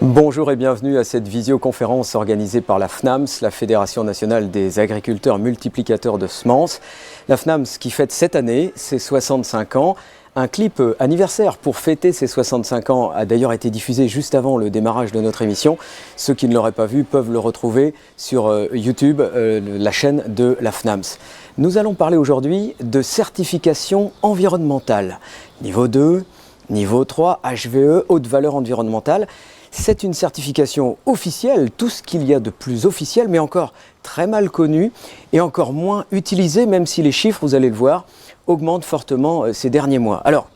Bonjour et bienvenue à cette visioconférence organisée par la FNAMS, la Fédération nationale des agriculteurs multiplicateurs de semences. La FNAMS qui fête cette année ses 65 ans. Un clip anniversaire pour fêter ses 65 ans a d'ailleurs été diffusé juste avant le démarrage de notre émission. Ceux qui ne l'auraient pas vu peuvent le retrouver sur YouTube, la chaîne de la FNAMS. Nous allons parler aujourd'hui de certification environnementale. Niveau 2, niveau 3, HVE, haute valeur environnementale. C'est une certification officielle, tout ce qu'il y a de plus officiel, mais encore très mal connu et encore moins utilisé, même si les chiffres, vous allez le voir, augmentent fortement ces derniers mois. Alors,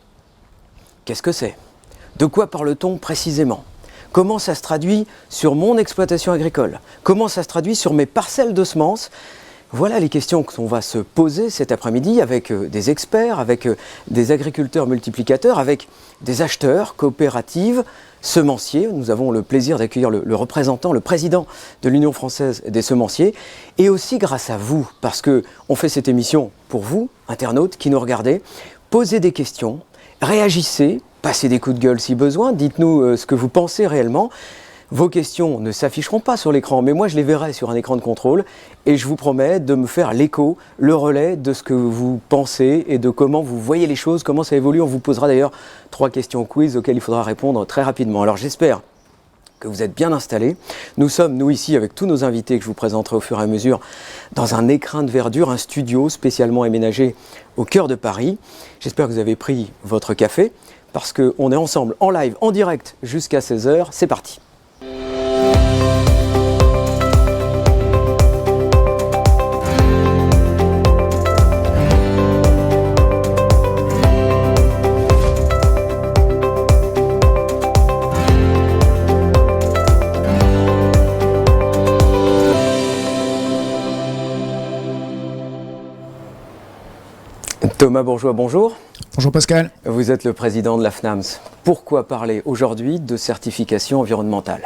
qu'est-ce que c'est? De quoi parle-t-on précisément? Comment ça se traduit sur mon exploitation agricole? Comment ça se traduit sur mes parcelles de semences? Voilà les questions qu'on va se poser cet après-midi avec des experts, avec des agriculteurs multiplicateurs, avec des acheteurs, coopératives, semenciers. Nous avons le plaisir d'accueillir le représentant, le président de l'Union française des semenciers. Et aussi grâce à vous, parce qu'on fait cette émission pour vous, internautes qui nous regardez. Posez des questions, réagissez, passez des coups de gueule si besoin, dites-nous ce que vous pensez réellement. Vos questions ne s'afficheront pas sur l'écran, mais moi je les verrai sur un écran de contrôle et je vous promets de me faire l'écho, le relais de ce que vous pensez et de comment vous voyez les choses, comment ça évolue. On vous posera d'ailleurs 3 questions quiz auxquelles il faudra répondre très rapidement. Alors j'espère que vous êtes bien installés. Nous sommes, nous ici, avec tous nos invités que je vous présenterai au fur et à mesure, dans un écrin de verdure, un studio spécialement aménagé au cœur de Paris. J'espère que vous avez pris votre café parce qu'on est ensemble en live, en direct jusqu'à 16h. C'est parti. Thomas Bourgeois, bonjour. Bonjour Pascal. Vous êtes le président de la FNAMS. Pourquoi parler aujourd'hui de certification environnementale?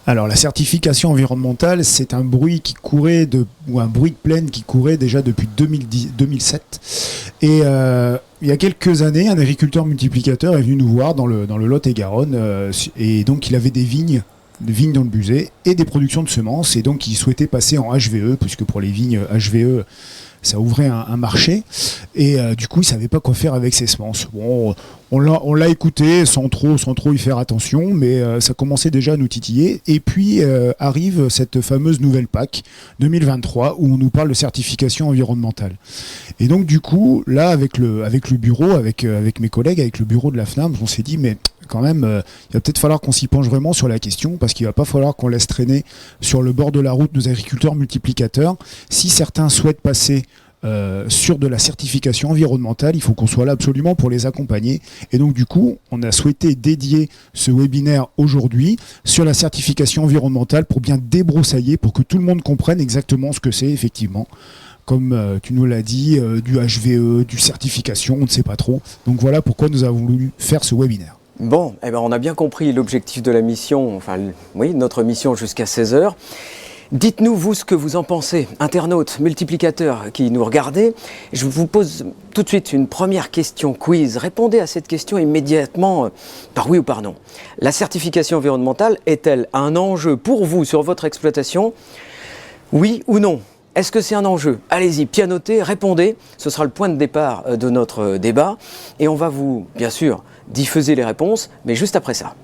Alors la certification environnementale, c'est un bruit qui courait ou un bruit de plaine qui courait déjà depuis 2007. Et il y a quelques années, un agriculteur multiplicateur est venu nous voir dans le Lot-et-Garonne et donc il avait des vignes dans le Buzet et des productions de semences et donc il souhaitait passer en HVE puisque pour les vignes HVE ça ouvrait un marché et du coup il savait pas quoi faire avec ses semences. Bon, on l'a écouté sans trop y faire attention, mais ça commençait déjà à nous titiller. Et puis arrive cette fameuse nouvelle PAC 2023 où on nous parle de certification environnementale. Et donc du coup là avec le bureau, avec mes collègues, avec le bureau de la FNAMS, on s'est dit mais quand même, il va peut-être falloir qu'on s'y penche vraiment sur la question parce qu'il va pas falloir qu'on laisse traîner sur le bord de la route nos agriculteurs multiplicateurs. Si certains souhaitent passer sur de la certification environnementale, il faut qu'on soit là absolument pour les accompagner. Et donc du coup, on a souhaité dédier ce webinaire aujourd'hui sur la certification environnementale pour bien débroussailler, pour que tout le monde comprenne exactement ce que c'est effectivement. Comme tu nous l'as dit, du HVE, du certification, on ne sait pas trop. Donc voilà pourquoi nous avons voulu faire ce webinaire. Bon, eh ben on a bien compris l'objectif de la mission, enfin oui, notre mission jusqu'à 16h. Dites-nous, vous, ce que vous en pensez, internautes, multiplicateurs qui nous regardez. Je vous pose tout de suite une première question quiz. Répondez à cette question immédiatement par oui ou par non. La certification environnementale est-elle un enjeu pour vous sur votre exploitation? Oui ou non? Est-ce que c'est un enjeu? Allez-y, pianotez, répondez. Ce sera le point de départ de notre débat. Et on va vous, bien sûr, diffuser les réponses, mais juste après ça.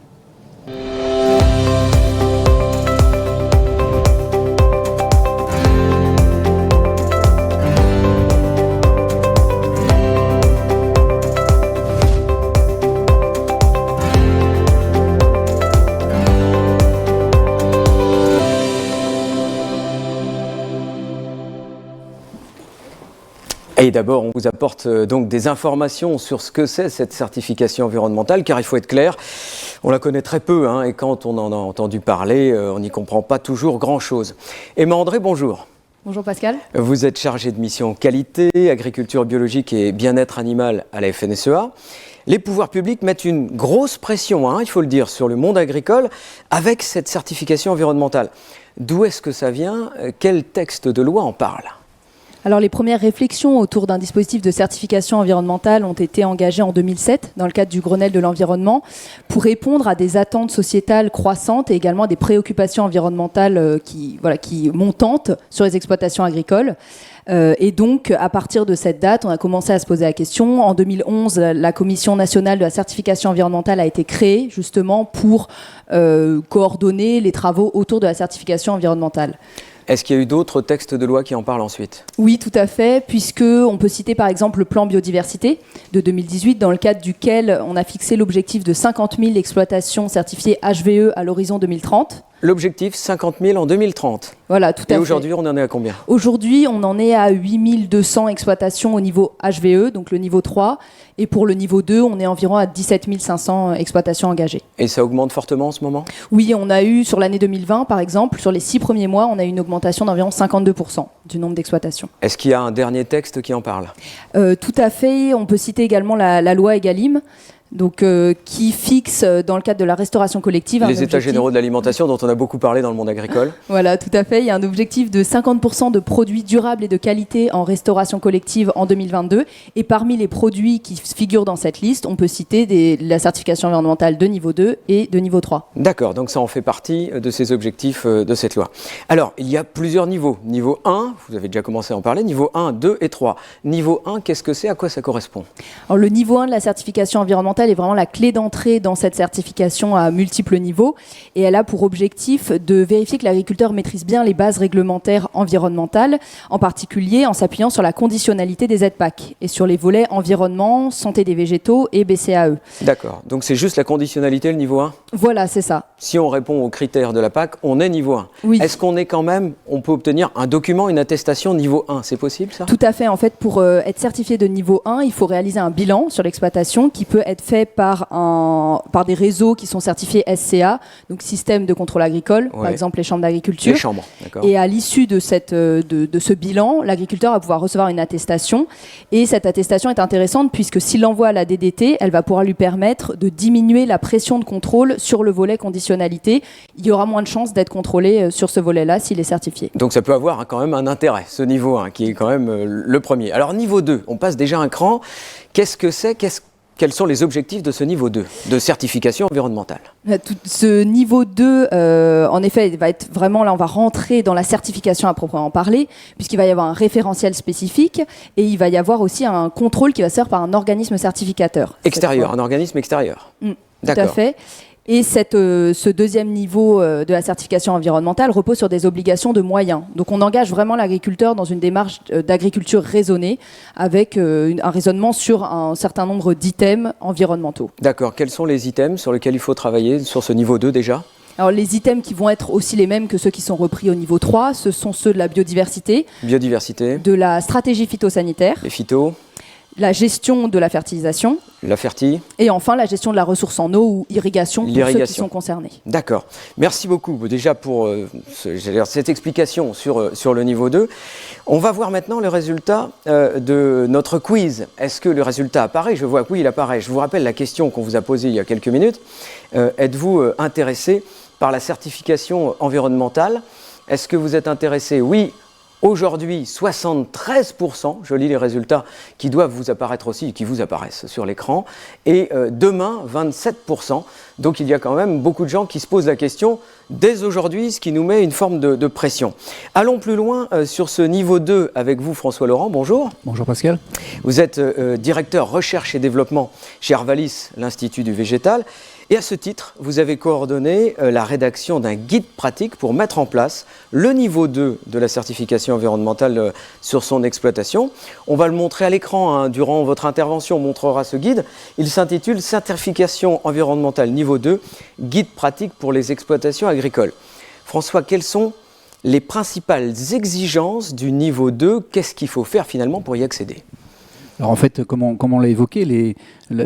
Et d'abord, on vous apporte donc des informations sur ce que c'est cette certification environnementale, car il faut être clair, on la connaît très peu, et quand on en a entendu parler, on n'y comprend pas toujours grand-chose. Emma André, bonjour. Bonjour Pascal. Vous êtes chargé de mission qualité, agriculture biologique et bien-être animal à la FNSEA. Les pouvoirs publics mettent une grosse pression, il faut le dire, sur le monde agricole avec cette certification environnementale. D'où est-ce que ça vient? Quel texte de loi en parle? Alors les premières réflexions autour d'un dispositif de certification environnementale ont été engagées en 2007 dans le cadre du Grenelle de l'environnement pour répondre à des attentes sociétales croissantes et également à des préoccupations environnementales qui montantes sur les exploitations agricoles. Et donc, à partir de cette date, on a commencé à se poser la question. En 2011, la Commission nationale de la certification environnementale a été créée justement pour coordonner les travaux autour de la certification environnementale. Est-ce qu'il y a eu d'autres textes de loi qui en parlent ensuite? Oui, tout à fait, puisque on peut citer par exemple le plan biodiversité de 2018, dans le cadre duquel on a fixé l'objectif de 50 000 exploitations certifiées HVE à l'horizon 2030. L'objectif, 50 000 en 2030. Voilà, tout à fait. Et aujourd'hui, on en est à combien? Aujourd'hui, on en est à 8 200 exploitations au niveau HVE, donc le niveau 3. Et pour le niveau 2, on est environ à 17 500 exploitations engagées. Et ça augmente fortement en ce moment? Oui, on a eu, sur l'année 2020, par exemple, sur les 6 premiers mois, on a eu une augmentation d'environ 52% du nombre d'exploitations. Est-ce qu'il y a un dernier texte qui en parle? Tout à fait. On peut citer également la loi Egalim, donc, qui fixe, dans le cadre de la restauration collective, les états généraux de l'alimentation dont on a beaucoup parlé dans le monde agricole. Voilà, tout à fait. Il y a un objectif de 50% de produits durables et de qualité en restauration collective en 2022. Et parmi les produits qui figurent dans cette liste, on peut citer la certification environnementale de niveau 2 et de niveau 3. D'accord, donc ça en fait partie de ces objectifs de cette loi. Alors, il y a plusieurs niveaux. Niveau 1, vous avez déjà commencé à en parler, niveau 1, 2 et 3. Niveau 1, qu'est-ce que c'est? À quoi ça correspond? Alors, le niveau 1 de la certification environnementale est vraiment la clé d'entrée dans cette certification à multiples niveaux et elle a pour objectif de vérifier que l'agriculteur maîtrise bien les bases réglementaires environnementales, en particulier en s'appuyant sur la conditionnalité des aides PAC et sur les volets environnement, santé des végétaux et BCAE. D'accord, donc c'est juste la conditionnalité, le niveau 1? Voilà, c'est ça. Si on répond aux critères de la PAC, on est niveau 1. Oui. Est-ce qu'on est quand même, on peut obtenir un document, une attestation niveau 1? C'est possible ça? Tout à fait. En fait, pour être certifié de niveau 1, il faut réaliser un bilan sur l'exploitation qui peut être fait par des réseaux qui sont certifiés SCA, donc système de contrôle agricole, Ouais. par exemple les chambres d'agriculture. Les chambres, d'accord. Et à l'issue de ce bilan, l'agriculteur va pouvoir recevoir une attestation. Et cette attestation est intéressante puisque s'il l'envoie à la DDT, elle va pouvoir lui permettre de diminuer la pression de contrôle sur le volet conditionnalité. Il y aura moins de chances d'être contrôlé sur ce volet-là s'il est certifié. Donc ça peut avoir quand même un intérêt, ce niveau 1, qui est quand même le premier. Alors niveau 2, on passe déjà un cran. Qu'est-ce que c'est? Quels sont les objectifs de ce niveau 2 de certification environnementale? Ce niveau 2, en effet, va être vraiment, là on va rentrer dans la certification à proprement parler, puisqu'il va y avoir un référentiel spécifique et il va y avoir aussi un contrôle qui va se faire par un organisme certificateur. Extérieur, un organisme extérieur. Tout D'accord. à fait. Et ce deuxième niveau de la certification environnementale repose sur des obligations de moyens. Donc on engage vraiment l'agriculteur dans une démarche d'agriculture raisonnée avec un raisonnement sur un certain nombre d'items environnementaux. D'accord. Quels sont les items sur lesquels il faut travailler sur ce niveau 2 déjà? Alors les items qui vont être aussi les mêmes que ceux qui sont repris au niveau 3, ce sont ceux de la biodiversité, Biodiversité, de la stratégie phytosanitaire, les phytos, la gestion de la fertilisation la fertile. et enfin la gestion de la ressource en eau ou irrigation pour ceux qui sont concernés. D'accord. Merci beaucoup déjà pour cette explication sur le niveau 2. On va voir maintenant le résultat de notre quiz. Est-ce que le résultat apparaît? Je vois que oui, il apparaît. Je vous rappelle la question qu'on vous a posée il y a quelques minutes. Êtes-vous intéressé par la certification environnementale? Est-ce que vous êtes intéressé? Oui. Aujourd'hui, 73%, je lis les résultats qui doivent vous apparaître aussi, qui vous apparaissent sur l'écran, et demain, 27%. Donc il y a quand même beaucoup de gens qui se posent la question dès aujourd'hui, ce qui nous met une forme de pression. Allons plus loin sur ce niveau 2 avec vous, François Laurent. Bonjour. Bonjour Pascal. Vous êtes directeur recherche et développement chez Arvalis, l'Institut du végétal. Et à ce titre, vous avez coordonné la rédaction d'un guide pratique pour mettre en place le niveau 2 de la certification environnementale sur son exploitation. On va le montrer à l'écran, hein, durant votre intervention, on montrera ce guide. Il s'intitule « Certification environnementale niveau 2, guide pratique pour les exploitations agricoles ». François, quelles sont les principales exigences du niveau 2? Qu'est-ce qu'il faut faire finalement pour y accéder? Alors en fait, comme on l'a évoqué,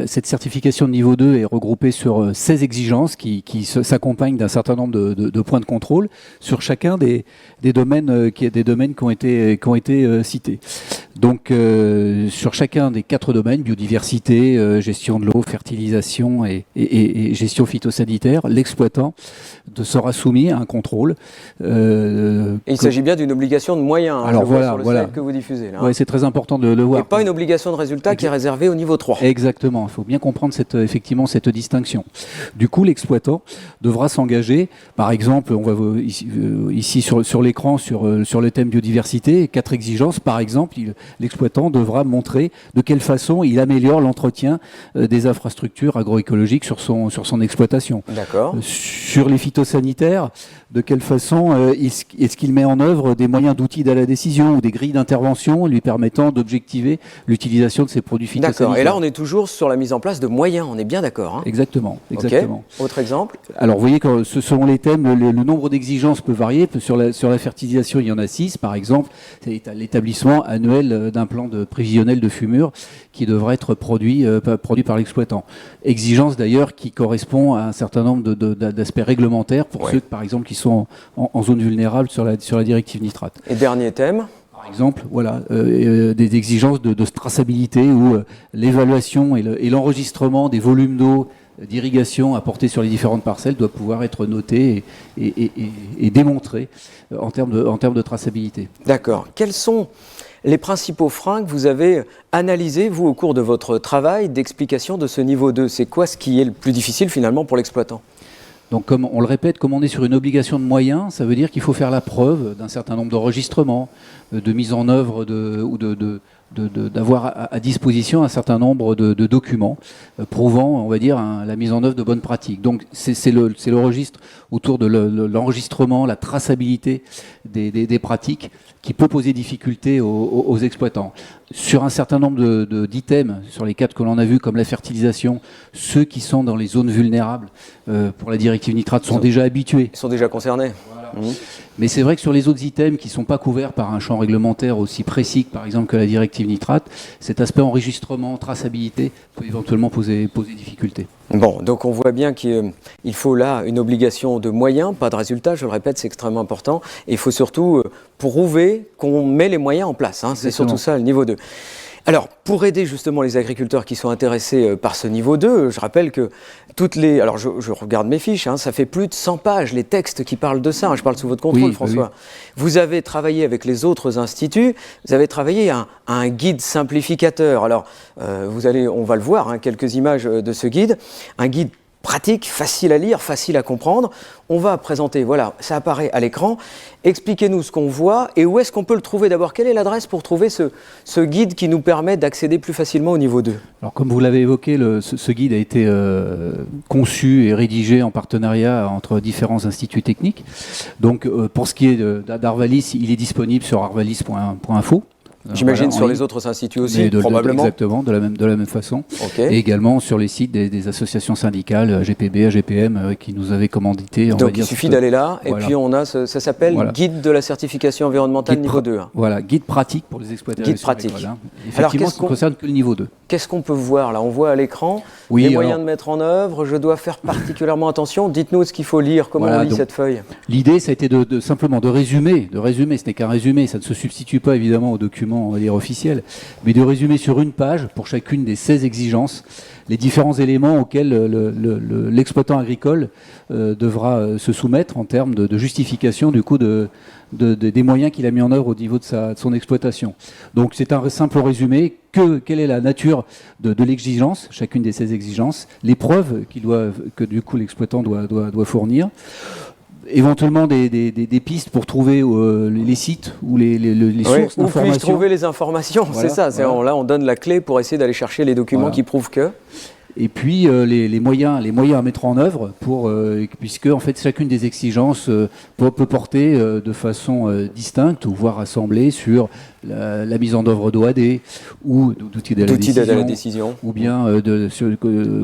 cette certification de niveau 2 est regroupée sur 16 exigences qui s'accompagnent d'un certain nombre de points de contrôle sur chacun des domaines qui ont été cités. Donc sur chacun des 4 domaines, biodiversité, gestion de l'eau, fertilisation et gestion phytosanitaire, l'exploitant sera soumis à un contrôle. Il s'agit bien d'une obligation de moyens, alors je vois sur le slide que vous diffusez là. Ouais, c'est très important de le voir. Et pas une obligation de résultat qui est réservée au niveau 3. Exactement, il faut bien comprendre effectivement cette distinction. Du coup, l'exploitant devra s'engager, par exemple, on va ici sur l'écran, sur le thème biodiversité, 4 exigences, par exemple, l'exploitant devra montrer de quelle façon il améliore l'entretien des infrastructures agroécologiques sur son exploitation. D'accord. Sur les phytosanitaires, de quelle façon est-ce qu'il met en œuvre des moyens d'outils à la décision ou des grilles d'intervention lui permettant d'objectiver l'utilisation de ces produits phytosanitaires. D'accord, et là on est toujours sur la mise en place de moyens, on est bien d'accord. Hein. Exactement. Okay. Autre exemple? Alors vous voyez que selon les thèmes, le nombre d'exigences peut varier. Sur la fertilisation, il y en a 6 par exemple. C'est l'établissement annuel d'un plan prévisionnel de fumure qui devrait être produit par l'exploitant. Exigence d'ailleurs qui correspond à un certain nombre d'aspects réglementaires pour ceux par exemple qui sont en zone vulnérable sur la directive nitrate. Et dernier thème? Par exemple, voilà, des exigences de traçabilité où l'évaluation et l'enregistrement des volumes d'eau d'irrigation apportés sur les différentes parcelles doit pouvoir être noté et démontré en termes de traçabilité. D'accord. Quels sont les principaux freins que vous avez analysés, vous, au cours de votre travail d'explication de ce niveau 2? C'est quoi ce qui est le plus difficile finalement pour l'exploitant? Donc, comme on le répète, comme on est sur une obligation de moyens, ça veut dire qu'il faut faire la preuve d'un certain nombre d'enregistrements, de mise en œuvre d'avoir à disposition un certain nombre de documents prouvant, on va dire, la mise en œuvre de bonnes pratiques. Donc, c'est le registre autour de l'enregistrement, la traçabilité des pratiques qui peut poser difficulté aux exploitants. Sur un certain nombre d'items, sur les 4 que l'on a vus, comme la fertilisation, ceux qui sont dans les zones vulnérables pour la directive nitrate sont déjà habitués. Ils sont déjà concernés. Voilà. Mais c'est vrai que sur les autres items qui ne sont pas couverts par un champ réglementaire aussi précis que par exemple que la directive nitrate, cet aspect enregistrement, traçabilité peut éventuellement poser difficulté. Bon, donc on voit bien qu'il faut là une obligation de moyens, pas de résultats, je le répète, c'est extrêmement important. Et il faut surtout prouver qu'on met les moyens en place, hein, c'est surtout ça le niveau 2. Alors, pour aider justement les agriculteurs qui sont intéressés par ce niveau 2, je rappelle que alors je regarde mes fiches, hein, ça fait plus de 100 pages, les textes qui parlent de ça, hein, je parle sous votre contrôle, François. Oui. Vous avez travaillé avec les autres instituts, vous avez travaillé à un guide simplificateur. Alors, on va le voir, hein, quelques images de ce guide, un guide pratique, facile à lire, facile à comprendre. On va présenter, voilà, ça apparaît à l'écran. Expliquez-nous ce qu'on voit et où est-ce qu'on peut le trouver d'abord. Quelle est l'adresse pour trouver ce guide qui nous permet d'accéder plus facilement au niveau 2 ? Alors comme vous l'avez évoqué, ce guide a été conçu et rédigé en partenariat entre différents instituts techniques. Donc pour ce qui est d'Arvalis, il est disponible sur arvalis.info. J'imagine sur les autres instituts aussi, probablement. Exactement, de la même façon. Okay. Et également sur les sites des associations syndicales, GPB, AGPM, qui nous avaient commandité. Donc il suffit d'aller là, et puis on a, ça s'appelle Guide de la certification environnementale niveau 2. Voilà, guide pratique pour les exploitants. Guide pratique. Hein. Effectivement, ça ne concerne que le niveau 2. Qu'est-ce qu'on peut voir là? On voit à l'écran les moyens de mettre en œuvre, je dois faire particulièrement attention. Dites-nous ce qu'il faut lire, comment on lit cette feuille. L'idée, ça a été simplement de résumer, ce n'est qu'un résumé, ça ne se substitue pas évidemment au document, on va dire, officiel, mais de résumer sur une page, pour chacune des 16 exigences, les différents éléments auxquels l'exploitant agricole devra se soumettre en termes de justification du coup des moyens qu'il a mis en œuvre au niveau de son exploitation. Donc c'est un simple résumé. Quelle est la nature de l'exigence, chacune des 16 exigences, les preuves que du coup l'exploitant doit fournir, éventuellement des pistes pour trouver les sites ou les sources d'informations. Où puis-je trouver les informations, voilà, c'est ça. Voilà. Là, on donne la clé pour essayer d'aller chercher les documents qui prouvent que... Et puis les moyens à mettre en œuvre puisque en fait chacune des exigences peut porter de façon distincte ou voire assemblée sur la mise en œuvre d'OAD ou d'outils d'aide à la décision, ou bien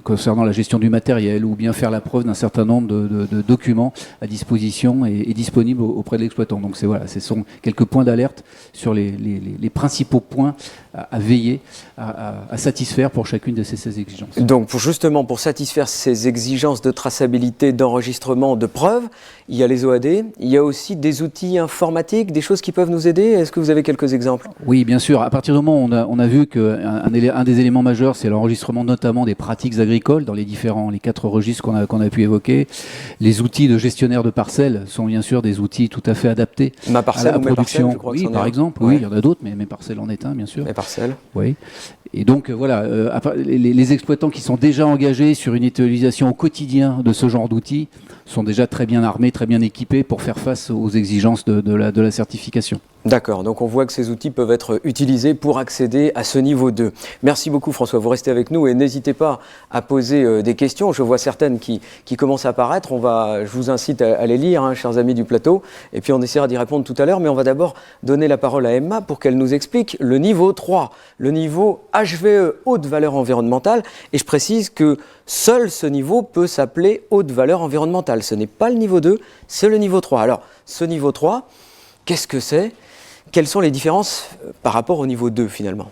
concernant la gestion du matériel, ou bien faire la preuve d'un certain nombre de documents à disposition et disponibles auprès de l'exploitant. Donc ce sont quelques points d'alerte sur les principaux points à veiller, à satisfaire pour chacune de ces 16 exigences. Donc donc pour satisfaire ces exigences de traçabilité, d'enregistrement, de preuves, il y a les OAD, il y a aussi des outils informatiques, des choses qui peuvent nous aider. Est-ce que vous avez quelques exemples? Oui, bien sûr. À partir du moment où on a vu qu'un des éléments majeurs, c'est l'enregistrement notamment des pratiques agricoles dans les 4 registres qu'on a pu évoquer. Les outils de gestionnaire de parcelles sont bien sûr des outils tout à fait adaptés Ma parcelle à la ou Mes production. Parcelles, je crois que Oui, c'en est par un. exemple. Ouais. Oui, il y en a d'autres, mais Mes Parcelles en est un, bien sûr. Mes Parcelles. Oui. Et donc voilà, les exploitants qui sont déjà engagés sur une utilisation au quotidien de ce genre d'outils sont déjà très bien armés, très bien équipés pour faire face aux exigences de la certification. D'accord, donc on voit que ces outils peuvent être utilisés pour accéder à ce niveau 2. Merci beaucoup François, vous restez avec nous et n'hésitez pas à poser des questions. Je vois certaines qui commencent à apparaître, je vous incite à les lire, hein, chers amis du plateau, et puis on essaiera d'y répondre tout à l'heure, mais on va d'abord donner la parole à Emma pour qu'elle nous explique le niveau 3, le niveau HVE, haute valeur environnementale, et je précise que seul ce niveau peut s'appeler haute valeur environnementale. Ce n'est pas le niveau 2, c'est le niveau 3. Alors, ce niveau 3, qu'est-ce que c'est ? Quelles sont les différences par rapport au niveau 2 finalement?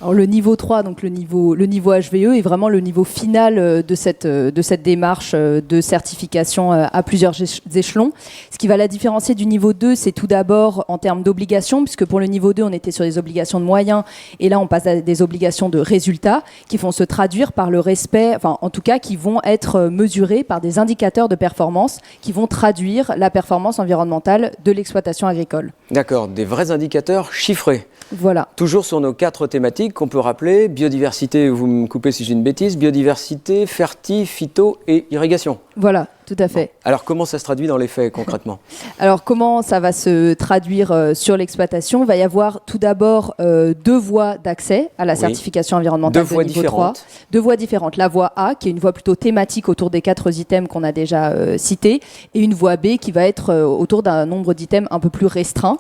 Alors, le niveau 3, donc le niveau HVE, est vraiment le niveau final de cette démarche de certification à plusieurs échelons. Ce qui va la différencier du niveau 2, c'est tout d'abord en termes d'obligations, puisque pour le niveau 2, on était sur des obligations de moyens, et là, on passe à des obligations de résultats qui vont se traduire par le respect, enfin, en tout cas, qui vont être mesurés par des indicateurs de performance qui vont traduire la performance environnementale de l'exploitation agricole. D'accord, des vrais indicateurs chiffrés. Voilà. Toujours sur nos 4 thématiques qu'on peut rappeler, biodiversité, vous me coupez si j'ai une bêtise, biodiversité, ferti, phyto et irrigation. Voilà, tout à fait. Alors comment ça se traduit dans les faits concrètement? Alors comment ça va se traduire sur l'exploitation? Il va y avoir tout d'abord 2 voies d'accès à la certification environnementale de niveau 3. 2 voies différentes. La voie A, qui est une voie plutôt thématique autour des 4 items qu'on a déjà cités, et une voie B qui va être autour d'un nombre d'items un peu plus restreint.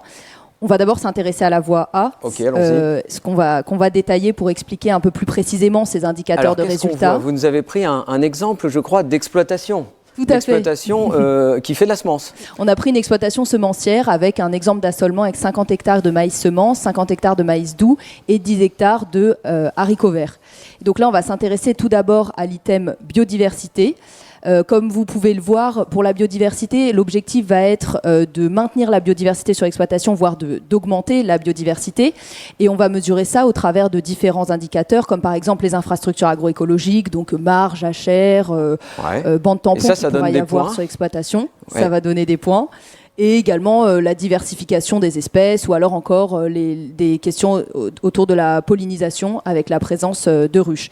On va d'abord s'intéresser à la voie A, ce qu'on va détailler pour expliquer un peu plus précisément ces indicateurs de résultats. Vous nous avez pris un exemple, je crois, d'exploitation. Tout à fait. D'exploitation qui fait de la semence. On a pris une exploitation semencière avec un exemple d'assolement avec 50 hectares de maïs semence, 50 hectares de maïs doux et 10 hectares de haricots verts. Donc là, on va s'intéresser tout d'abord à l'item biodiversité. Comme vous pouvez le voir, pour la biodiversité, l'objectif va être de maintenir la biodiversité sur l'exploitation, voire d'augmenter la biodiversité. Et on va mesurer ça au travers de différents indicateurs, comme par exemple les infrastructures agroécologiques, donc marge, jachère, bande tampon qu'il pourra y avoir sur l'exploitation. Ouais. Ça va donner des points. Et également la diversification des espèces, ou alors encore des questions autour de la pollinisation avec la présence de ruches.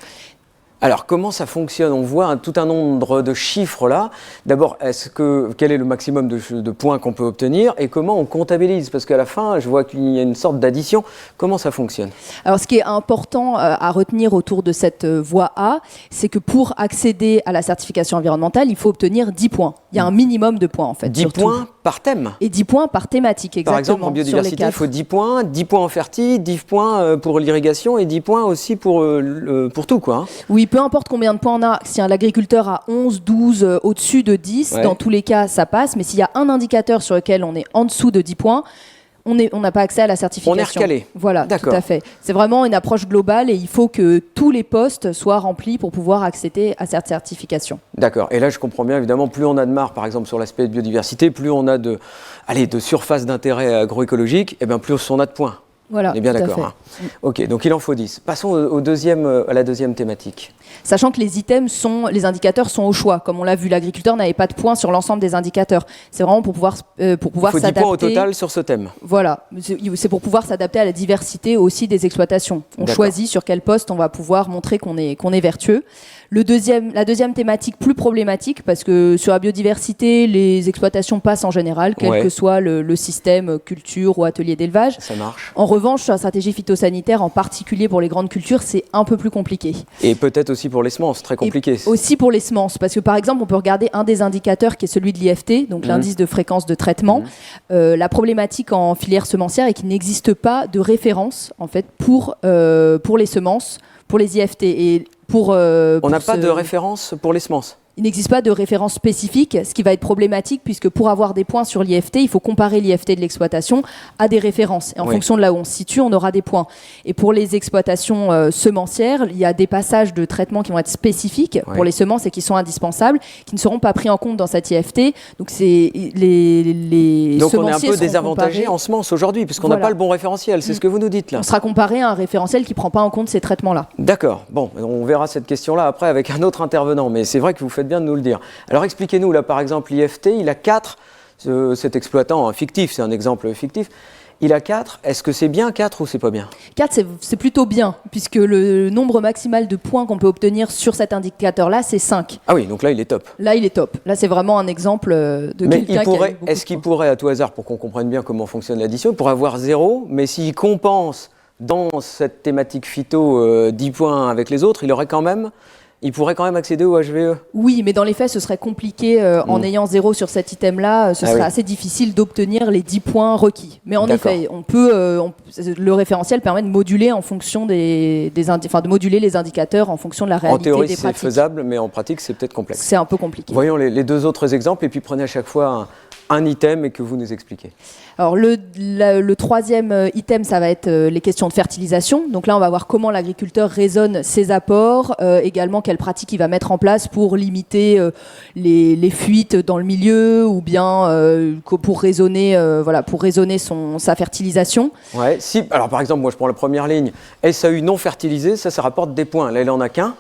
Alors, comment ça fonctionne? On voit tout un nombre de chiffres là. D'abord, quel est le maximum de points qu'on peut obtenir et comment on comptabilise? Parce qu'à la fin, je vois qu'il y a une sorte d'addition. Comment ça fonctionne? Alors, ce qui est important à retenir autour de cette voie A, c'est que pour accéder à la certification environnementale, il faut obtenir 10 points. Il y a un minimum de points, en fait. 10 points par thème? Et 10 points par thématique, exactement. Par exemple, en biodiversité, il faut 10 points en fertile, 10 points pour l'irrigation et 10 points aussi pour tout, quoi. Oui, peu importe combien de points on a, si un agriculteur a 11, 12, au-dessus de 10, dans tous les cas, ça passe. Mais s'il y a un indicateur sur lequel on est en dessous de 10 points, on n'a pas accès à la certification. On est recalé. Voilà, tout à fait. C'est vraiment une approche globale et il faut que tous les postes soient remplis pour pouvoir accéder à cette certification. D'accord. Et là, je comprends bien, évidemment, plus on a de mares, par exemple, sur l'aspect de biodiversité, plus on a de surface d'intérêt agroécologique, et bien plus on a de points. Voilà, on est bien d'accord. Hein. Ok, donc il en faut 10. Passons à la deuxième thématique. Sachant que les indicateurs sont au choix. Comme on l'a vu, l'agriculteur n'avait pas de points sur l'ensemble des indicateurs. C'est vraiment pour pouvoir s'adapter. Il faut 10 points au total sur ce thème. Voilà, c'est pour pouvoir s'adapter à la diversité aussi des exploitations. On choisit sur quel poste on va pouvoir montrer qu'on est vertueux. La deuxième thématique plus problématique, parce que sur la biodiversité, les exploitations passent en général, quel que soit le système culture ou atelier d'élevage. Ça marche. En revanche, sur la stratégie phytosanitaire, en particulier pour les grandes cultures, c'est un peu plus compliqué. Et peut-être aussi pour les semences, très compliqué. Et aussi pour les semences, parce que par exemple, on peut regarder un des indicateurs qui est celui de l'IFT, donc l'indice de fréquence de traitement. La problématique en filière semencière est qu'il n'existe pas de référence en fait pour les semences, pour les IFT. Et on n'a pas de référence pour les semences. il n'existe pas de référence spécifique, ce qui va être problématique puisque pour avoir des points sur l'IFT, il faut comparer l'IFT de l'exploitation à des références. Et en fonction de là où on se situe, on aura des points. Et pour les exploitations semencières, il y a des passages de traitement qui vont être spécifiques pour les semences et qui sont indispensables, qui ne seront pas pris en compte dans cette IFT. Donc c'est donc on est un peu comparés. désavantagé en semences aujourd'hui puisqu'on n'a pas le bon référentiel. C'est ce que vous nous dites là. On sera comparé à un référentiel qui ne prend pas en compte ces traitements-là. D'accord. Bon, on verra cette question-là après avec un autre intervenant, mais c'est vrai que vous faites bien de nous le dire. Alors expliquez-nous, là par exemple, l'IFT, il a 4, cet exploitant fictif, c'est un exemple fictif, il a 4, est-ce que c'est bien 4 ou c'est pas bien? 4, c'est plutôt bien, puisque le nombre maximal de points qu'on peut obtenir sur cet indicateur-là, c'est 5. Ah oui, donc là il est top. Là il est top. Là c'est vraiment un exemple de quelqu'un qui a est-ce qu'il pourrait, à tout hasard, pour qu'on comprenne bien comment fonctionne l'addition, il pourrait avoir 0, mais s'il compense dans cette thématique phyto 10 points avec les autres, il pourrait quand même accéder au HVE? Oui, mais dans les faits, ce serait compliqué en ayant 0 sur cet item-là. Ce serait assez difficile d'obtenir les 10 points requis. Mais en effet, le référentiel permet de moduler en fonction de moduler les indicateurs en fonction de la réalité des pratiques. En théorie, c'est faisable, mais en pratique, c'est peut-être complexe. C'est un peu compliqué. Voyons les 2 autres exemples et puis prenez à chaque fois un item et que vous nous expliquez. Alors le troisième item, ça va être les questions de fertilisation. Donc là, on va voir comment l'agriculteur raisonne ses apports, également quelles pratiques il va mettre en place pour limiter les fuites dans le milieu ou bien pour raisonner sa fertilisation. Ouais, alors par exemple, moi je prends la première ligne, SAU non fertilisé, ça rapporte des points. Là, il n'en a qu'un.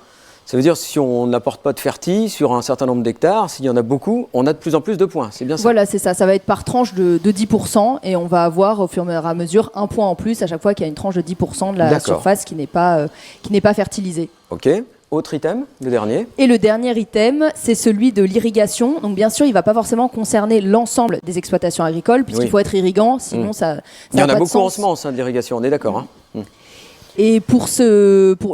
Ça veut dire si on n'apporte pas de ferti sur un certain nombre d'hectares, s'il y en a beaucoup, on a de plus en plus de points. C'est bien ça? Voilà, c'est ça. Ça va être par tranche de 10% et on va avoir au fur et à mesure un point en plus à chaque fois qu'il y a une tranche de 10% de la surface qui n'est pas fertilisée. Ok. Autre item, le dernier. Et le dernier item, c'est celui de l'irrigation. Donc bien sûr, il ne va pas forcément concerner l'ensemble des exploitations agricoles puisqu'il faut être irrigant, sinon ça il y en a pas beaucoup de en sens. semences de l'irrigation, on est d'accord. Et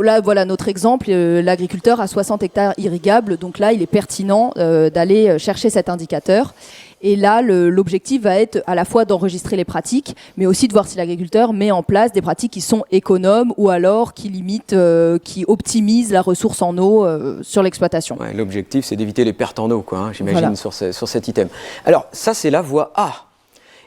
là, voilà notre exemple, l'agriculteur a 60 hectares irrigables, donc là, il est pertinent d'aller chercher cet indicateur. Et là, l'objectif va être à la fois d'enregistrer les pratiques, mais aussi de voir si l'agriculteur met en place des pratiques qui sont économes ou alors qui limitent, qui optimisent la ressource en eau sur l'exploitation. Ouais, l'objectif, c'est d'éviter les pertes en eau, j'imagine, sur cet item. Alors, ça, c'est la voie A.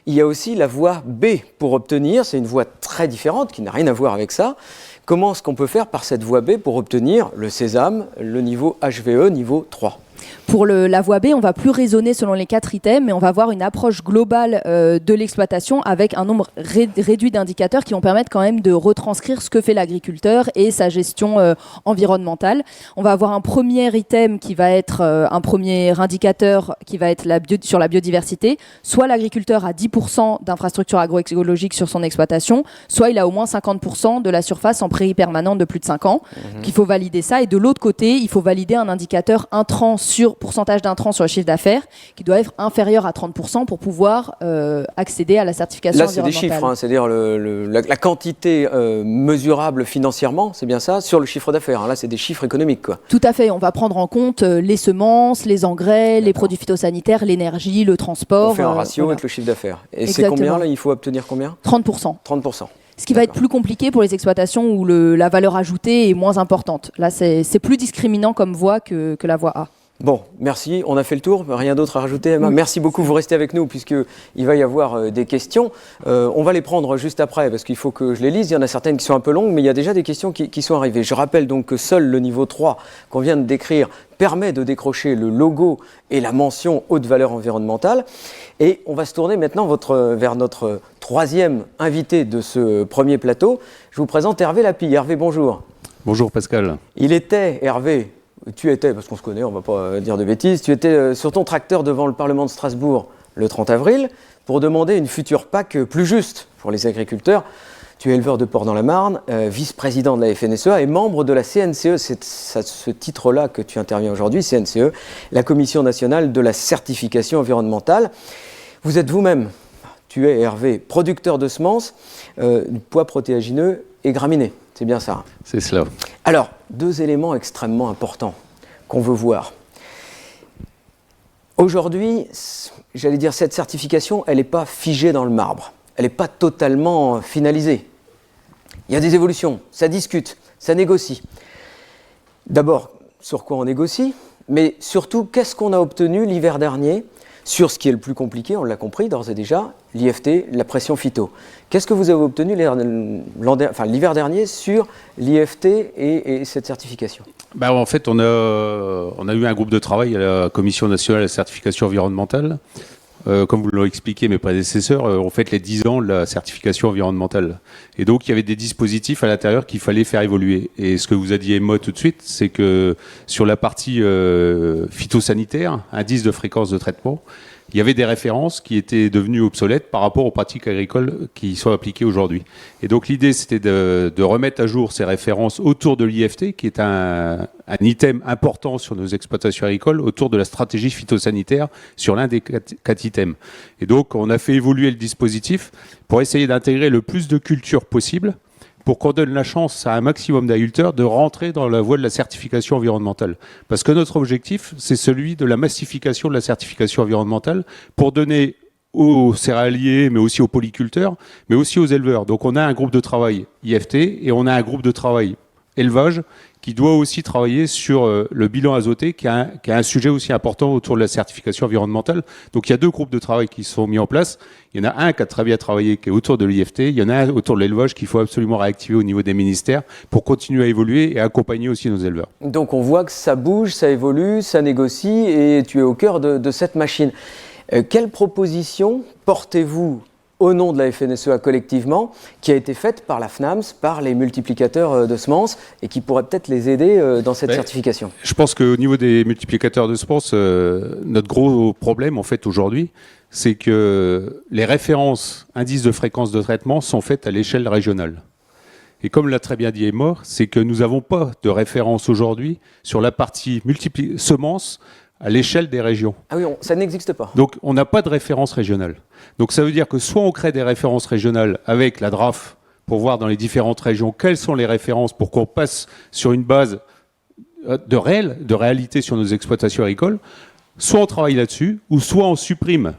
Il y a aussi la voie B pour obtenir, c'est une voie très différente qui n'a rien à voir avec ça. Comment est-ce qu'on peut faire par cette voie B pour obtenir le sésame, le niveau HVE, niveau 3 ? Pour la voie B, on ne va plus raisonner selon les 4 items, mais on va avoir une approche globale de l'exploitation avec un nombre réduit d'indicateurs qui vont permettre quand même de retranscrire ce que fait l'agriculteur et sa gestion environnementale. On va avoir un premier item qui va être un premier indicateur qui va être sur la biodiversité. Soit l'agriculteur a 10% d'infrastructures agroécologiques sur son exploitation, soit il a au moins 50% de la surface en prairie permanente de plus de 5 ans. Donc il faut valider ça. Et de l'autre côté, il faut valider un indicateur intrant pourcentage d'intrants sur le chiffre d'affaires qui doit être inférieur à 30% pour pouvoir accéder à la certification environnementale. Là, c'est des chiffres, c'est-à-dire la quantité mesurable financièrement, c'est bien ça, sur le chiffre d'affaires. Là, c'est des chiffres économiques, Tout à fait. On va prendre en compte les semences, les engrais, les produits phytosanitaires, l'énergie, le transport. On fait un ratio avec le chiffre d'affaires. Et c'est combien, là? Il faut obtenir combien? 30%. 30%. Ce qui va être plus compliqué pour les exploitations où la valeur ajoutée est moins importante. Là, c'est plus discriminant comme voie que la voie A. Bon, merci. On a fait le tour. Rien d'autre à rajouter, Emma? Merci beaucoup. Vous restez avec nous puisqu'il va y avoir des questions. On va les prendre juste après parce qu'il faut que je les lise. Il y en a certaines qui sont un peu longues, mais il y a déjà des questions qui sont arrivées. Je rappelle donc que seul le niveau 3 qu'on vient de décrire permet de décrocher le logo et la mention haute valeur environnementale. Et on va se tourner maintenant vers notre troisième invité de ce premier plateau. Je vous présente Hervé Lapie. Hervé, bonjour. Bonjour Pascal. Hervé, tu étais, parce qu'on se connaît, on ne va pas dire de bêtises, tu étais sur ton tracteur devant le Parlement de Strasbourg le 30 avril pour demander une future PAC plus juste pour les agriculteurs. Tu es éleveur de porc dans la Marne, vice-président de la FNSEA et membre de la CNCE. C'est ce titre-là que tu interviens aujourd'hui, CNCE, la Commission nationale de la certification environnementale. Vous êtes vous-même, tu es Hervé, producteur de semences, pois protéagineux et graminées. C'est bien ça. C'est cela. Alors, 2 éléments extrêmement importants qu'on veut voir. Aujourd'hui, j'allais dire, cette certification, elle n'est pas figée dans le marbre. Elle n'est pas totalement finalisée. Il y a des évolutions, ça discute, ça négocie. D'abord, sur quoi on négocie? Mais surtout, qu'est-ce qu'on a obtenu l'hiver dernier sur ce qui est le plus compliqué, on l'a compris d'ores et déjà, l'IFT, la pression phyto. Qu'est-ce que vous avez obtenu l'hiver dernier sur l'IFT et cette certification ? En fait, on a eu un groupe de travail à la Commission nationale de la certification environnementale. Comme vous l'avez expliqué mes prédécesseurs, on fait les 10 ans de la certification environnementale. Et donc, il y avait des dispositifs à l'intérieur qu'il fallait faire évoluer. Et ce que vous a dit Emma tout de suite, c'est que sur la partie phytosanitaire, indice de fréquence de traitement, il y avait des références qui étaient devenues obsolètes par rapport aux pratiques agricoles qui sont appliquées aujourd'hui. Et donc l'idée, c'était de remettre à jour ces références autour de l'IFT, qui est un item important sur nos exploitations agricoles, autour de la stratégie phytosanitaire sur l'un des 4 items. Et donc on a fait évoluer le dispositif pour essayer d'intégrer le plus de cultures possible, pour qu'on donne la chance à un maximum d'agriculteurs de rentrer dans la voie de la certification environnementale. Parce que notre objectif, c'est celui de la massification de la certification environnementale pour donner aux céréaliers, mais aussi aux polyculteurs, mais aussi aux éleveurs. Donc on a un groupe de travail IFT et on a un groupe de travail élevage qui doit aussi travailler sur le bilan azoté, qui est un sujet aussi important autour de la certification environnementale. Donc il y a 2 groupes de travail qui sont mis en place. Il y en a un qui a très bien travaillé, qui est autour de l'IFT. Il y en a un autour de l'élevage qu'il faut absolument réactiver au niveau des ministères pour continuer à évoluer et accompagner aussi nos éleveurs. Donc on voit que ça bouge, ça évolue, ça négocie et tu es au cœur de cette machine. Quelle proposition portez-vous au nom de la FNSEA collectivement, qui a été faite par la FNAMS, par les multiplicateurs de semences, et qui pourrait peut-être les aider dans cette certification ? Je pense qu'au niveau des multiplicateurs de semences, notre gros problème en fait aujourd'hui, c'est que les références indices de fréquence de traitement sont faites à l'échelle régionale. Et comme l'a très bien dit Emma, c'est que nous n'avons pas de référence aujourd'hui sur la partie semences à l'échelle des régions. Ah oui, ça n'existe pas. Donc on n'a pas de référence régionale. Donc ça veut dire que soit on crée des références régionales avec la DRAF pour voir dans les différentes régions quelles sont les références pour qu'on passe sur une base de réalité sur nos exploitations agricoles, soit on travaille là-dessus, ou soit on supprime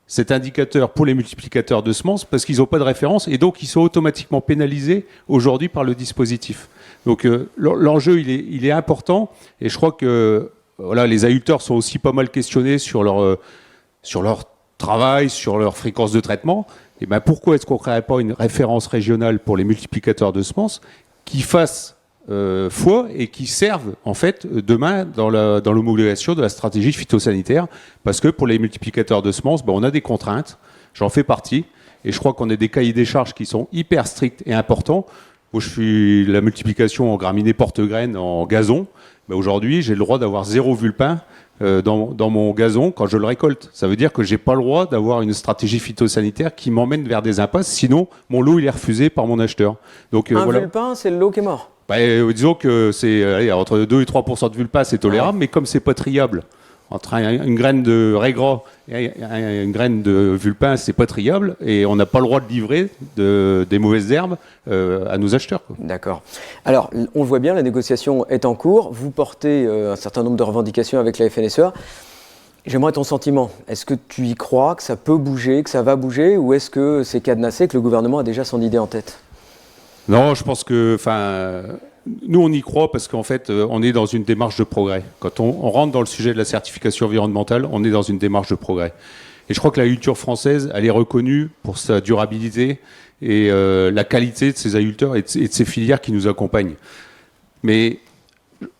cet indicateur pour les multiplicateurs de semences parce qu'ils n'ont pas de référence et donc ils sont automatiquement pénalisés aujourd'hui par le dispositif. Donc l'enjeu il est important et je crois que voilà, les agriculteurs sont aussi pas mal questionnés sur leur travail, sur leur fréquence de traitement. Et ben pourquoi est-ce qu'on ne créerait pas une référence régionale pour les multiplicateurs de semences qui fassent foi et qui servent en fait demain dans l'homologation de la stratégie phytosanitaire? Parce que pour les multiplicateurs de semences, on a des contraintes, j'en fais partie, et je crois qu'on a des cahiers des charges qui sont hyper stricts et importants. Moi, je suis la multiplication en graminées porte-graines en gazon. Aujourd'hui, j'ai le droit d'avoir 0 vulpin dans mon gazon quand je le récolte. Ça veut dire que j'ai pas le droit d'avoir une stratégie phytosanitaire qui m'emmène vers des impasses, sinon mon lot il est refusé par mon acheteur. Donc, vulpin, c'est le lot qui est mort. Disons que c'est entre 2 et 3% de vulpin, c'est tolérable, mais comme c'est pas triable, entre une graine de raiegras et une graine de vulpin, c'est pas triable et on n'a pas le droit de livrer des mauvaises herbes à nos acheteurs. D'accord. Alors, on le voit bien, la négociation est en cours. Vous portez un certain nombre de revendications avec la FNSEA. J'aimerais ton sentiment. Est-ce que tu y crois, que ça peut bouger, que ça va bouger, ou est-ce que c'est cadenassé, que le gouvernement a déjà son idée en tête ? Non, je pense que... Nous, on y croit parce qu'en fait, on est dans une démarche de progrès. Quand on rentre dans le sujet de la certification environnementale, on est dans une démarche de progrès. Et je crois que l'agriculture française, elle est reconnue pour sa durabilité et la qualité de ses agriculteurs et de ses filières qui nous accompagnent. Mais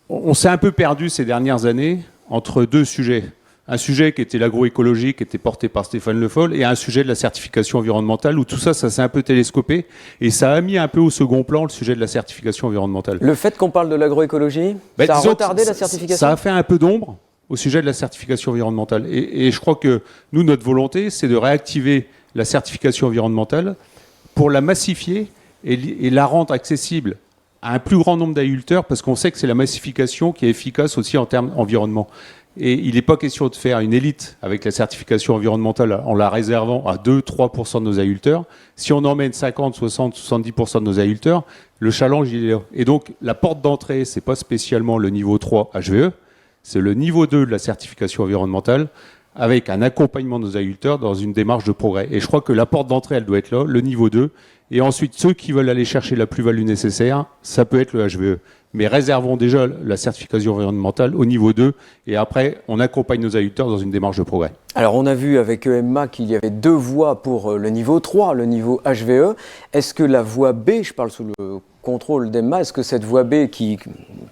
on s'est un peu perdu ces dernières années entre 2 sujets. Un sujet qui était l'agroécologie, qui était porté par Stéphane Le Foll, et un sujet de la certification environnementale, où tout ça s'est un peu télescopé, et ça a mis un peu au second plan le sujet de la certification environnementale. Le fait qu'on parle de l'agroécologie, ça a retardé la certification ? Ça a fait un peu d'ombre au sujet de la certification environnementale. Et je crois que nous, notre volonté, c'est de réactiver la certification environnementale pour la massifier et la rendre accessible à un plus grand nombre d'agriculteurs, parce qu'on sait que c'est la massification qui est efficace aussi en termes environnement. Et il n'est pas question de faire une élite avec la certification environnementale en la réservant à 2-3% de nos agriculteurs. Si on emmène 50, 60, 70% de nos agriculteurs, le challenge il est là. Et donc la porte d'entrée, c'est pas spécialement le niveau 3 HVE, c'est le niveau 2 de la certification environnementale, avec un accompagnement de nos agriculteurs dans une démarche de progrès. Et je crois que la porte d'entrée, elle doit être là, le niveau 2. Et ensuite, ceux qui veulent aller chercher la plus-value nécessaire, ça peut être le HVE. Mais réservons déjà la certification environnementale au niveau 2. Et après, on accompagne nos agriculteurs dans une démarche de progrès. Alors, on a vu avec EMMA qu'il y avait 2 voies pour le niveau 3, le niveau HVE. Est-ce que la voie B, je parle sous le contrôle d'EMMA, est-ce que cette voie B qui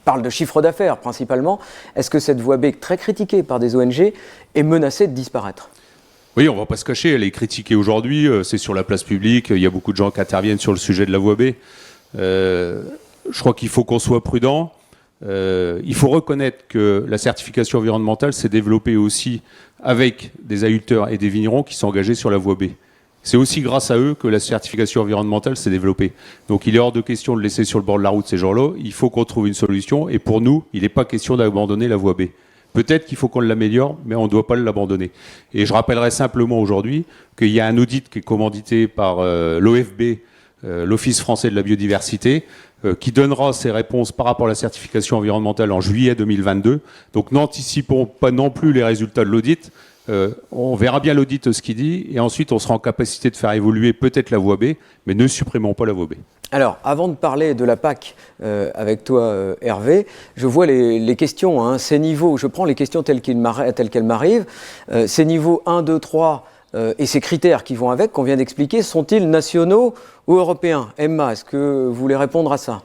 parle de chiffre d'affaires principalement, est-ce que cette voie B, très critiquée par des ONG, est menacée de disparaître ? Oui, on ne va pas se cacher, elle est critiquée aujourd'hui, c'est sur la place publique, il y a beaucoup de gens qui interviennent sur le sujet de la voie B. Je crois qu'il faut qu'on soit prudent. Il faut reconnaître que la certification environnementale s'est développée aussi avec des agriculteurs et des vignerons qui sont engagés sur la voie B. C'est aussi grâce à eux que la certification environnementale s'est développée. Donc il est hors de question de laisser sur le bord de la route ces gens-là. Il faut qu'on trouve une solution. Et pour nous, il n'est pas question d'abandonner la voie B. Peut-être qu'il faut qu'on l'améliore, mais on ne doit pas l'abandonner. Et je rappellerai simplement aujourd'hui qu'il y a un audit qui est commandité par l'OFB, l'Office français de la biodiversité, qui donnera ses réponses par rapport à la certification environnementale en juillet 2022. Donc n'anticipons pas non plus les résultats de l'audit. On verra bien l'audit ce qu'il dit, et ensuite on sera en capacité de faire évoluer peut-être la voie B, mais ne supprimons pas la voie B. Alors, avant de parler de la PAC avec toi, Hervé, je vois les questions, hein, ces niveaux, je prends les questions telles qu'elles m'arrivent, ces niveaux 1, 2, 3 et ces critères qui vont avec, qu'on vient d'expliquer, sont-ils nationaux ou européens ? Emma, est-ce que vous voulez répondre à ça ?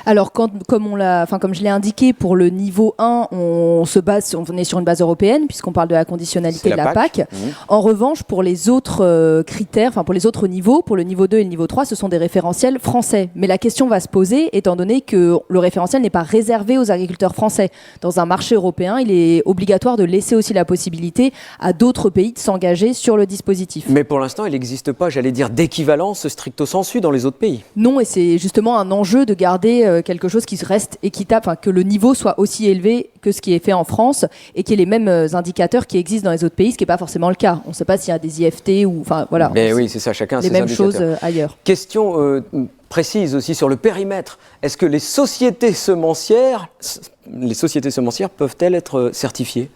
Alors, comme je l'ai indiqué, pour le niveau 1, on est sur une base européenne, puisqu'on parle de la conditionnalité de la PAC. En revanche, pour les autres critères, pour les autres niveaux, pour le niveau 2 et le niveau 3, ce sont des référentiels français. Mais la question va se poser, étant donné que le référentiel n'est pas réservé aux agriculteurs français. Dans un marché européen, il est obligatoire de laisser aussi la possibilité à d'autres pays de s'engager sur le dispositif. Mais pour l'instant, il n'existe pas, j'allais dire, d'équivalence stricto sensu dans les autres pays. Non, et c'est justement un enjeu de garder quelque chose qui reste équitable, que le niveau soit aussi élevé que ce qui est fait en France et qu'il y ait les mêmes indicateurs qui existent dans les autres pays, ce qui n'est pas forcément le cas. On ne sait pas s'il y a des IFT ou... voilà. Mais oui, c'est ça, chacun a ses indicateurs. Les mêmes choses ailleurs. Question précise aussi sur le périmètre. Est-ce que les sociétés semencières peuvent-elles être certifiées ?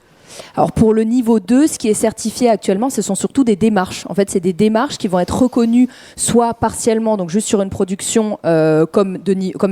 Alors pour le niveau 2, ce qui est certifié actuellement, ce sont surtout des démarches. En fait, c'est des démarches qui vont être reconnues soit partiellement, donc juste sur une production comme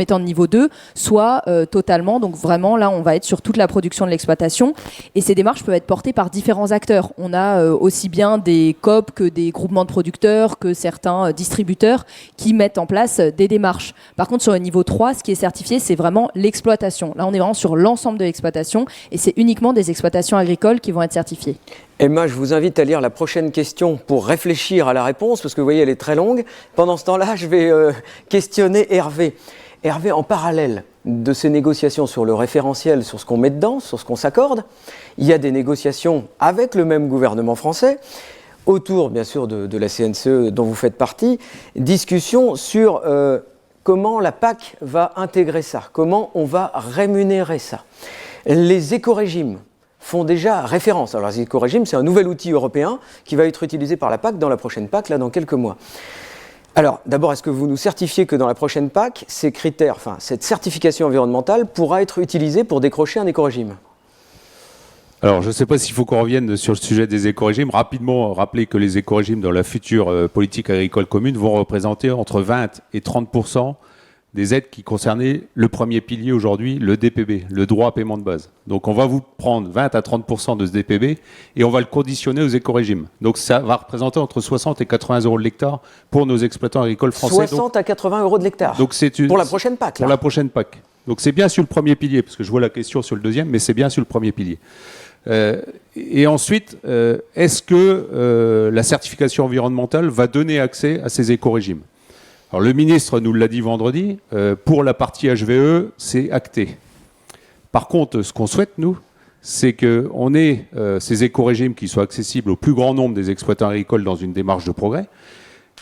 étant de niveau 2, soit totalement. Donc vraiment, là, on va être sur toute la production de l'exploitation. Et ces démarches peuvent être portées par différents acteurs. On a aussi bien des COP que des groupements de producteurs, que certains distributeurs qui mettent en place des démarches. Par contre, sur le niveau 3, ce qui est certifié, c'est vraiment l'exploitation. Là, on est vraiment sur l'ensemble de l'exploitation et c'est uniquement des exploitations agricoles qui vont être certifiées. Emma, je vous invite à lire la prochaine question pour réfléchir à la réponse, parce que vous voyez, elle est très longue. Pendant ce temps-là, je vais questionner Hervé. Hervé, en parallèle de ces négociations sur le référentiel, sur ce qu'on met dedans, sur ce qu'on s'accorde, il y a des négociations avec le même gouvernement français, autour, bien sûr, de la CNCE dont vous faites partie, discussion sur comment la PAC va intégrer ça, comment on va rémunérer ça. Les écorégimes font déjà référence. Alors les écorégimes, c'est un nouvel outil européen qui va être utilisé par la PAC dans la prochaine PAC, là dans quelques mois. Alors d'abord, est-ce que vous nous certifiez que dans la prochaine PAC, ces critères, cette certification environnementale pourra être utilisée pour décrocher un écorégime ? Alors, je ne sais pas s'il faut qu'on revienne sur le sujet des écorégimes. Rapidement, rappeler que les écorégimes dans la future politique agricole commune vont représenter entre 20 et 30% des aides qui concernaient le premier pilier aujourd'hui, le DPB, le droit à paiement de base. Donc on va vous prendre 20 à 30% de ce DPB et on va le conditionner aux écorégimes. Donc ça va représenter entre 60 et 80 euros de l'hectare pour nos exploitants agricoles français. 60 à 80 euros de l'hectare. Donc c'est pour la prochaine PAC. Pour la prochaine PAC. Donc c'est bien sur le premier pilier, parce que je vois la question sur le deuxième, mais c'est bien sur le premier pilier. Et ensuite, est-ce que la certification environnementale va donner accès à ces écorégimes ? Alors le ministre nous l'a dit vendredi, pour la partie HVE, c'est acté. Par contre, ce qu'on souhaite, nous, c'est qu'on ait ces écorégimes qui soient accessibles au plus grand nombre des exploitants agricoles dans une démarche de progrès,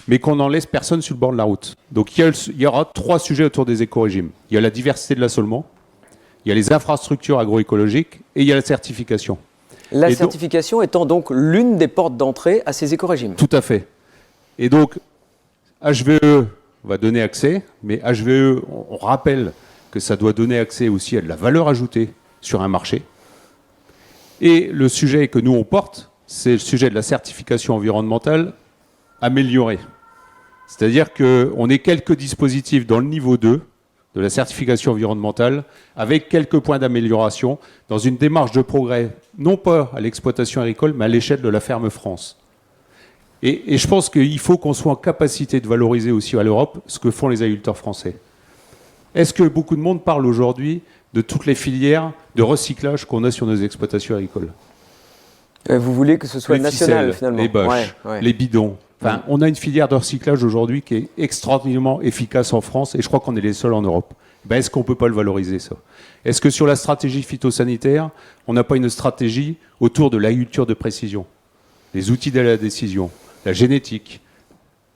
mais qu'on n'en laisse personne sur le bord de la route. Donc il y aura 3 sujets autour des écorégimes. Il y a la diversité de l'assolement, il y a les infrastructures agroécologiques et il y a la certification. La certification étant donc l'une des portes d'entrée à ces écorégimes. Tout à fait. Et donc, HVE va donner accès, mais HVE, on rappelle que ça doit donner accès aussi à de la valeur ajoutée sur un marché. Et le sujet que nous on porte, c'est le sujet de la certification environnementale améliorée. C'est-à-dire qu'on ait quelques dispositifs dans le niveau 2 de la certification environnementale, avec quelques points d'amélioration, dans une démarche de progrès, non pas à l'exploitation agricole, mais à l'échelle de la ferme France. Et je pense qu'il faut qu'on soit en capacité de valoriser aussi à l'Europe ce que font les agriculteurs français. Est-ce que beaucoup de monde parle aujourd'hui de toutes les filières de recyclage qu'on a sur nos exploitations agricoles? Vous voulez que ce soit les national, ficelles, finalement? les bâches, les bidons. Enfin, on a une filière de recyclage aujourd'hui qui est extraordinairement efficace en France, et je crois qu'on est les seuls en Europe. Ben, est-ce qu'on ne peut pas le valoriser, ça? Est-ce que sur la stratégie phytosanitaire, on n'a pas une stratégie autour de l'agriculture de précision? Les outils de la décision, la génétique,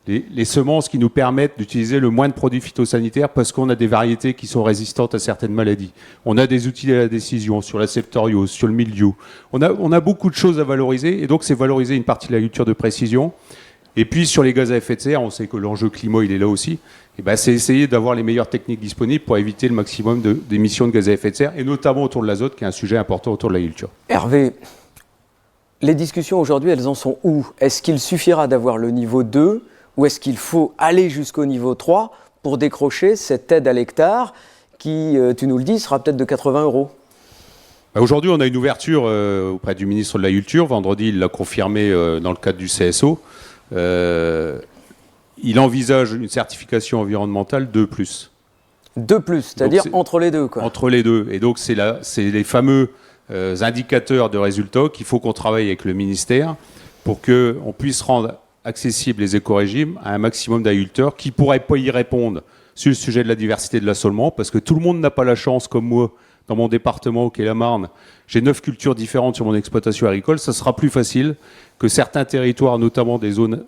les semences qui nous permettent d'utiliser le moins de produits phytosanitaires parce qu'on a des variétés qui sont résistantes à certaines maladies. On a des outils de la décision sur la septoriose, sur le mildiou. On a beaucoup de choses à valoriser, et donc c'est valoriser une partie de l'agriculture de précision. Et puis sur les gaz à effet de serre, on sait que l'enjeu climat, il est là aussi. Et ben, c'est essayer d'avoir les meilleures techniques disponibles pour éviter le maximum d'émissions de gaz à effet de serre, et notamment autour de l'azote, qui est un sujet important autour de l'agriculture. Hervé, les discussions aujourd'hui, elles en sont où? Est-ce qu'il suffira d'avoir le niveau 2 ou est-ce qu'il faut aller jusqu'au niveau 3 pour décrocher cette aide à l'hectare qui, tu nous le dis, sera peut-être de 80 €? Aujourd'hui, on a une ouverture auprès du ministre de l'Agriculture. Vendredi, il l'a confirmé dans le cadre du CSO. Il envisage une certification environnementale 2+. 2+, c'est-à-dire entre les deux, quoi. Entre les deux. Et donc, c'est les fameux indicateurs de résultats qu'il faut qu'on travaille avec le ministère pour qu'on puisse rendre accessibles les éco-régimes à un maximum d'agriculteurs qui ne pourraient pas y répondre sur le sujet de la diversité de l'assolement, parce que tout le monde n'a pas la chance, comme moi, dans mon département, qui est la Marne, j'ai 9 cultures différentes sur mon exploitation agricole. Ça sera plus facile que certains territoires, notamment des zones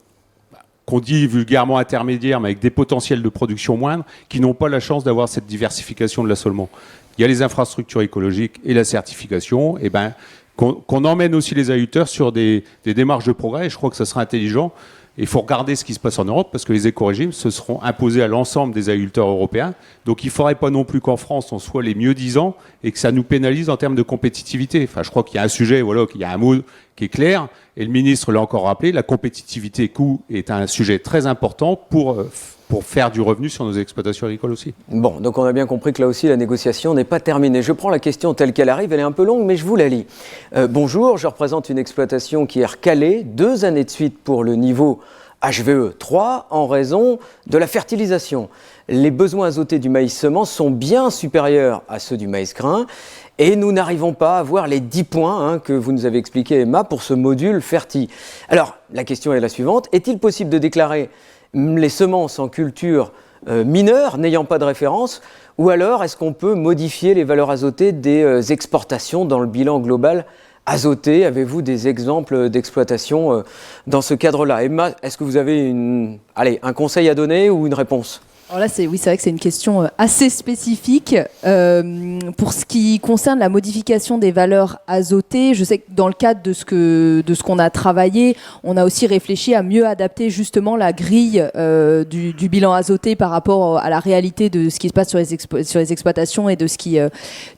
qu'on dit vulgairement intermédiaires, mais avec des potentiels de production moindres, qui n'ont pas la chance d'avoir cette diversification de l'assolement. Il y a les infrastructures écologiques et la certification, et ben, qu'on emmène aussi les agriculteurs sur des démarches de progrès, et je crois que ça sera intelligent. Il faut regarder ce qui se passe en Europe, parce que les éco-régimes se seront imposés à l'ensemble des agriculteurs européens. Donc il ne faudrait pas non plus qu'en France, on soit les mieux-disants et que ça nous pénalise en termes de compétitivité. Enfin, je crois qu'il y a un sujet, voilà, qu'il y a un mot qui est clair, et le ministre l'a encore rappelé, la compétitivité coût est un sujet très important pour faire du revenu sur nos exploitations agricoles aussi. Bon, donc on a bien compris que là aussi la négociation n'est pas terminée. Je prends la question telle qu'elle arrive, elle est un peu longue, mais je vous la lis. Bonjour, je représente une exploitation qui est recalée 2 années de suite pour le niveau HVE 3 en raison de la fertilisation. Les besoins azotés du maïs semence sont bien supérieurs à ceux du maïs grain et nous n'arrivons pas à avoir les 10 points que vous nous avez expliqué, Emma, pour ce module Ferti. Alors, la question est la suivante. Est-il possible de déclarer les semences en culture mineure n'ayant pas de référence, ou alors est-ce qu'on peut modifier les valeurs azotées des exportations dans le bilan global azoté? Avez-vous des exemples d'exploitation dans ce cadre-là? Emma, est-ce que vous avez un conseil à donner ou une réponse? Alors là, c'est vrai que c'est une question assez spécifique. Pour ce qui concerne la modification des valeurs azotées, je sais que dans le cadre de ce qu'on a travaillé, on a aussi réfléchi à mieux adapter justement la grille du bilan azoté par rapport à la réalité de ce qui se passe sur les exploitations et de ce qui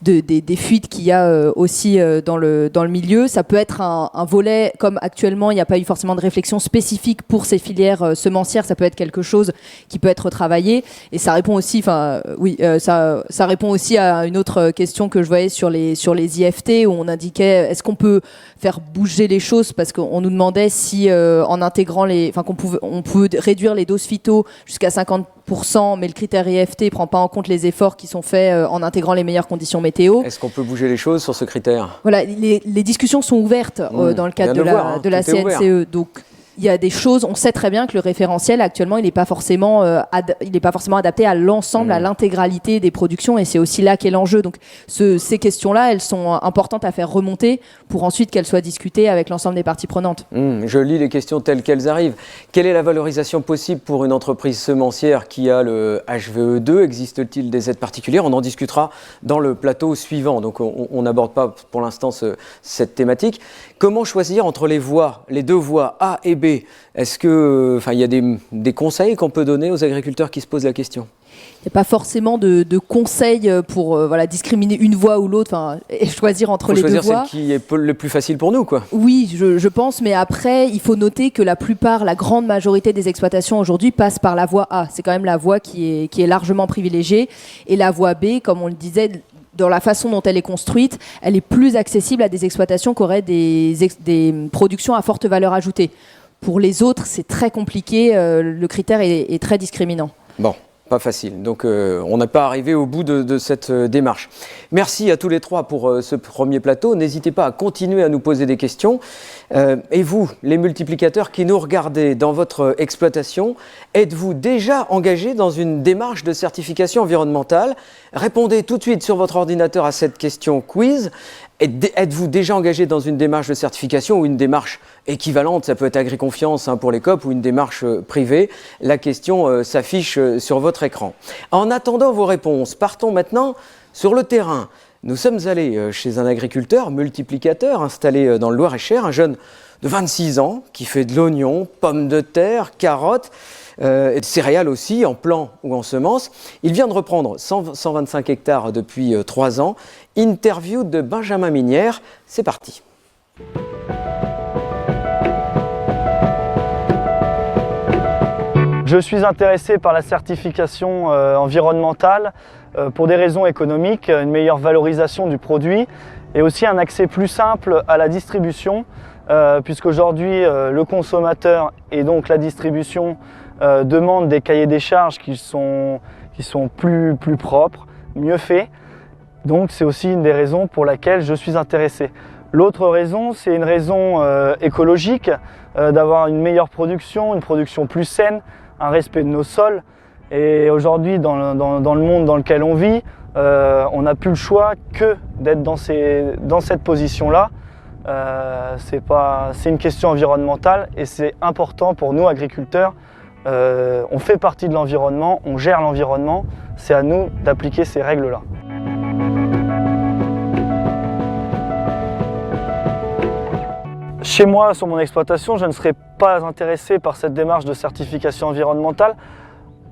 des fuites qu'il y a aussi dans le milieu. Ça peut être un volet, comme actuellement il n'y a pas eu forcément de réflexion spécifique pour ces filières semencières, ça peut être quelque chose qui peut être travaillé. Et ça répond aussi, ça répond aussi à une autre question que je voyais sur les IFT, où on indiquait est-ce qu'on peut faire bouger les choses, parce qu'on nous demandait si en intégrant on pouvait réduire les doses phyto jusqu'à 50%, mais le critère IFT ne prend pas en compte les efforts qui sont faits en intégrant les meilleures conditions météo. Est-ce qu'on peut bouger les choses sur ce critère? Voilà, les discussions sont ouvertes dans le cadre de la CNCE. Donc, il y a des choses, on sait très bien que le référentiel actuellement, il n'est pas forcément adapté à l'ensemble, à l'intégralité des productions, et c'est aussi là qu'est l'enjeu. Donc ces questions-là, elles sont importantes à faire remonter pour ensuite qu'elles soient discutées avec l'ensemble des parties prenantes. Je lis les questions telles qu'elles arrivent. Quelle est la valorisation possible pour une entreprise semencière qui a le HVE2? Existe-t-il des aides particulières? On en discutera dans le plateau suivant. Donc on n'aborde pas pour l'instant cette thématique. Comment choisir entre les deux voies A et B? Est-ce que, il y a des conseils qu'on peut donner aux agriculteurs qui se posent la question? n'y a pas forcément de conseils pour discriminer une voie ou l'autre, et choisir entre les deux voies. Faut choisir celle qui est le plus facile pour nous, quoi. Oui, je pense, mais après, il faut noter que la grande majorité des exploitations aujourd'hui passent par la voie A. C'est quand même la voie qui est largement privilégiée. Et la voie B, comme on le disait, dans la façon dont elle est construite, elle est plus accessible à des exploitations qui auraient des productions à forte valeur ajoutée. Pour les autres, c'est très compliqué. Le critère est très discriminant. Bon. Pas facile. Donc on n'est pas arrivé au bout de cette démarche. Merci à tous les trois pour ce premier plateau. N'hésitez pas à continuer à nous poser des questions. Et vous, les multiplicateurs qui nous regardez dans votre exploitation, êtes-vous déjà engagé dans une démarche de certification environnementale? Répondez tout de suite sur votre ordinateur à cette question quiz. Êtes-vous déjà engagé dans une démarche de certification ou une démarche équivalente? Ça peut être Agriconfiance pour les COP ou une démarche privée. La question s'affiche sur votre écran. En attendant vos réponses, partons maintenant sur le terrain. Nous sommes allés chez un agriculteur multiplicateur installé dans le Loir-et-Cher, un jeune de 26 ans qui fait de l'oignon, pommes de terre, carottes, et de céréales aussi, en plant ou en semences. Il vient de reprendre 125 hectares depuis 3 ans. Interview de Benjamin Minière, c'est parti. Je suis intéressé par la certification environnementale pour des raisons économiques, une meilleure valorisation du produit et aussi un accès plus simple à la distribution, puisqu'aujourd'hui le consommateur et donc la distribution demandent des cahiers des charges qui sont plus propres, mieux faits. Donc c'est aussi une des raisons pour laquelle je suis intéressé. L'autre raison, c'est une raison écologique, d'avoir une meilleure production, une production plus saine, un respect de nos sols. Et aujourd'hui, dans le monde dans lequel on vit, on n'a plus le choix que d'être dans cette position-là. C'est une question environnementale et c'est important pour nous, agriculteurs. On fait partie de l'environnement, on gère l'environnement, c'est à nous d'appliquer ces règles-là. Chez moi, sur mon exploitation, je ne serais pas intéressé par cette démarche de certification environnementale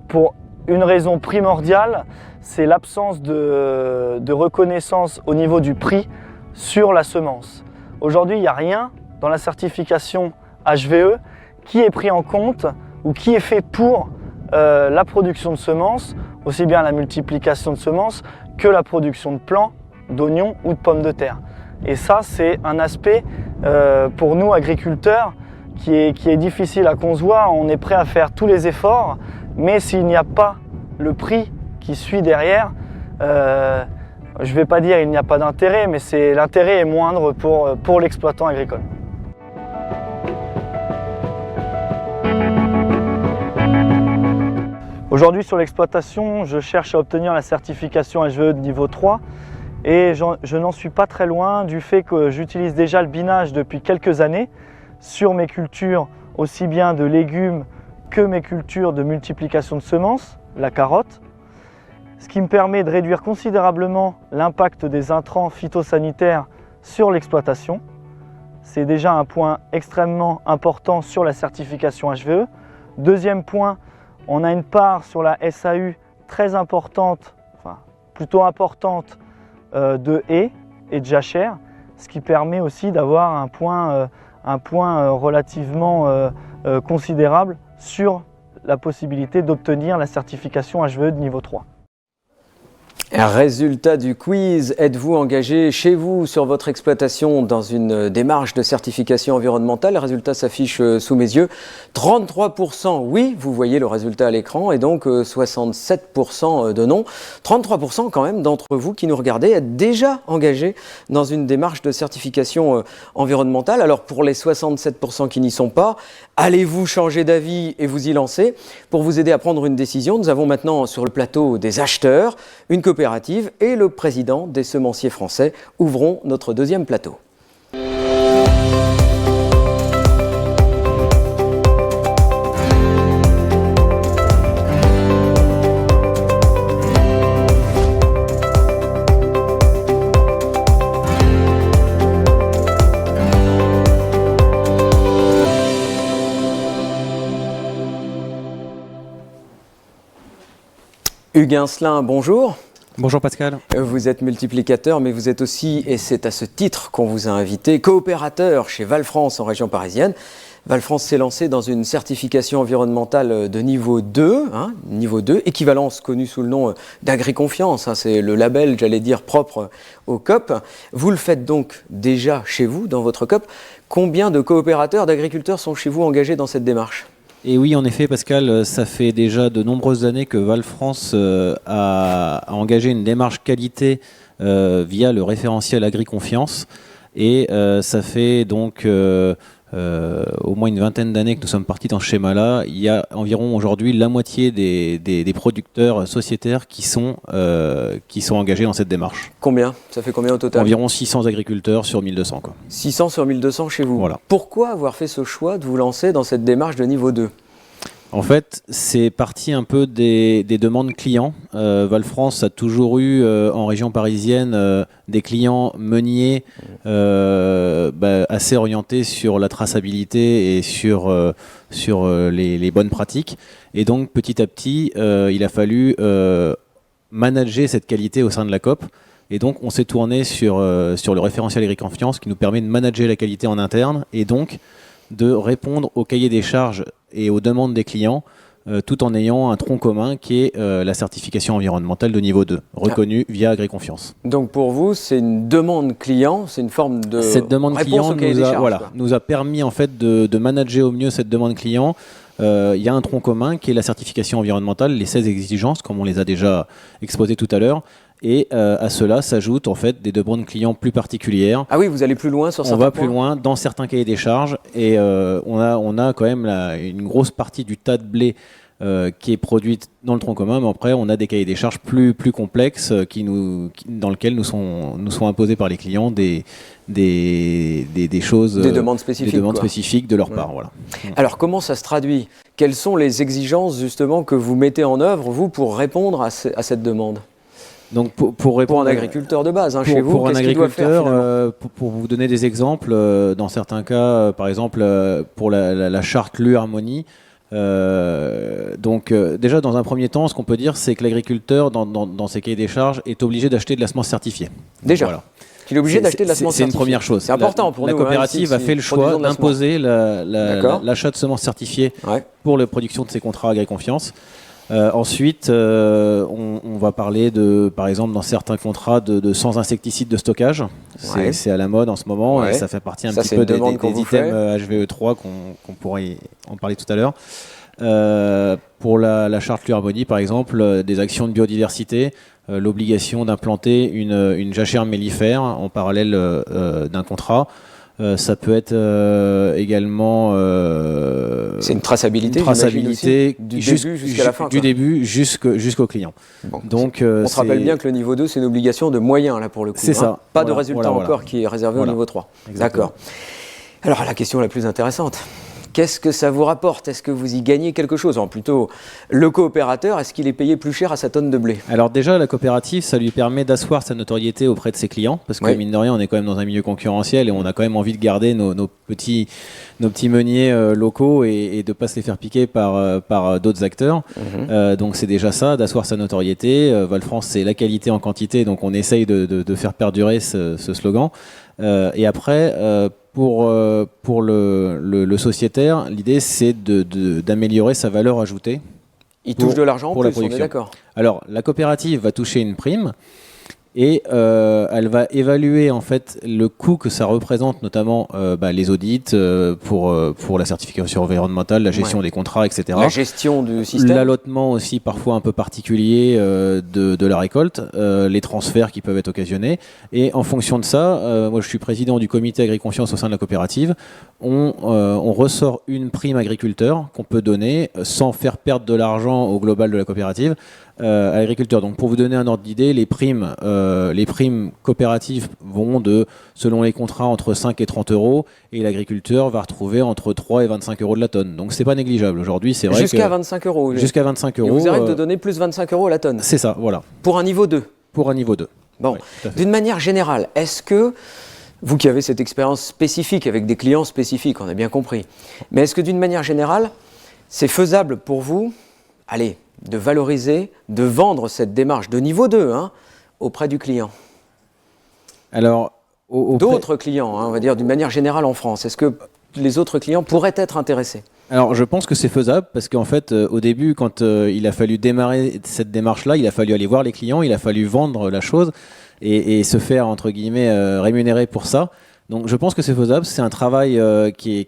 pour une raison primordiale, c'est l'absence de reconnaissance au niveau du prix sur la semence. Aujourd'hui, il n'y a rien dans la certification HVE qui est pris en compte ou qui est fait pour la production de semences, aussi bien la multiplication de semences que la production de plants, d'oignons ou de pommes de terre. Et ça, c'est un aspect pour nous, agriculteurs, qui est difficile à concevoir. On est prêt à faire tous les efforts, mais s'il n'y a pas le prix qui suit derrière, je ne vais pas dire qu'il n'y a pas d'intérêt, mais l'intérêt est moindre pour l'exploitant agricole. Aujourd'hui, sur l'exploitation, je cherche à obtenir la certification HVE de niveau 3. Et je n'en suis pas très loin du fait que j'utilise déjà le binage depuis quelques années sur mes cultures, aussi bien de légumes que mes cultures de multiplication de semences, la carotte, ce qui me permet de réduire considérablement l'impact des intrants phytosanitaires sur l'exploitation. C'est déjà un point extrêmement important sur la certification HVE. Deuxième point, on a une part sur la SAU très importante, enfin plutôt importante, de haies et de jachères, ce qui permet aussi d'avoir un point relativement considérable sur la possibilité d'obtenir la certification HVE de niveau 3. Résultat du quiz, êtes-vous engagé chez vous sur votre exploitation dans une démarche de certification environnementale? Le résultat s'affiche sous mes yeux. 33% oui, vous voyez le résultat à l'écran, et donc 67% de non. 33% quand même d'entre vous qui nous regardez êtes déjà engagés dans une démarche de certification environnementale. Alors pour les 67% qui n'y sont pas, allez-vous changer d'avis et vous y lancer? Pour vous aider à prendre une décision, nous avons maintenant sur le plateau des acheteurs, une coopérative et le président des semenciers français. Ouvrons notre deuxième plateau. Hugues Incelin, bonjour. Bonjour Pascal. Vous êtes multiplicateur, mais vous êtes aussi, et c'est à ce titre qu'on vous a invité, coopérateur chez Valfrance en région parisienne. Valfrance s'est lancé dans une certification environnementale de niveau 2, niveau 2, équivalence connue sous le nom d'Agriconfiance. C'est le label, j'allais dire, propre au COP. Vous le faites donc déjà chez vous, dans votre COP. Combien de coopérateurs, d'agriculteurs sont chez vous engagés dans cette démarche ? Et oui, en effet, Pascal, ça fait déjà de nombreuses années que Valfrance a engagé une démarche qualité via le référentiel Agriconfiance. Et ça fait donc au moins une vingtaine d'années que nous sommes partis dans ce schéma-là. Il y a environ aujourd'hui la moitié des producteurs sociétaires qui sont engagés dans cette démarche. Combien ? Ça fait combien au total ? Environ 600 agriculteurs sur 1200. 600 sur 1200 chez vous. Voilà. Pourquoi avoir fait ce choix de vous lancer dans cette démarche de niveau 2 ? En fait, c'est parti un peu des demandes clients. Valfrance a toujours eu en région parisienne des clients meuniers assez orientés sur la traçabilité et sur les bonnes pratiques. Et donc petit à petit, il a fallu manager cette qualité au sein de la COP. Et donc on s'est tourné sur le référentiel Agriconfiance qui nous permet de manager la qualité en interne et donc de répondre au cahier des charges et aux demandes des clients, tout en ayant un tronc commun qui est la certification environnementale de niveau 2, reconnue via Agriconfiance. Donc pour vous, c'est une demande client, c'est une forme de cette demande client nous a permis en fait de manager au mieux cette demande client. Il y a un tronc commun qui est la certification environnementale, les 16 exigences, comme on les a déjà exposées tout à l'heure. Et à cela s'ajoutent en fait des demandes clients plus particulières. Ah oui, vous allez plus loin sur certains points ? On va plus loin dans certains cahiers des charges et on a quand même une grosse partie du tas de blé qui est produite dans le tronc commun, mais après on a des cahiers des charges plus complexes dans lesquels nous sont imposés par les clients des choses, des demandes spécifiques de leur part. Voilà. Alors comment ça se traduit ? Quelles sont les exigences justement que vous mettez en œuvre vous pour répondre à cette demande ? Donc pour un agriculteur de base, chez vous, pour un qu'est-ce qu'il doit faire pour vous donner des exemples, dans certains cas, par exemple pour la charte LU Harmonie, déjà dans un premier temps, ce qu'on peut dire, c'est que l'agriculteur, dans ses cahiers des charges, est obligé d'acheter de la semence certifiée. Déjà voilà. Il est obligé d'acheter de la semence certifiée. C'est une première chose. C'est important pour nous. La coopérative a fait le choix d'imposer l'achat de semences certifiées pour la production de ses contrats Agriconfiance. Ensuite, on va parler par exemple, dans certains contrats, de sans insecticides de stockage. C'est à la mode en ce moment et ça fait partie un petit peu des items HVE3 qu'on pourrait en parler tout à l'heure. Pour la charte LU Harmonie, par exemple, des actions de biodiversité, l'obligation d'implanter une jachère mellifère en parallèle d'un contrat. Ça peut être également... c'est une traçabilité du début jusqu'à la fin. Du début jusqu'au client. Bon, donc, on se rappelle bien que le niveau 2, c'est une obligation de moyens, là, pour le coup. C'est ça. Pas de résultat encore qui est réservé au niveau 3. Exactement. D'accord. Alors, la question la plus intéressante. Qu'est-ce que ça vous rapporte ? Est-ce que vous y gagnez quelque chose ? Ou plutôt, le coopérateur, est-ce qu'il est payé plus cher à sa tonne de blé ? Alors déjà, la coopérative, ça lui permet d'asseoir sa notoriété auprès de ses clients, parce que mine de rien, on est quand même dans un milieu concurrentiel et on a quand même envie de garder nos petits meuniers locaux et de ne pas se les faire piquer par d'autres acteurs. Donc c'est déjà ça, d'asseoir sa notoriété. Valfrance, c'est la qualité en quantité, donc on essaye de faire perdurer ce slogan. Et après... Pour le sociétaire, l'idée c'est d'améliorer sa valeur ajoutée. Il touche de l'argent pour en la plus, on est d'accord. Alors la coopérative va toucher une prime et elle va évaluer en fait le coût que ça représente, notamment les audits pour la certification environnementale, la gestion des contrats, etc. La gestion du système. L'allotement aussi parfois un peu particulier de la récolte, les transferts qui peuvent être occasionnés. Et en fonction de ça, moi je suis président du comité Agriconfiance au sein de la coopérative, on ressort une prime agriculteur qu'on peut donner sans faire perdre de l'argent au global de la coopérative à l'agriculteur. Donc pour vous donner un ordre d'idée, les primes coopératives vont selon les contrats, entre 5 et 30 euros, et l'agriculteur va retrouver entre 3 et 25 euros de la tonne. Donc c'est pas négligeable. Aujourd'hui, c'est vrai jusqu'à 25 euros. Jusqu'à 25 euros. Et vous arrêtez de donner plus 25 euros à la tonne. C'est ça, voilà. Pour un niveau 2. Pour un niveau 2. Bon, d'une manière générale, est-ce que, vous qui avez cette expérience spécifique avec des clients spécifiques, on a bien compris, mais est-ce que d'une manière générale, c'est faisable pour vous, allez, de valoriser, de vendre cette démarche de niveau 2 auprès du client? Alors, d'autres clients, on va dire d'une manière générale en France, est-ce que les autres clients pourraient être intéressés? Alors, je pense que c'est faisable parce qu'en fait, au début, quand il a fallu démarrer cette démarche-là, il a fallu aller voir les clients, il a fallu vendre la chose et se faire, entre guillemets, rémunérer pour ça. Donc, je pense que c'est faisable. C'est un travail qu'il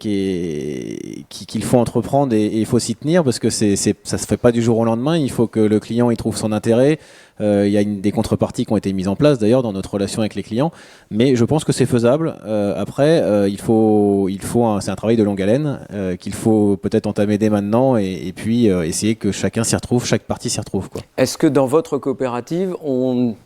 faut entreprendre et il faut s'y tenir parce que ça ne se fait pas du jour au lendemain. Il faut que le client y trouve son intérêt. Il y a des contreparties qui ont été mises en place d'ailleurs dans notre relation avec les clients. Mais je pense que c'est faisable. Après, c'est un travail de longue haleine qu'il faut peut-être entamer dès maintenant et puis essayer que chacun s'y retrouve, chaque partie s'y retrouve, quoi. Est-ce que dans votre coopérative, on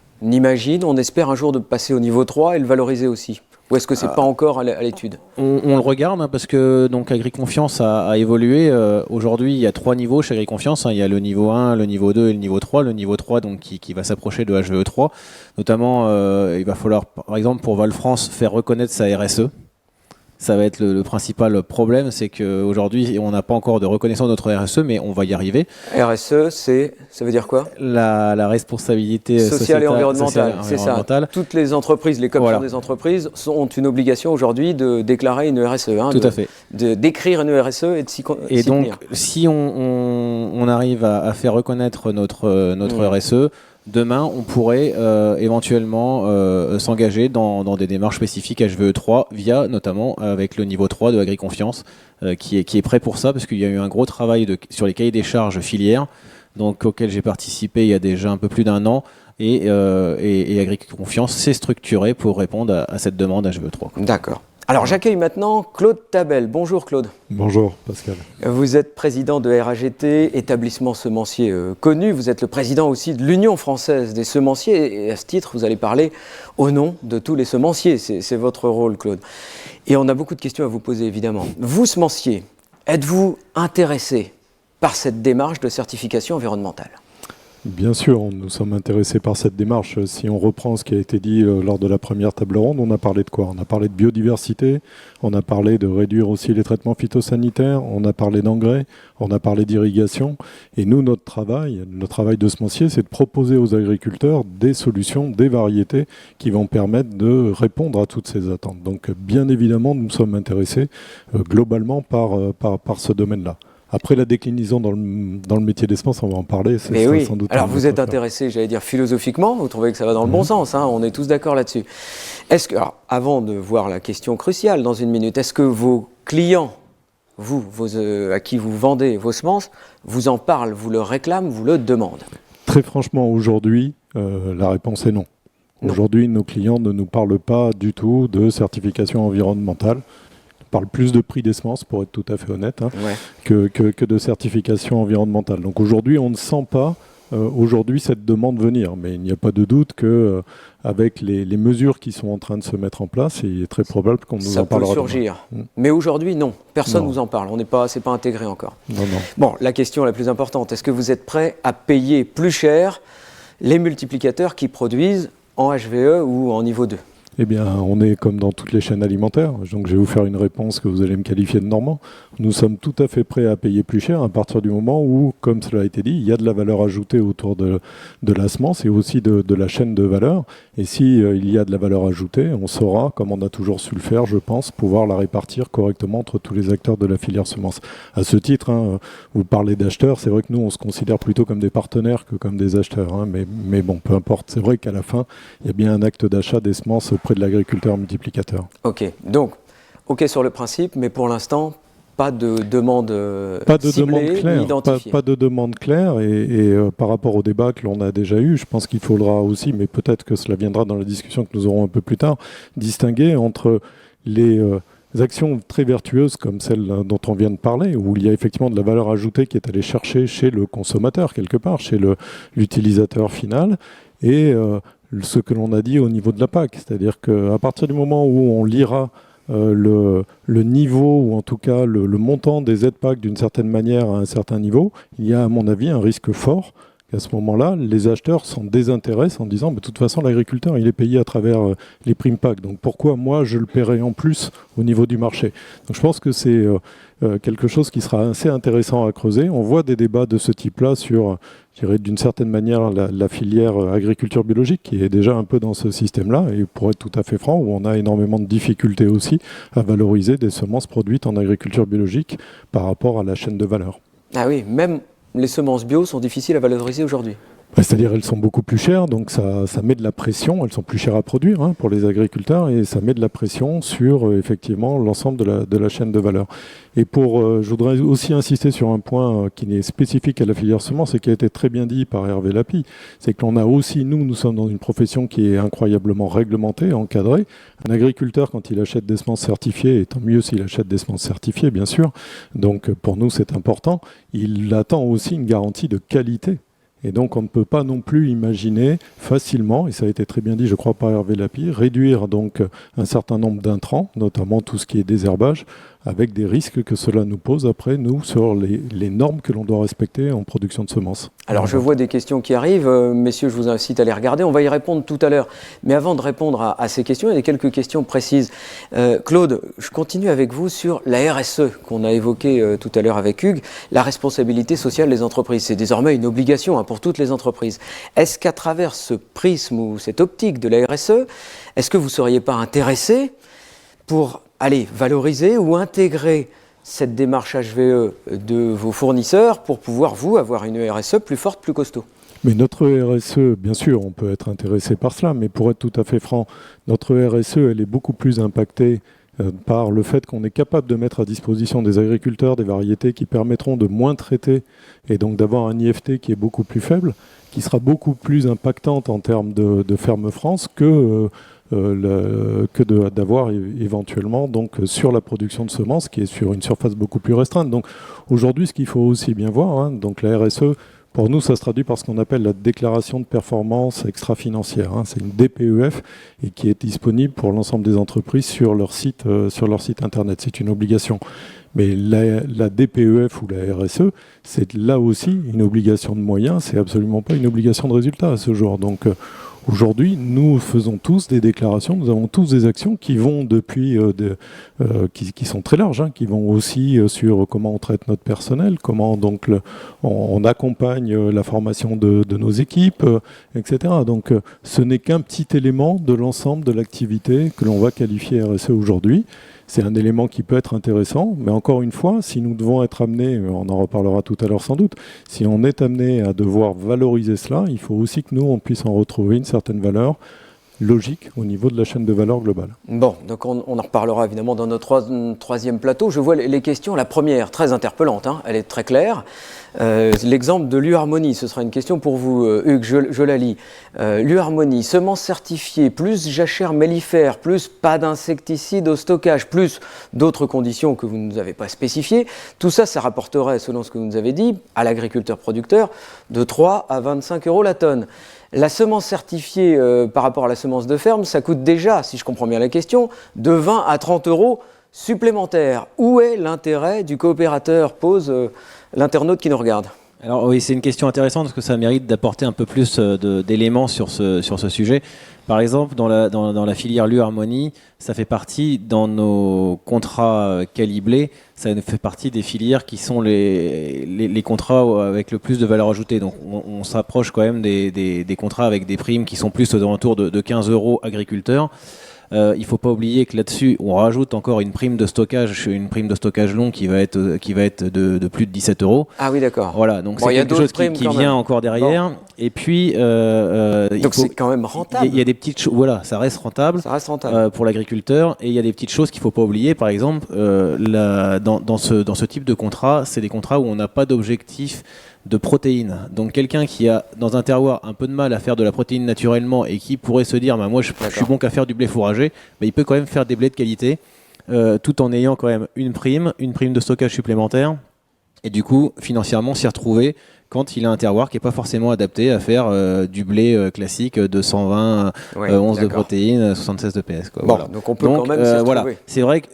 espère un jour de passer au niveau 3 et le valoriser aussi? Ou est-ce que c'est pas encore à l'étude? On le regarde parce que donc AgriConfiance a évolué. Aujourd'hui, il y a 3 niveaux chez AgriConfiance. Il y a le niveau 1, le niveau 2 et le niveau 3. Le niveau 3 donc, qui va s'approcher de HVE3. Notamment, il va falloir, par exemple, pour Val-France, faire reconnaître sa RSE. Ça va être le principal problème, c'est qu'aujourd'hui, on n'a pas encore de reconnaissance de notre RSE, mais on va y arriver. RSE, ça veut dire quoi? La responsabilité sociale et environnementale, c'est ça. Toutes les entreprises, les coopératives des entreprises ont une obligation aujourd'hui de déclarer une RSE. Tout à fait. D'écrire une RSE et de s'y tenir. Et donc, si on arrive à faire reconnaître notre RSE, demain, on pourrait éventuellement s'engager dans des démarches spécifiques HVE3 via notamment avec le niveau 3 de AgriConfiance qui est prêt pour ça parce qu'il y a eu un gros travail sur les cahiers des charges filières donc, auquel j'ai participé il y a déjà un peu plus d'1 an et AgriConfiance s'est structuré pour répondre à cette demande HVE3. D'accord. Alors j'accueille maintenant Claude Tabel. Bonjour Claude. Bonjour Pascal. Vous êtes président de RAGT, établissement semencier connu. Vous êtes le président aussi de l'Union française des semenciers. Et à ce titre, vous allez parler au nom de tous les semenciers. C'est votre rôle, Claude. Et on a beaucoup de questions à vous poser, évidemment. Vous, semencier, êtes-vous intéressé par cette démarche de certification environnementale ? Bien sûr, nous sommes intéressés par cette démarche. Si on reprend ce qui a été dit lors de la première table ronde, on a parlé de quoi? On a parlé de biodiversité, on a parlé de réduire aussi les traitements phytosanitaires, on a parlé d'engrais, on a parlé d'irrigation. Et nous, notre travail de semencier, c'est de proposer aux agriculteurs des solutions, des variétés qui vont permettre de répondre à toutes ces attentes. Donc bien évidemment, nous sommes intéressés globalement par ce domaine-là. Après la déclinaison dans le métier des semences, on va en parler. Mais oui. Sans doute. Alors vous êtes intéressé, j'allais dire philosophiquement, vous trouvez que ça va dans le bon sens, on est tous d'accord là-dessus. Alors, avant de voir la question cruciale dans une minute, est-ce que vos clients, à qui vous vendez vos semences, vous en parlent, vous le réclament, vous le demandent? Très franchement, aujourd'hui, la réponse est non. Aujourd'hui, nos clients ne nous parlent pas du tout de certification environnementale. Parle plus de prix des semences, pour être tout à fait honnête, que de certification environnementale. Donc aujourd'hui, on ne sent pas cette demande venir. Mais il n'y a pas de doute qu'avec les mesures qui sont en train de se mettre en place, il est très probable qu'on nous en parlera. Ça peut surgir. Mais aujourd'hui, non. Personne ne nous en parle. C'est pas intégré encore. Non. Bon, la question la plus importante, est-ce que vous êtes prêt à payer plus cher les multiplicateurs qui produisent en HVE ou en niveau 2 ? Eh bien, on est comme dans toutes les chaînes alimentaires. Donc, je vais vous faire une réponse que vous allez me qualifier de normand. Nous sommes tout à fait prêts à payer plus cher à partir du moment où, comme cela a été dit, il y a de la valeur ajoutée autour de la semence et aussi de la chaîne de valeur. Et si il y a de la valeur ajoutée, on saura, comme on a toujours su le faire, je pense, pouvoir la répartir correctement entre tous les acteurs de la filière semence. À ce titre, vous parlez d'acheteurs. C'est vrai que nous, on se considère plutôt comme des partenaires que comme des acheteurs. Mais bon, peu importe. C'est vrai qu'à la fin, il y a bien un acte d'achat des semences auprès de l'agriculteur multiplicateur. Ok, donc, sur le principe, mais pour l'instant, pas de demande identifiée. Pas de demande claire et par rapport au débat que l'on a déjà eu, je pense qu'il faudra aussi, mais peut-être que cela viendra dans la discussion que nous aurons un peu plus tard, distinguer entre les actions très vertueuses comme celle dont on vient de parler, où il y a effectivement de la valeur ajoutée qui est allée chercher chez le consommateur quelque part, chez l'utilisateur final, et ce que l'on a dit au niveau de la PAC, c'est-à-dire qu'à partir du moment où on lira le niveau, ou en tout cas le montant des aides PAC d'une certaine manière à un certain niveau, il y a à mon avis un risque fort À ce moment-là, les acheteurs s'en désintéressent en disant de toute façon l'agriculteur il est payé à travers les primes PAC, donc pourquoi moi je le paierai en plus au niveau du marché. Donc je pense que c'est quelque chose qui sera assez intéressant à creuser. On voit des débats de ce type-là sur, je dirais d'une certaine manière, la filière agriculture biologique qui est déjà un peu dans ce système-là, et pour être tout à fait franc, où on a énormément de difficultés aussi à valoriser des semences produites en agriculture biologique par rapport à la chaîne de valeur. Ah oui, même les semences bio sont difficiles à valoriser aujourd'hui. C'est-à-dire elles sont beaucoup plus chères, donc ça met de la pression, elles sont plus chères à produire pour les agriculteurs, et ça met de la pression sur effectivement l'ensemble de la chaîne de valeur. Et je voudrais aussi insister sur un point qui est spécifique à la filière semence et qui a été très bien dit par Hervé Lapie, c'est que l'on a aussi, nous sommes dans une profession qui est incroyablement réglementée, encadrée. Un agriculteur, quand il achète des semences certifiées, et tant mieux s'il achète des semences certifiées, bien sûr, donc pour nous c'est important, il attend aussi une garantie de qualité. Et donc on ne peut pas non plus imaginer facilement, et ça a été très bien dit je crois par Hervé Lapie, réduire donc un certain nombre d'intrants, notamment tout ce qui est désherbage, avec des risques que cela nous pose après, nous, sur les normes que l'on doit respecter en production de semences. Alors je vois des questions qui arrivent, messieurs, je vous incite à les regarder, on va y répondre tout à l'heure. Mais avant de répondre à ces questions, il y a quelques questions précises. Claude, je continue avec vous sur la RSE qu'on a évoquée tout à l'heure avec Hugues, la responsabilité sociale des entreprises. C'est désormais une obligation pour toutes les entreprises. Est-ce qu'à travers ce prisme ou cette optique de la RSE, est-ce que vous ne seriez pas intéressé pour valoriser ou intégrer cette démarche HVE de vos fournisseurs pour pouvoir, vous, avoir une RSE plus forte, plus costaud? Mais notre RSE, bien sûr, on peut être intéressé par cela, mais pour être tout à fait franc, notre RSE, elle est beaucoup plus impactée par le fait qu'on est capable de mettre à disposition des agriculteurs des variétés qui permettront de moins traiter et donc d'avoir un IFT qui est beaucoup plus faible, qui sera beaucoup plus impactante en termes de ferme France que d'avoir éventuellement donc sur la production de semences qui est sur une surface beaucoup plus restreinte. Donc aujourd'hui, ce qu'il faut aussi bien voir, donc la RSE, pour nous, ça se traduit par ce qu'on appelle la déclaration de performance extra-financière. C'est une DPEF et qui est disponible pour l'ensemble des entreprises sur leur site internet. C'est une obligation. Mais la DPEF ou la RSE, c'est là aussi une obligation de moyens, c'est absolument pas une obligation de résultat à ce jour. Donc aujourd'hui, nous faisons tous des déclarations, nous avons tous des actions qui vont depuis, qui sont très larges, qui vont aussi sur comment on traite notre personnel, comment donc on accompagne la formation de nos équipes, etc. Donc ce n'est qu'un petit élément de l'ensemble de l'activité que l'on va qualifier RSE aujourd'hui. C'est un élément qui peut être intéressant, mais encore une fois, si nous devons être amenés, on en reparlera tout à l'heure sans doute, si on est amené à devoir valoriser cela, il faut aussi que nous, on puisse en retrouver une certaine valeur logique au niveau de la chaîne de valeur globale. Bon, donc on en reparlera évidemment dans notre troisième plateau. Je vois les questions, la première, très interpellante, elle est très claire. L'exemple de l'U-Harmonie, ce sera une question pour vous, Hugues, je la lis. L'U-Harmonie, semences certifiées, plus jachère mellifère, plus pas d'insecticides au stockage, plus d'autres conditions que vous ne nous avez pas spécifiées, tout ça, ça rapporterait, selon ce que vous nous avez dit, à l'agriculteur-producteur, de 3 à 25 € la tonne. La semence certifiée par rapport à la semence de ferme, ça coûte déjà, si je comprends bien la question, de 20 à 30 € supplémentaires. Où est l'intérêt du coopérateur, pose l'internaute qui nous regarde? Alors oui, c'est une question intéressante parce que ça mérite d'apporter un peu plus d'éléments sur ce sujet. Par exemple, dans la filière L'U-Harmonie, ça fait partie, dans nos contrats caliblés, ça fait partie des filières qui sont les contrats avec le plus de valeur ajoutée. Donc on s'approche quand même des contrats avec des primes qui sont plus aux alentours de 15 € agriculteurs. Il ne faut pas oublier que là-dessus, on rajoute encore une prime de stockage long qui va être de plus de 17 €. Ah oui, d'accord. Voilà, donc c'est quelque chose qui vient encore derrière. Bon. Et puis, donc c'est quand même rentable. Il y a des petites choses, voilà, ça reste rentable. Ça reste rentable pour l'agriculteur. Et il y a des petites choses qu'il ne faut pas oublier. Par exemple, dans ce type de contrat, c'est des contrats où on n'a pas d'objectif de protéines. Donc quelqu'un qui a dans un terroir un peu de mal à faire de la protéine naturellement et qui pourrait se dire moi je suis bon qu'à faire du blé fourragé, il peut quand même faire des blés de qualité tout en ayant quand même une prime de stockage supplémentaire et du coup financièrement s'y retrouver quand il a un terroir qui n'est pas forcément adapté à faire du blé classique de 120 11 de protéines, 76 de PS. Bon, voilà. Donc on peut quand même s'y retrouver. Voilà. C'est vrai que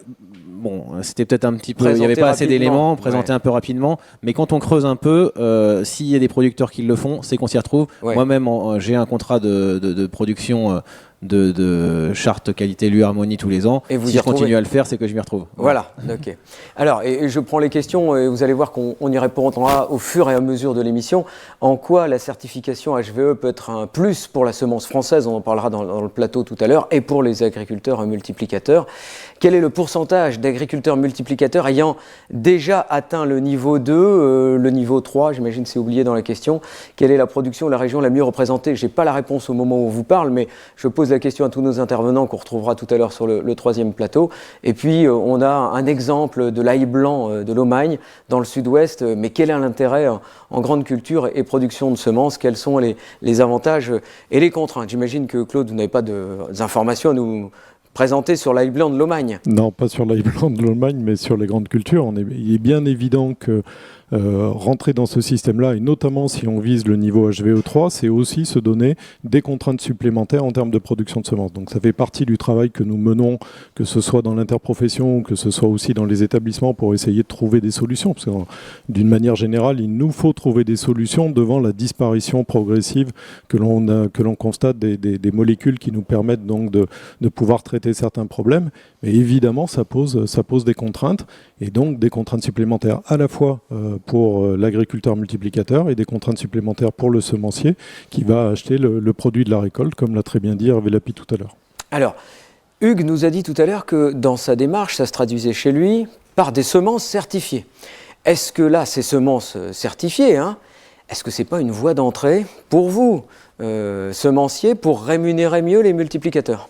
bon, c'était peut-être un petit peu, il n'y avait pas assez d'éléments, présenté un peu rapidement, mais quand on creuse un peu, s'il y a des producteurs qui le font, c'est qu'on s'y retrouve. Moi-même, j'ai un contrat de production de charte qualité LU Harmonie tous les ans. Et si je continue à le faire, c'est que je m'y retrouve. Voilà, ok. Alors, et je prends les questions et vous allez voir qu'on y répondra au fur et à mesure de l'émission. En quoi la certification HVE peut être un plus pour la semence française, on en parlera dans le plateau tout à l'heure, et pour les agriculteurs multiplicateurs. Quel est le pourcentage d'agriculteurs multiplicateurs ayant déjà atteint le niveau 2, le niveau 3, j'imagine que c'est oublié dans la question. Quelle est la production de la région la mieux représentée? Je n'ai pas la réponse au moment où on vous parle, mais je pose la question à tous nos intervenants qu'on retrouvera tout à l'heure sur le troisième plateau. Et puis, on a un exemple de l'ail blanc de l'Aumagne, dans le sud-ouest. Mais quel est l'intérêt en grande culture et production de semences? Quels sont les avantages et les contraintes? J'imagine que, Claude, vous n'avez pas d'informations à nous présenter sur l'ail blanc de l'Aumagne. Non, pas sur l'ail blanc de l'Aumagne, mais sur les grandes cultures. Il est bien évident que rentrer dans ce système-là, et notamment si on vise le niveau HVE3, c'est aussi se donner des contraintes supplémentaires en termes de production de semences. Donc ça fait partie du travail que nous menons, que ce soit dans l'interprofession ou que ce soit aussi dans les établissements, pour essayer de trouver des solutions. Parce que d'une manière générale, il nous faut trouver des solutions devant la disparition progressive que l'on constate des molécules qui nous permettent donc de pouvoir traiter certains problèmes. Mais évidemment, ça pose des contraintes, et donc des contraintes supplémentaires à la fois pour l'agriculteur multiplicateur et des contraintes supplémentaires pour le semencier qui va acheter le produit de la récolte, comme l'a très bien dit Hervé Lapi tout à l'heure. Alors, Hugues nous a dit tout à l'heure que dans sa démarche, ça se traduisait chez lui par des semences certifiées. Est-ce que là, ces semences certifiées, est-ce que ce n'est pas une voie d'entrée pour vous, semenciers, pour rémunérer mieux les multiplicateurs?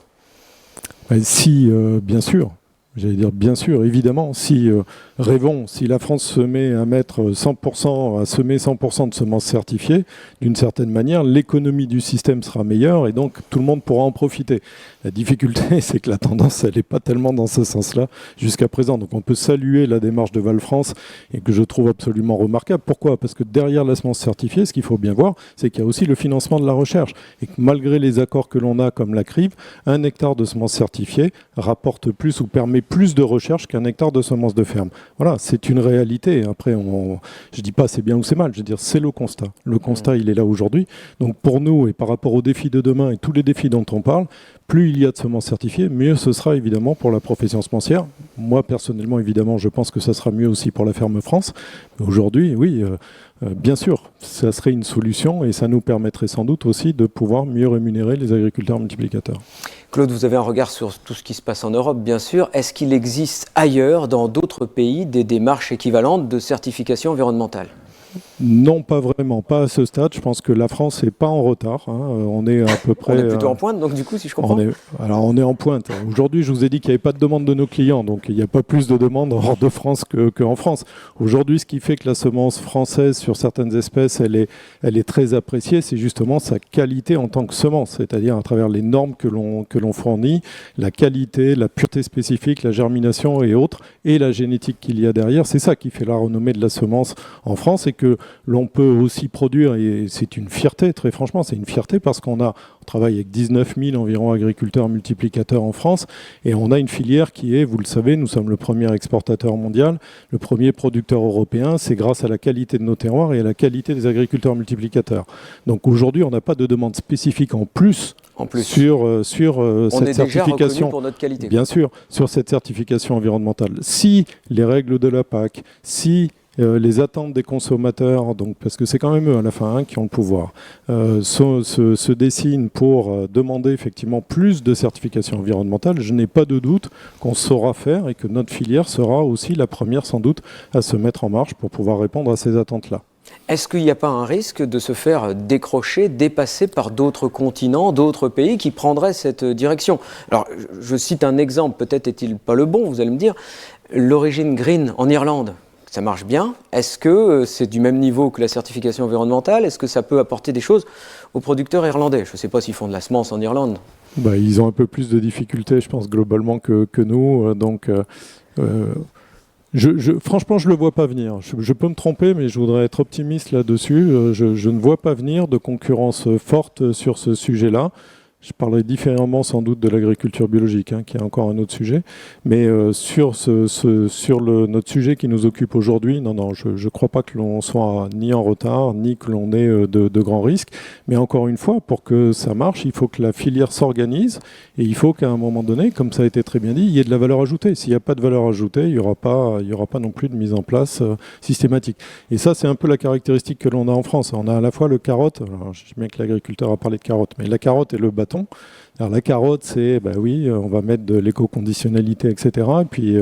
Si, bien sûr. J'allais dire bien sûr, évidemment, si rêvons, si la France se met à mettre 100%, à semer 100% de semences certifiées, d'une certaine manière, l'économie du système sera meilleure et donc tout le monde pourra en profiter. La difficulté, c'est que la tendance, elle n'est pas tellement dans ce sens-là jusqu'à présent. Donc on peut saluer la démarche de Val-France et que je trouve absolument remarquable. Pourquoi? Parce que derrière la semence certifiée, ce qu'il faut bien voir, c'est qu'il y a aussi le financement de la recherche. Et que malgré les accords que l'on a, comme la CRIV, 1 hectare de semences certifiées rapporte plus ou permet plus de recherche qu'un hectare de semences de ferme. Voilà, c'est une réalité. Après, je ne dis pas c'est bien ou c'est mal, je veux dire c'est le constat. Le constat, il est là aujourd'hui. Donc pour nous, et par rapport aux défis de demain et tous les défis dont on parle, plus il y a de semences certifiées, mieux ce sera évidemment pour la profession semencière. Moi, personnellement, évidemment, je pense que ça sera mieux aussi pour la Ferme France. Aujourd'hui, oui, bien sûr, ça serait une solution et ça nous permettrait sans doute aussi de pouvoir mieux rémunérer les agriculteurs multiplicateurs. Claude, vous avez un regard sur tout ce qui se passe en Europe, bien sûr. Est-ce qu'il existe ailleurs, dans d'autres pays, des démarches équivalentes de certification environnementale ? Non, pas vraiment, pas à ce stade. Je pense que la France n'est pas en retard. On est à peu près. On est plutôt en pointe, donc du coup, si je comprends. On est en pointe. Aujourd'hui, je vous ai dit qu'il n'y avait pas de demande de nos clients, donc il n'y a pas plus de demandes hors de France qu'en France. Aujourd'hui, ce qui fait que la semence française sur certaines espèces, elle est très appréciée, c'est justement sa qualité en tant que semence, c'est-à-dire à travers les normes que l'on fournit, la qualité, la pureté spécifique, la germination et autres, et la génétique qu'il y a derrière. C'est ça qui fait la renommée de la semence en France et que l'on peut aussi produire, et c'est une fierté, très franchement, c'est une fierté parce qu'on travaille avec 19 000 environ agriculteurs multiplicateurs en France et on a une filière qui est, vous le savez, nous sommes le premier exportateur mondial, le premier producteur européen, c'est grâce à la qualité de nos terroirs et à la qualité des agriculteurs multiplicateurs. Donc aujourd'hui, on n'a pas de demande spécifique en plus. Sur cette certification, pour notre qualité. Bien sûr, sur cette certification environnementale. Si les règles de la PAC, si les attentes des consommateurs, donc, parce que c'est quand même eux à la fin qui ont le pouvoir, se dessinent pour demander effectivement plus de certification environnementale, je n'ai pas de doute qu'on saura faire et que notre filière sera aussi la première sans doute à se mettre en marche pour pouvoir répondre à ces attentes-là. Est-ce qu'il n'y a pas un risque de se faire décrocher, dépasser par d'autres continents, d'autres pays qui prendraient cette direction? Alors, je cite un exemple, peut-être est-il pas le bon, vous allez me dire, l'origine green en Irlande. Ça marche bien. Est-ce que c'est du même niveau que la certification environnementale? Est-ce que ça peut apporter des choses aux producteurs irlandais? Je ne sais pas s'ils font de la semence en Irlande. Ils ont un peu plus de difficultés, je pense, globalement que nous. Franchement, je ne le vois pas venir. Je peux me tromper, mais je voudrais être optimiste là-dessus. Je ne vois pas venir de concurrence forte sur ce sujet-là. Je parlerai différemment sans doute de l'agriculture biologique, qui est encore un autre sujet. Mais sur notre sujet qui nous occupe aujourd'hui, non, je ne crois pas que l'on soit ni en retard, ni que l'on ait de grands risques. Mais encore une fois, pour que ça marche, il faut que la filière s'organise et il faut qu'à un moment donné, comme ça a été très bien dit, il y ait de la valeur ajoutée. S'il n'y a pas de valeur ajoutée, il n'y aura pas non plus de mise en place systématique. Et ça, c'est un peu la caractéristique que l'on a en France. On a à la fois le carotte, alors, je sais bien que l'agriculteur a parlé de carotte, mais la carotte et le bâton. Alors la carotte, c'est, oui, on va mettre de l'éco-conditionnalité, etc. Et puis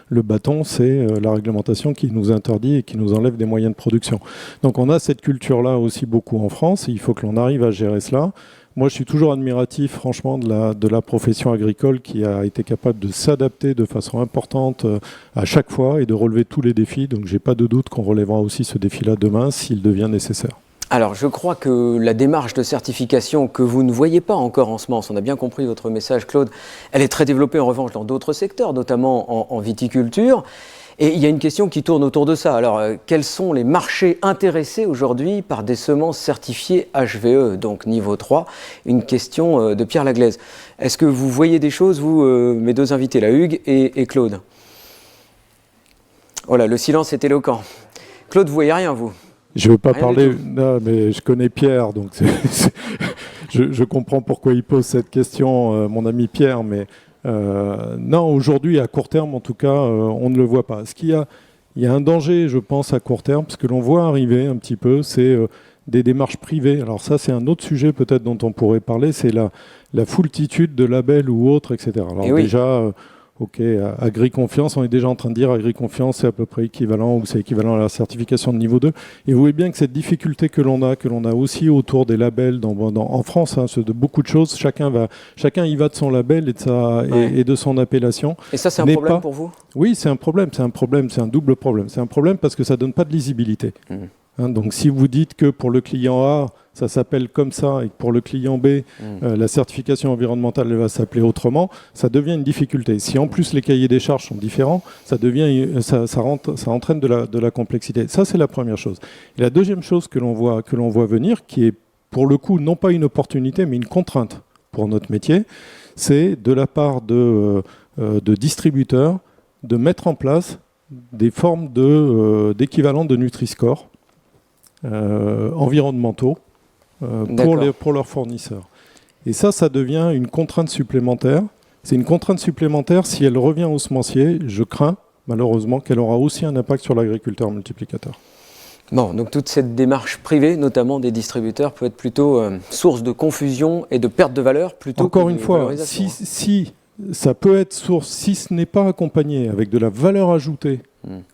le bâton, c'est la réglementation qui nous interdit et qui nous enlève des moyens de production. Donc on a cette culture-là aussi beaucoup en France. Et il faut que l'on arrive à gérer cela. Moi, je suis toujours admiratif, franchement, de la profession agricole qui a été capable de s'adapter de façon importante à chaque fois et de relever tous les défis. Donc j'ai pas de doute qu'on relèvera aussi ce défi-là demain s'il devient nécessaire. Alors, je crois que la démarche de certification que vous ne voyez pas encore en semences, on a bien compris votre message, Claude, elle est très développée en revanche dans d'autres secteurs, notamment en viticulture. Et il y a une question qui tourne autour de ça. Alors, quels sont les marchés intéressés aujourd'hui par des semences certifiées HVE, donc niveau 3 ? Une question de Pierre Laglaise. Est-ce que vous voyez des choses, vous, mes deux invités, là, Hugues et Claude ? Oh là, le silence est éloquent. Claude, vous voyez rien, vous ? Je ne veux pas parler, non, mais je connais Pierre, donc je comprends pourquoi il pose cette question, mon ami Pierre, mais non, aujourd'hui, à court terme, en tout cas, on ne le voit pas. Il y a un danger, je pense, à court terme, parce que l'on voit arriver un petit peu, c'est des démarches privées. Alors ça, c'est un autre sujet peut-être dont on pourrait parler, c'est la foultitude de labels ou autres, etc. Alors déjà... Ok, AgriConfiance, on est déjà en train de dire AgriConfiance, c'est à peu près équivalent ou c'est équivalent à la certification de niveau 2. Et vous voyez bien que cette difficulté que l'on a aussi autour des labels en France, de beaucoup de choses, chacun y va de son label et de son appellation. Et ça, c'est un problème pour vous ? Oui, c'est un problème, c'est un double problème. C'est un problème parce que ça ne donne pas de lisibilité. Donc si vous dites que pour le client A, ça s'appelle comme ça, et que pour le client B, la certification environnementale elle va s'appeler autrement, ça devient une difficulté. Si en plus les cahiers des charges sont différents, ça entraîne de la complexité. Ça, c'est la première chose. Et la deuxième chose que l'on voit venir, qui est pour le coup non pas une opportunité, mais une contrainte pour notre métier, c'est de la part de distributeurs de mettre en place des formes d'équivalent de Nutri-Score environnementaux pour leurs fournisseurs. Et ça devient une contrainte supplémentaire. C'est une contrainte supplémentaire, si elle revient au semencier, je crains malheureusement qu'elle aura aussi un impact sur l'agriculteur multiplicateur. Bon, donc toute cette démarche privée, notamment des distributeurs, peut être plutôt source de confusion et de perte de valeur plutôt Encore que une fois, si ça peut être source, si ce n'est pas accompagné avec de la valeur ajoutée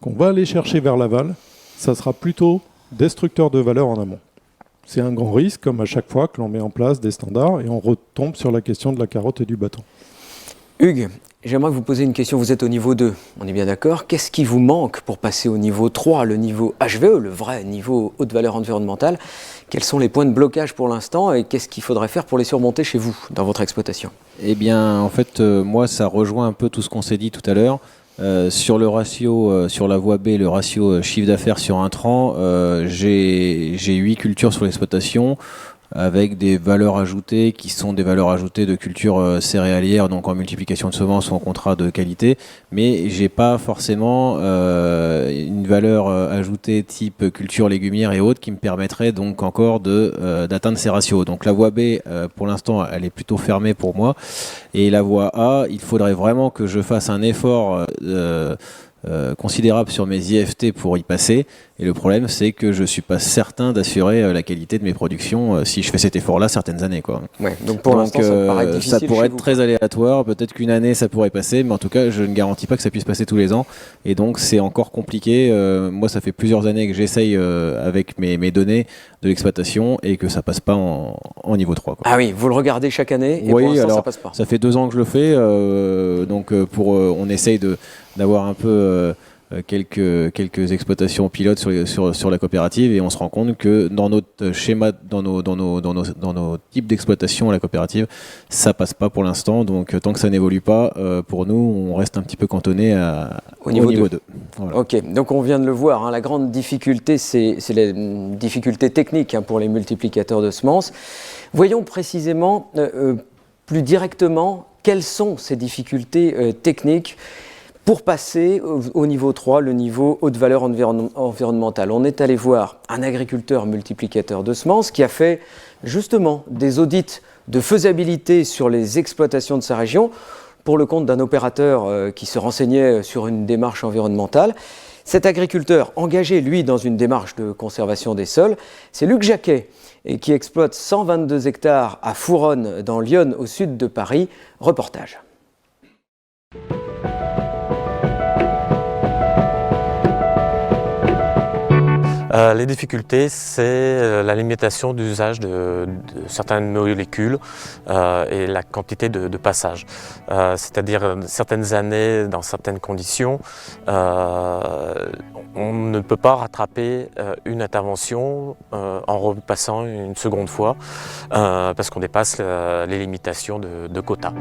qu'on va aller chercher vers l'aval, ça sera plutôt destructeur de valeur en amont. C'est un grand risque, comme à chaque fois que l'on met en place des standards et on retombe sur la question de la carotte et du bâton. Hugues, j'aimerais vous poser une question. Vous êtes au niveau 2, on est bien d'accord. Qu'est-ce qui vous manque pour passer au niveau 3, le niveau HVE, le vrai niveau haute valeur environnementale ? Quels sont les points de blocage pour l'instant et qu'est-ce qu'il faudrait faire pour les surmonter chez vous, dans votre exploitation ? Eh bien, en fait, moi, ça rejoint un peu tout ce qu'on s'est dit tout à l'heure. Sur le ratio, sur la voie B, le ratio chiffre d'affaires sur intrant, j'ai 8 cultures sur l'exploitation avec des valeurs ajoutées qui sont des valeurs ajoutées de culture céréalière, donc en multiplication de semences ou en contrat de qualité, mais j'ai pas forcément une valeur ajoutée type culture légumière et autres qui me permettrait donc encore d'atteindre ces ratios. Donc la voie B, pour l'instant, elle est plutôt fermée pour moi, et la voie A, il faudrait vraiment que je fasse un effort considérable sur mes IFT pour y passer, et le problème c'est que je suis pas certain d'assurer la qualité de mes productions si je fais cet effort là certaines années, quoi. Ouais, donc pour l'instant ça paraît difficile. Ça pourrait être très aléatoire, peut-être qu'une année ça pourrait passer, mais en tout cas je ne garantis pas que ça puisse passer tous les ans, et donc c'est encore compliqué. Moi ça fait plusieurs années que j'essaye avec mes données de l'exploitation et que ça passe pas en niveau 3, quoi. Ah oui, vous le regardez chaque année et oui, pour l'instant alors, ça passe pas. Ça fait 2 ans que je le fais, donc on essaye d'avoir un peu quelques exploitations pilotes sur la coopérative, et on se rend compte que dans notre schéma, dans nos types d'exploitation à la coopérative, ça passe pas pour l'instant. Donc tant que ça n'évolue pas, pour nous, on reste un petit peu cantonné au niveau 2. Voilà. Ok, donc on vient de le voir, hein, la grande difficulté, c'est la difficulté technique pour les multiplicateurs de semences. Voyons précisément plus directement, quelles sont ces difficultés techniques pour passer au niveau 3, le niveau haute valeur environnementale? On est allé voir un agriculteur multiplicateur de semences qui a fait justement des audits de faisabilité sur les exploitations de sa région pour le compte d'un opérateur qui se renseignait sur une démarche environnementale. Cet agriculteur engagé, lui, dans une démarche de conservation des sols, c'est Luc Jacquet, et qui exploite 122 hectares à Fouronne, dans l'Yonne, au sud de Paris. Reportage. Les difficultés, c'est la limitation d'usage de certaines molécules et la quantité de passage. C'est-à-dire certaines années, dans certaines conditions, on ne peut pas rattraper une intervention en repassant une seconde fois parce qu'on dépasse les limitations de quotas.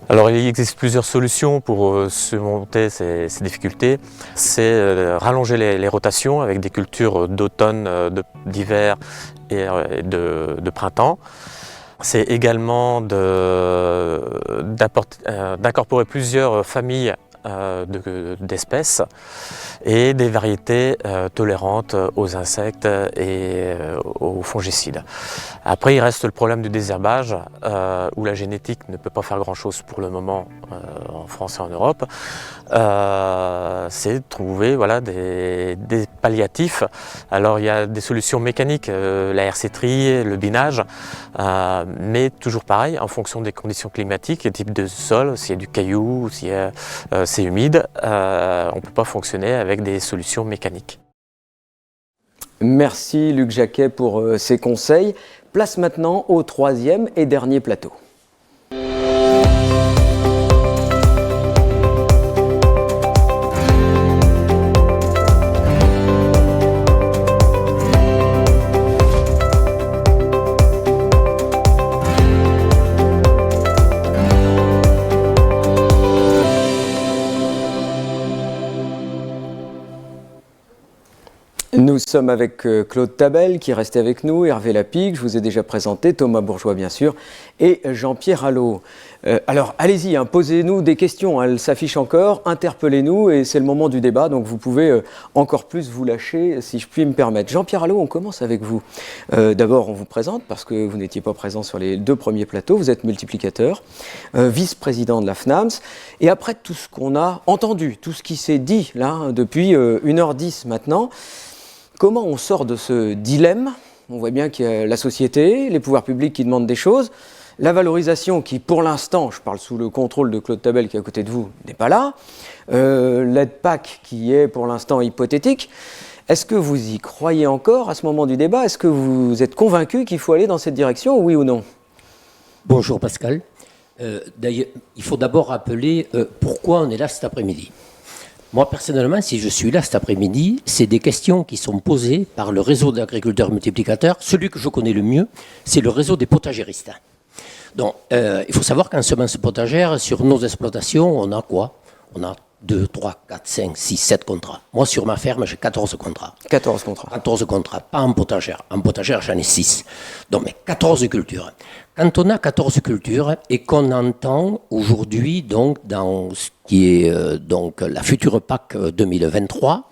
Alors il existe plusieurs solutions pour surmonter ces difficultés. C'est rallonger les rotations avec des cultures d'automne, d'hiver et de printemps. C'est également d'incorporer plusieurs familles d'espèces et des variétés tolérantes aux insectes et aux fongicides. Après, il reste le problème du désherbage, où la génétique ne peut pas faire grand-chose pour le moment en France et en Europe. C'est de trouver des palliatifs. Alors, il y a des solutions mécaniques, la hersétrie, le binage, mais toujours pareil, en fonction des conditions climatiques, le type de sol, s'il y a du caillou, s'il y a c'est humide, on ne peut pas fonctionner avec des solutions mécaniques. Merci Luc Jacquet pour ces conseils. Place maintenant au troisième et dernier plateau. Nous sommes avec Claude Tabel qui est resté avec nous, Hervé Lapique, je vous ai déjà présenté, Thomas Bourgeois bien sûr, et Jean-Pierre Allot. Alors allez-y, posez-nous des questions, elles s'affichent encore, interpellez-nous et c'est le moment du débat, donc vous pouvez encore plus vous lâcher si je puis me permettre. Jean-Pierre Allot, on commence avec vous. D'abord on vous présente parce que vous n'étiez pas présent sur les deux premiers plateaux, vous êtes multiplicateur, vice-président de la FNAMS, et après tout ce qu'on a entendu, tout ce qui s'est dit là depuis 1h10 maintenant, comment on sort de ce dilemme? On voit bien qu'il y a la société, les pouvoirs publics qui demandent des choses, la valorisation qui, pour l'instant, je parle sous le contrôle de Claude Tabel qui est à côté de vous, n'est pas là, l'aide PAC qui est pour l'instant hypothétique. Est-ce que vous y croyez encore à ce moment du débat? Est-ce que vous êtes convaincu qu'il faut aller dans cette direction, oui ou non? Bonjour Pascal. D'ailleurs, il faut d'abord rappeler pourquoi on est là cet après-midi. Moi, personnellement, si je suis là cet après-midi, c'est des questions qui sont posées par le réseau d'agriculteurs multiplicateurs. Celui que je connais le mieux, c'est le réseau des potagéristes. Donc, il faut savoir qu'en semences potagères, sur nos exploitations, on a quoi? On a 2, 3, 4, 5, 6, 7 contrats. Moi, sur ma ferme, j'ai 14 contrats. 14 contrats. 14 contrats, pas en potagère. En potagère, j'en ai 6. Donc, mais 14 cultures. Quand on a 14 cultures et qu'on entend aujourd'hui, donc, dans ce qui est donc la future PAC 2023,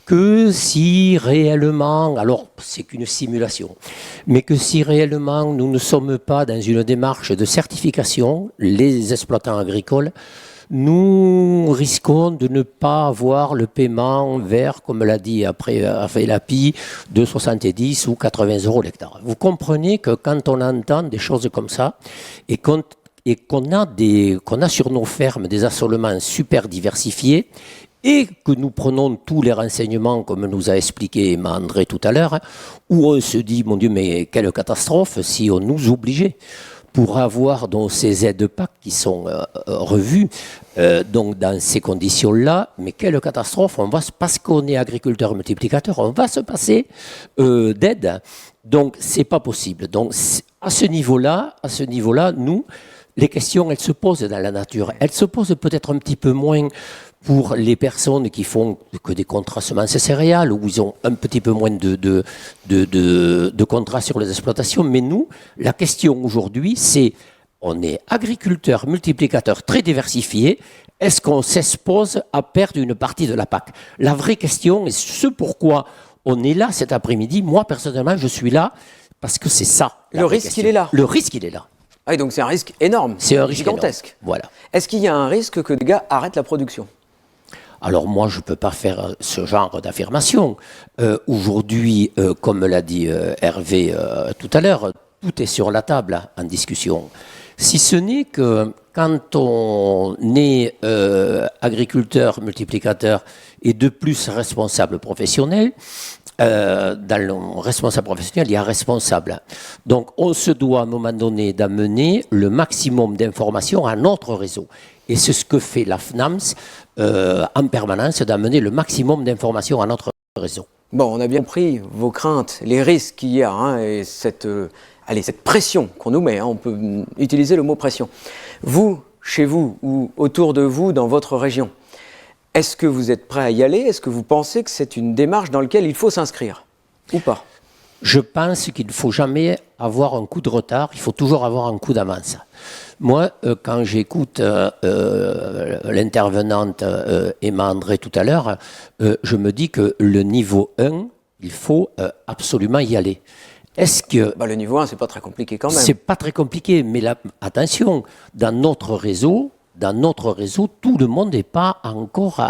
que si réellement, alors c'est qu'une simulation, mais que si réellement nous ne sommes pas dans une démarche de certification, les exploitants agricoles, nous risquons de ne pas avoir le paiement vers, comme l'a dit après l'API, de 70 ou 80 euros l'hectare. Vous comprenez que quand on entend des choses comme ça et qu'on a sur nos fermes des assolements super diversifiés et que nous prenons tous les renseignements, comme nous a expliqué André tout à l'heure, où on se dit, mon Dieu, mais quelle catastrophe si on nous obligeait pour avoir donc ces aides PAC qui sont revues donc dans ces conditions-là, mais quelle catastrophe, parce qu'on est agriculteur multiplicateur, on va se passer d'aide. Donc c'est pas possible. Donc à ce niveau-là, nous, les questions, elles se posent dans la nature. Elles se posent peut-être un petit peu moins pour les personnes qui font que des contrats semences céréales, où ils ont un petit peu moins de contrats sur les exploitations. Mais nous, la question aujourd'hui, c'est, on est agriculteurs, multiplicateurs très diversifiés, est-ce qu'on s'expose à perdre une partie de la PAC? La vraie question, et ce pourquoi on est là cet après-midi, moi personnellement, je suis là parce que c'est ça. Le risque, il est là. Le risque, il est là. Ah, donc c'est un risque énorme. C'est un risque gigantesque. Énorme. Voilà. Est-ce qu'il y a un risque que des gars arrêtent la production? Alors moi, je ne peux pas faire ce genre d'affirmation. Aujourd'hui, comme l'a dit Hervé tout à l'heure, tout est sur la table en discussion. Si ce n'est que quand on est agriculteur, multiplicateur et de plus responsable professionnel, dans le responsable professionnel, il y a responsable. Donc on se doit à un moment donné d'amener le maximum d'informations à notre réseau. Et c'est ce que fait la FNAMS en permanence, d'amener le maximum d'informations à notre réseau. Bon, on a bien compris vos craintes, les risques qu'il y a, hein, et cette pression qu'on nous met, hein, on peut utiliser le mot pression. Vous, chez vous, ou autour de vous, dans votre région, est-ce que vous êtes prêt à y aller? Est-ce que vous pensez que c'est une démarche dans laquelle il faut s'inscrire? Ou pas? Je pense qu'il ne faut jamais avoir un coup de retard, il faut toujours avoir un coup d'avance. Moi, quand j'écoute l'intervenante Emma André tout à l'heure, je me dis que le niveau 1, il faut absolument y aller. Est-ce que... le niveau 1, c'est pas très compliqué quand même. C'est pas très compliqué, mais là, attention, dans notre réseau, tout le monde n'est pas encore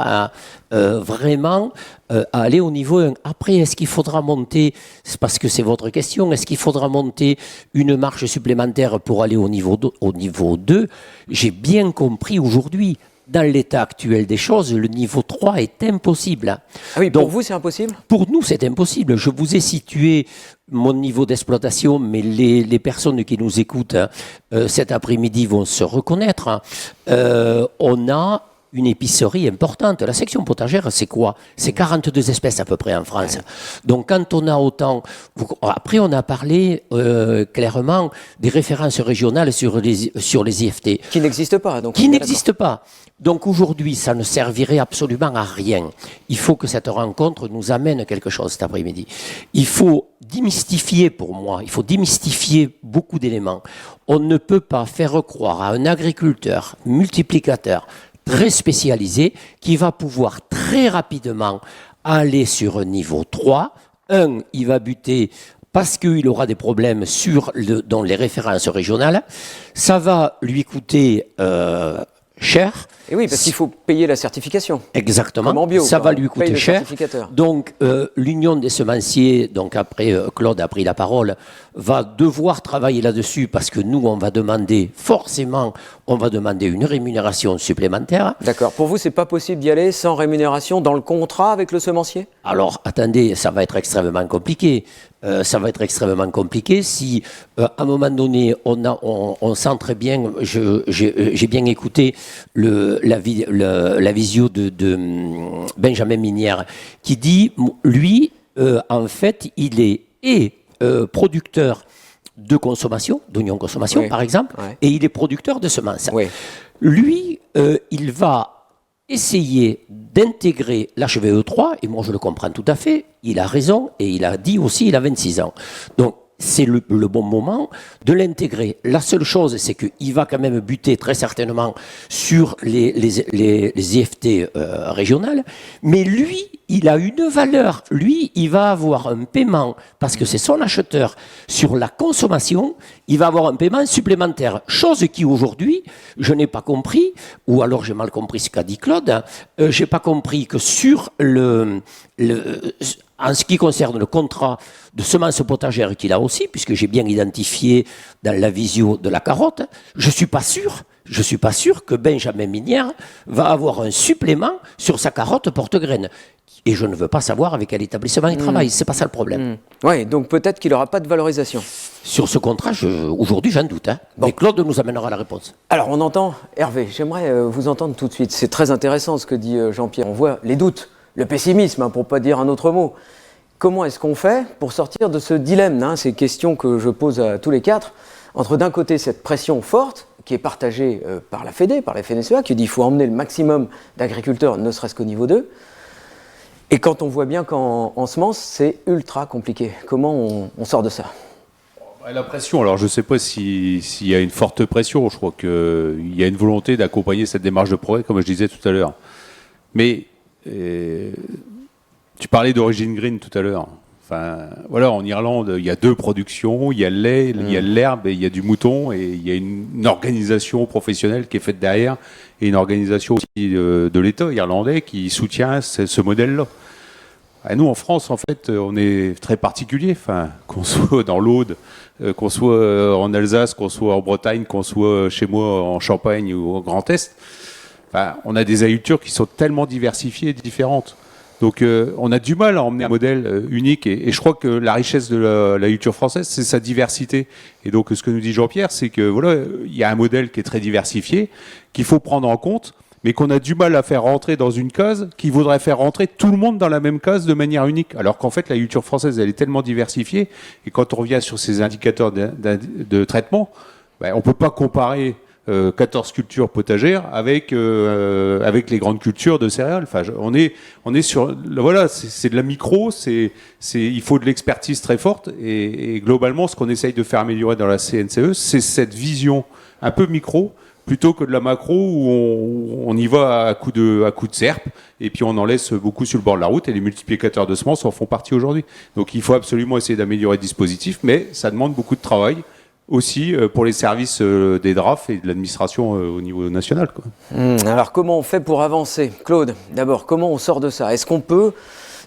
vraiment à aller au niveau 1. Après, est-ce qu'il faudra monter, c'est parce que c'est votre question, est-ce qu'il faudra monter une marche supplémentaire pour aller au niveau 2 J'ai bien compris aujourd'hui, dans l'état actuel des choses, le niveau 3 est impossible. Ah oui, pour vous, c'est impossible? Pour nous, c'est impossible. Je vous ai situé mon niveau d'exploitation, mais les personnes qui nous écoutent cet après-midi vont se reconnaître. On a une épicerie importante. La section potagère, c'est quoi? C'est 42 espèces à peu près en France. Donc quand on a autant... Après, on a parlé clairement des références régionales sur les IFT. Qui n'existent pas. Qui n'existent pas. Donc aujourd'hui, ça ne servirait absolument à rien. Il faut que cette rencontre nous amène quelque chose cet après-midi. Il faut démystifier, pour moi, il faut démystifier beaucoup d'éléments. On ne peut pas faire croire à un agriculteur multiplicateur très spécialisé qui va pouvoir très rapidement aller sur un niveau 3. Il va buter parce qu'il aura des problèmes dans les références régionales. Ça va lui coûter cher. Et oui, parce qu'il faut payer la certification. Exactement. Comme en bio, ça va lui coûter cher. Donc, l'Union des semenciers, donc après Claude a pris la parole, va devoir travailler là-dessus parce que nous, on va demander une rémunération supplémentaire. D'accord. Pour vous, c'est pas possible d'y aller sans rémunération dans le contrat avec le semencier? Alors, attendez, ça va être extrêmement compliqué. Si, à un moment donné, on sent très bien, j'ai bien écouté la visio de Benjamin Minière, qui dit, lui, en fait, il est producteur de consommation, d'oignons consommation, par exemple, et il est producteur de semences. Oui. Lui, il va essayer d'intégrer l'HVE3, et moi je le comprends tout à fait, il a raison, et il a dit aussi, il a 26 ans. Donc, c'est le bon moment de l'intégrer. La seule chose, c'est qu'il va quand même buter très certainement sur les IFT régionales, mais lui, il a une valeur. Lui, il va avoir un paiement, parce que c'est son acheteur, sur la consommation, il va avoir un paiement supplémentaire. Chose qui, aujourd'hui, je n'ai pas compris, ou alors j'ai mal compris ce qu'a dit Claude, j'ai pas compris que sur en ce qui concerne le contrat de semences potagères qu'il a aussi, puisque j'ai bien identifié dans la visio de la carotte, je suis pas sûr que Benjamin Minière va avoir un supplément sur sa carotte porte-graines. Et je ne veux pas savoir avec quel établissement il travaille, c'est pas ça le problème. Oui, donc peut-être qu'il n'aura pas de valorisation. Sur ce contrat, aujourd'hui j'en doute. Bon. Mais Claude nous amènera la réponse. Alors on entend, Hervé, j'aimerais vous entendre tout de suite. C'est très intéressant ce que dit Jean-Pierre. On voit les doutes, le pessimisme, pour ne pas dire un autre mot. Comment est-ce qu'on fait pour sortir de ce dilemme, ces questions que je pose à tous les quatre, entre d'un côté cette pression forte qui est partagé par la Fédé, par la FNSEA, qui dit qu'il faut emmener le maximum d'agriculteurs, ne serait-ce qu'au niveau 2. Et quand on voit bien qu'en semences, c'est ultra compliqué. Comment on sort de ça ? La pression, alors je ne sais pas s'il y a une forte pression, je crois qu'il y a une volonté d'accompagner cette démarche de progrès, comme je disais tout à l'heure. Mais tu parlais d'origine green tout à l'heure. Enfin, voilà, en Irlande, il y a 2 productions, il y a le lait, il y a l'herbe et il y a du mouton, et il y a une organisation professionnelle qui est faite derrière, et une organisation aussi de l'État irlandais qui soutient ce modèle-là. Et nous, en France, en fait, on est très particulier, enfin, qu'on soit dans l'Aude, qu'on soit en Alsace, qu'on soit en Bretagne, qu'on soit chez moi en Champagne ou au Grand Est. Enfin, on a des agricultures qui sont tellement diversifiées et différentes. Donc on a du mal à emmener un modèle unique, et je crois que la richesse de l'agriculture française, c'est sa diversité. Et donc ce que nous dit Jean-Pierre, c'est que voilà, il y a un modèle qui est très diversifié, qu'il faut prendre en compte, mais qu'on a du mal à faire rentrer dans une case qui voudrait faire rentrer tout le monde dans la même case de manière unique. Alors qu'en fait, l'agriculture française, elle est tellement diversifiée, et quand on revient sur ces indicateurs de traitement, ben, on ne peut pas comparer 14 cultures potagères avec les grandes cultures de céréales. Enfin, on est sur, voilà, c'est de la micro, il faut de l'expertise très forte, et globalement, ce qu'on essaye de faire améliorer dans la CNCE, c'est cette vision un peu micro, plutôt que de la macro où on y va à coup de serpe, et puis on en laisse beaucoup sur le bord de la route, et les multiplicateurs de semences en font partie aujourd'hui. Donc il faut absolument essayer d'améliorer le dispositif, mais ça demande beaucoup de travail, aussi pour les services des DRAF et de l'administration au niveau national, quoi. Alors comment on fait pour avancer ? Claude, d'abord, comment on sort de ça ? Est-ce qu'on peut,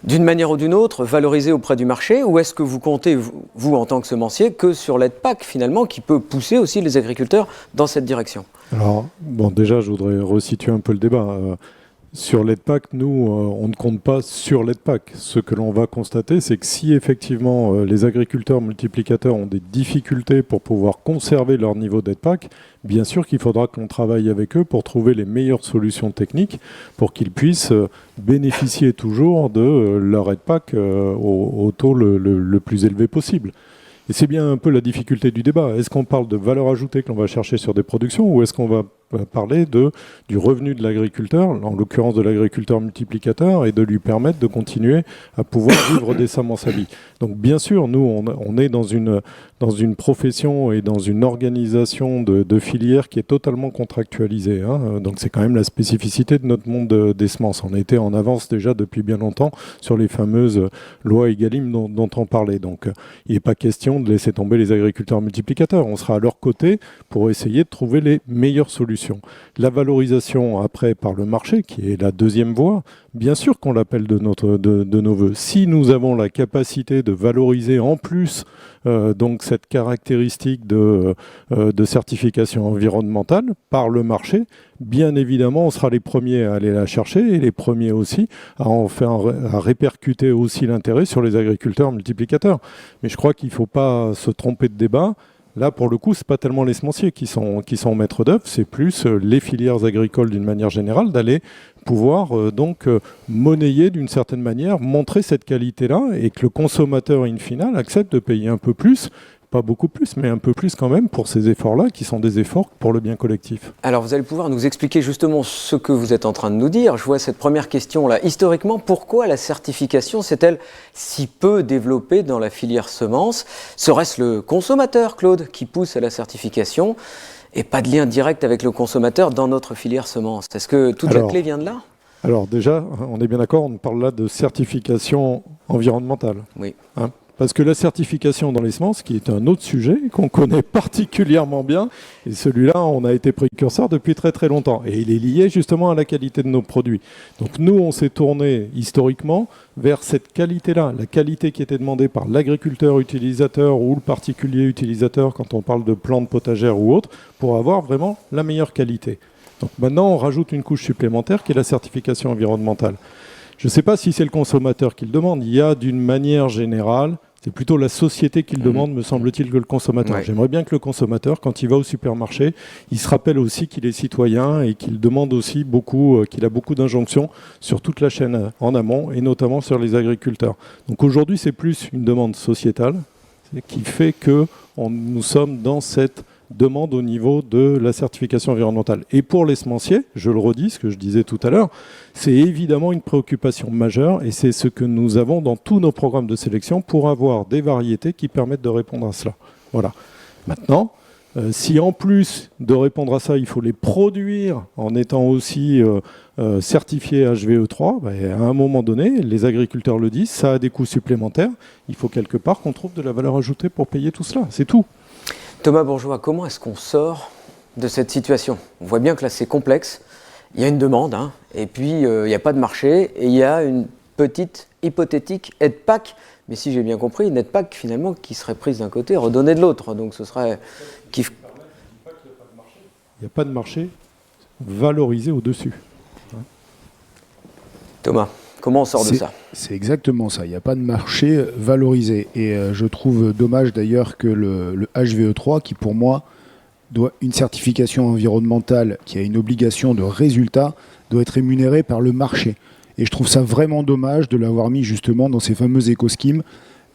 d'une manière ou d'une autre, valoriser auprès du marché, ou est-ce que vous comptez, vous en tant que semencier, que sur l'aide PAC finalement, qui peut pousser aussi les agriculteurs dans cette direction ? Alors, bon, déjà, je voudrais resituer un peu le débat. Sur l'aide PAC, nous, on ne compte pas sur l'aide PAC. Ce que l'on va constater, c'est que si effectivement les agriculteurs multiplicateurs ont des difficultés pour pouvoir conserver leur niveau d'aide PAC, bien sûr qu'il faudra qu'on travaille avec eux pour trouver les meilleures solutions techniques pour qu'ils puissent bénéficier toujours de leur aide PAC au taux le plus élevé possible. Et c'est bien un peu la difficulté du débat. Est-ce qu'on parle de valeur ajoutée que l'on va chercher sur des productions, ou est-ce qu'on va parler du revenu de l'agriculteur, en l'occurrence de l'agriculteur multiplicateur, et de lui permettre de continuer à pouvoir vivre décemment sa vie. Donc bien sûr, nous, on est dans une profession et dans une organisation de filière qui est totalement contractualisée, hein. Donc c'est quand même la spécificité de notre monde des semences. On a été en avance déjà depuis bien longtemps sur les fameuses lois Egalim dont on parlait. Donc il n'est pas question de laisser tomber les agriculteurs multiplicateurs. On sera à leur côté pour essayer de trouver les meilleures solutions. La valorisation après par le marché, qui est la deuxième voie, bien sûr qu'on l'appelle de nos voeux. Si nous avons la capacité de valoriser en plus donc cette caractéristique de certification environnementale par le marché, bien évidemment, on sera les premiers à aller la chercher, et les premiers aussi à répercuter aussi l'intérêt sur les agriculteurs multiplicateurs. Mais je crois qu'il ne faut pas se tromper de débat. Là, pour le coup, ce n'est pas tellement les semenciers qui sont maîtres d'œuvre, c'est plus les filières agricoles d'une manière générale, d'aller pouvoir monnayer d'une certaine manière, montrer cette qualité-là, et que le consommateur, in fine, accepte de payer un peu plus, pas beaucoup plus, mais un peu plus quand même, pour ces efforts-là, qui sont des efforts pour le bien collectif. Alors, vous allez pouvoir nous expliquer justement ce que vous êtes en train de nous dire. Je vois cette première question-là. Historiquement, pourquoi la certification s'est-elle si peu développée dans la filière semences ? Serait-ce le consommateur, Claude, qui pousse à la certification, et pas de lien direct avec le consommateur dans notre filière semences ? Est-ce que toute la clé vient de là ? Alors déjà, on est bien d'accord, on parle là de certification environnementale. Oui. Hein ? Parce que la certification dans les semences, qui est un autre sujet qu'on connaît particulièrement bien, et celui-là, on a été précurseur depuis très très longtemps. Et il est lié justement à la qualité de nos produits. Donc nous, on s'est tourné historiquement vers cette qualité-là, la qualité qui était demandée par l'agriculteur utilisateur ou le particulier utilisateur quand on parle de plantes potagères ou autres, pour avoir vraiment la meilleure qualité. Donc maintenant, on rajoute une couche supplémentaire qui est la certification environnementale. Je ne sais pas si c'est le consommateur qui le demande. Il y a d'une manière générale, c'est plutôt la société qui le demande, me semble-t-il, que le consommateur. Ouais. J'aimerais bien que le consommateur, quand il va au supermarché, il se rappelle aussi qu'il est citoyen et qu'il demande aussi beaucoup, qu'il a beaucoup d'injonctions sur toute la chaîne en amont, et notamment sur les agriculteurs. Donc aujourd'hui, c'est plus une demande sociétale qui fait que nous sommes dans cette demande au niveau de la certification environnementale. Et pour les semenciers, je le redis, ce que je disais tout à l'heure, c'est évidemment une préoccupation majeure et c'est ce que nous avons dans tous nos programmes de sélection pour avoir des variétés qui permettent de répondre à cela. Voilà. Maintenant, si en plus de répondre à ça, il faut les produire en étant aussi certifiés HVE3, à un moment donné, les agriculteurs le disent, ça a des coûts supplémentaires. Il faut quelque part qu'on trouve de la valeur ajoutée pour payer tout cela. C'est tout. Thomas Bourgeois, comment est-ce qu'on sort de cette situation? On voit bien que là, c'est complexe. Il y a une demande, hein, et puis il n'y a pas de marché, et il y a une petite hypothétique aide PAC, mais si j'ai bien compris, une aide PAC finalement qui serait prise d'un côté et redonnée de l'autre. Donc ce serait... Il n'y a pas de marché valorisé au-dessus. Thomas, comment on sort de ça? C'est exactement ça, il n'y a pas de marché valorisé. Et je trouve dommage d'ailleurs que le HVE3, qui pour moi doit une certification environnementale, qui a une obligation de résultat, doit être rémunéré par le marché. Et je trouve ça vraiment dommage de l'avoir mis justement dans ces fameux éco-schemes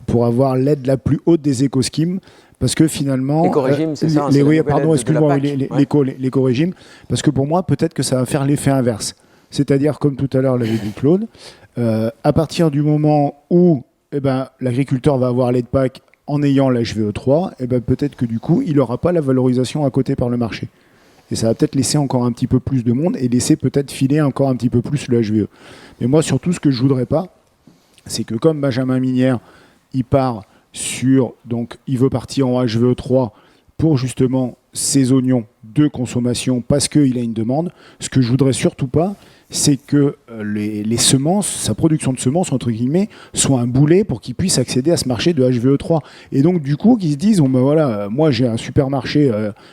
pour avoir l'aide la plus haute des éco-schemes. Parce que finalement, l'éco-régime, c'est ça, l'éco-régime, parce que pour moi, peut-être que ça va faire l'effet inverse. C'est-à-dire, comme tout à l'heure l'avait dit Claude, à partir du moment où l'agriculteur va avoir l'aide PAC en ayant l'HVE3, peut-être que du coup, il n'aura pas la valorisation à côté par le marché. Et ça va peut-être laisser encore un petit peu plus de monde et laisser peut-être filer encore un petit peu plus le HVE. Mais moi, surtout, ce que je ne voudrais pas, c'est que comme Benjamin Minière, il part sur, donc il veut partir en HVE3 pour justement ses oignons de consommation parce qu'il a une demande. Ce que je voudrais surtout pas, c'est que les semences, sa production de semences, entre guillemets, soit un boulet pour qu'il puisse accéder à ce marché de HVE3. Et donc, du coup, qu'ils se disent, moi j'ai un supermarché,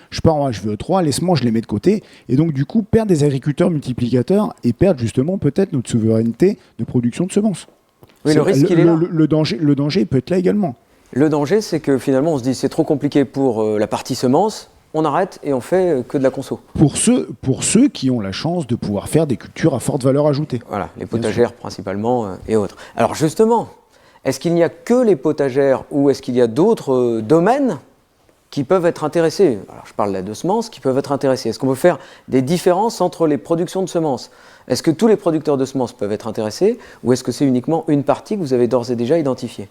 je pars en HVE3, les semences, je les mets de côté. Et donc, du coup, perdre des agriculteurs multiplicateurs et perdre justement peut-être notre souveraineté de production de semences. Oui, le risque, il est là. Le danger peut être là également. Le danger, c'est que finalement, on se dit, c'est trop compliqué pour la partie semences. On arrête et on fait que de la conso. Pour ceux qui ont la chance de pouvoir faire des cultures à forte valeur ajoutée. Voilà, les potagères principalement et autres. Alors justement, est-ce qu'il n'y a que les potagères ou est-ce qu'il y a d'autres domaines qui peuvent être intéressés? Alors je parle là de semences qui peuvent être intéressés. Est-ce qu'on peut faire des différences entre les productions de semences? Est-ce que tous les producteurs de semences peuvent être intéressés ou est-ce que c'est uniquement une partie que vous avez d'ores et déjà identifiée?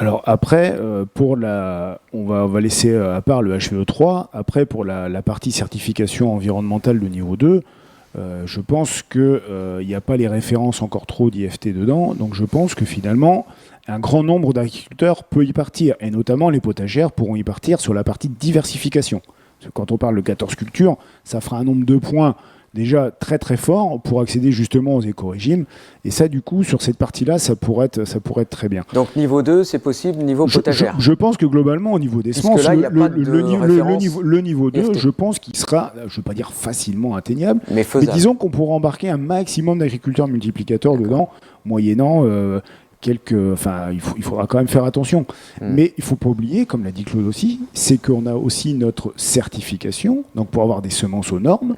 Alors après, on va laisser à part le HVE3. Après, pour la partie certification environnementale de niveau 2, je pense qu'il n'y a pas les références encore trop d'IFT dedans. Donc je pense que finalement, un grand nombre d'agriculteurs peut y partir. Et notamment les potagères pourront y partir sur la partie diversification. Parce que quand on parle de 14 cultures, ça fera un nombre de points déjà très très fort pour accéder justement aux éco-régimes. Et ça, du coup, sur cette partie-là, ça pourrait être très bien. Donc niveau 2, c'est possible, niveau potagère. Je pense que globalement, au niveau des semences, le niveau 2, je pense qu'il sera, je ne veux pas dire facilement atteignable, mais disons qu'on pourra embarquer un maximum d'agriculteurs multiplicateurs dedans, moyennant... il faudra quand même faire attention. Mais il ne faut pas oublier, comme l'a dit Claude aussi, c'est qu'on a aussi notre certification, donc pour avoir des semences aux normes,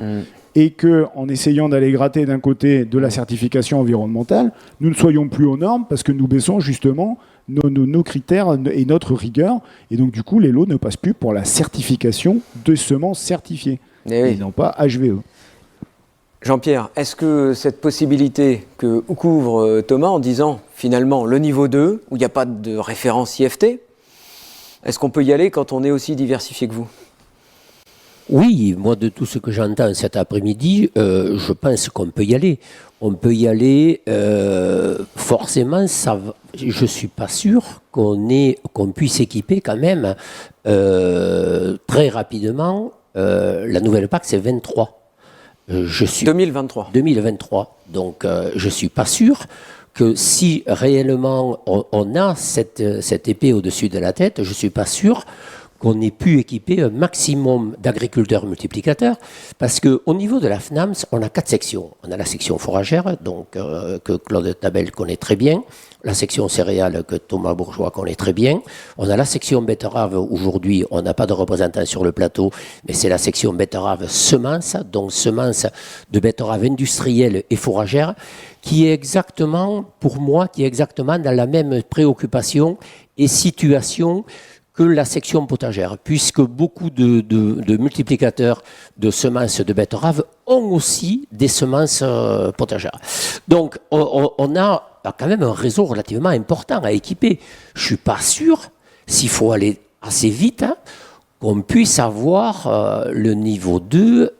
et qu'en essayant d'aller gratter d'un côté de la certification environnementale, nous ne soyons plus aux normes parce que nous baissons justement nos critères et notre rigueur. Et donc du coup, les lots ne passent plus pour la certification de semences certifiées, et non pas HVE. Jean-Pierre, est-ce que cette possibilité que couvre Thomas en disant finalement le niveau 2, où il n'y a pas de référence IFT, est-ce qu'on peut y aller quand on est aussi diversifié que vous? Oui, moi de tout ce que j'entends cet après-midi, je pense qu'on peut y aller. On peut y aller, forcément, je ne suis pas sûr qu'on puisse équiper quand même très rapidement. La nouvelle PAC, c'est 23. 2023. Donc, je ne suis pas sûr que si réellement on a cette épée au-dessus de la tête, je ne suis pas sûr qu'on ait pu équiper un maximum d'agriculteurs multiplicateurs, parce qu'au niveau de la FNAMS, on a 4 sections. On a la section foragère, donc, que Claude Tabel connaît très bien, la section céréales que Thomas Bourgeois connaît très bien. On a la section betterave, aujourd'hui, on n'a pas de représentant sur le plateau, mais c'est la section betterave semences, donc semences de betterave industrielle et fourragère, qui est exactement, pour moi, dans la même préoccupation et situation que la section potagère, puisque beaucoup de multiplicateurs de semences de betteraves ont aussi des semences potagères. Donc, on a quand même un réseau relativement important à équiper. Je ne suis pas sûr, s'il faut aller assez vite, qu'on puisse avoir le niveau 2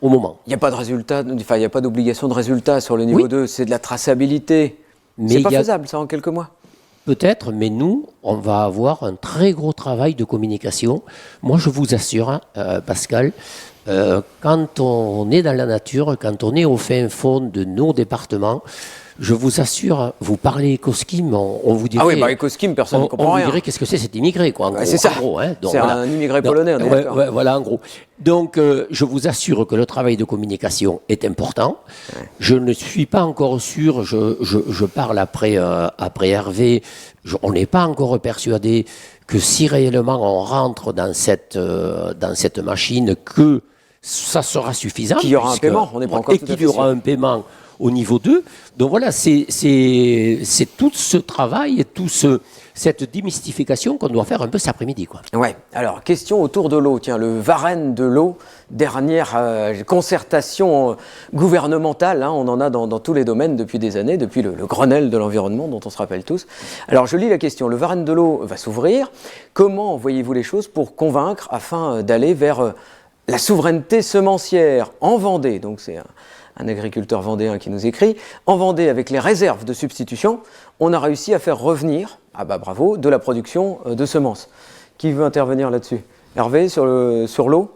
au moment. Il n'y a pas de résultat, enfin, il n'y a pas d'obligation de résultat sur le niveau 2, c'est de la traçabilité. C'est pas faisable, ça, en quelques mois? Peut-être, mais nous, on va avoir un très gros travail de communication. Moi, je vous assure, Pascal, quand on est dans la nature, quand on est au fin fond de nos départements, je vous assure, vous parlez éco-scheme, on vous dirait... Ah oui, éco-scheme, personne ne comprend rien. On vous dirait qu'est-ce que c'est cet immigré, quoi. En gros, c'est ça, en gros, hein. C'est un immigré polonais, on est d'accord. Voilà, en gros. Donc, je vous assure que le travail de communication est important. Ouais. Je ne suis pas encore sûr, je parle après Hervé, on n'est pas encore persuadé que si réellement on rentre dans cette machine, que ça sera suffisant. Qu'il y aura un paiement, on n'est pas encore tout à fait sûr. Et qu'il y aura un paiement au niveau 2. Donc voilà, c'est tout ce travail et cette démystification qu'on doit faire un peu cet après-midi, quoi. Ouais. Alors, question autour de l'eau. Tiens, le Varenne de l'eau, dernière concertation gouvernementale, on en a dans tous les domaines depuis des années, depuis le Grenelle de l'environnement dont on se rappelle tous. Alors, je lis la question. Le Varenne de l'eau va s'ouvrir. Comment voyez-vous les choses pour convaincre afin d'aller vers la souveraineté semencière en Vendée? Donc, c'est un agriculteur vendéen qui nous écrit. En Vendée, avec les réserves de substitution, on a réussi à faire revenir, bravo, de la production de semences. Qui veut intervenir là-dessus? Hervé, sur l'eau?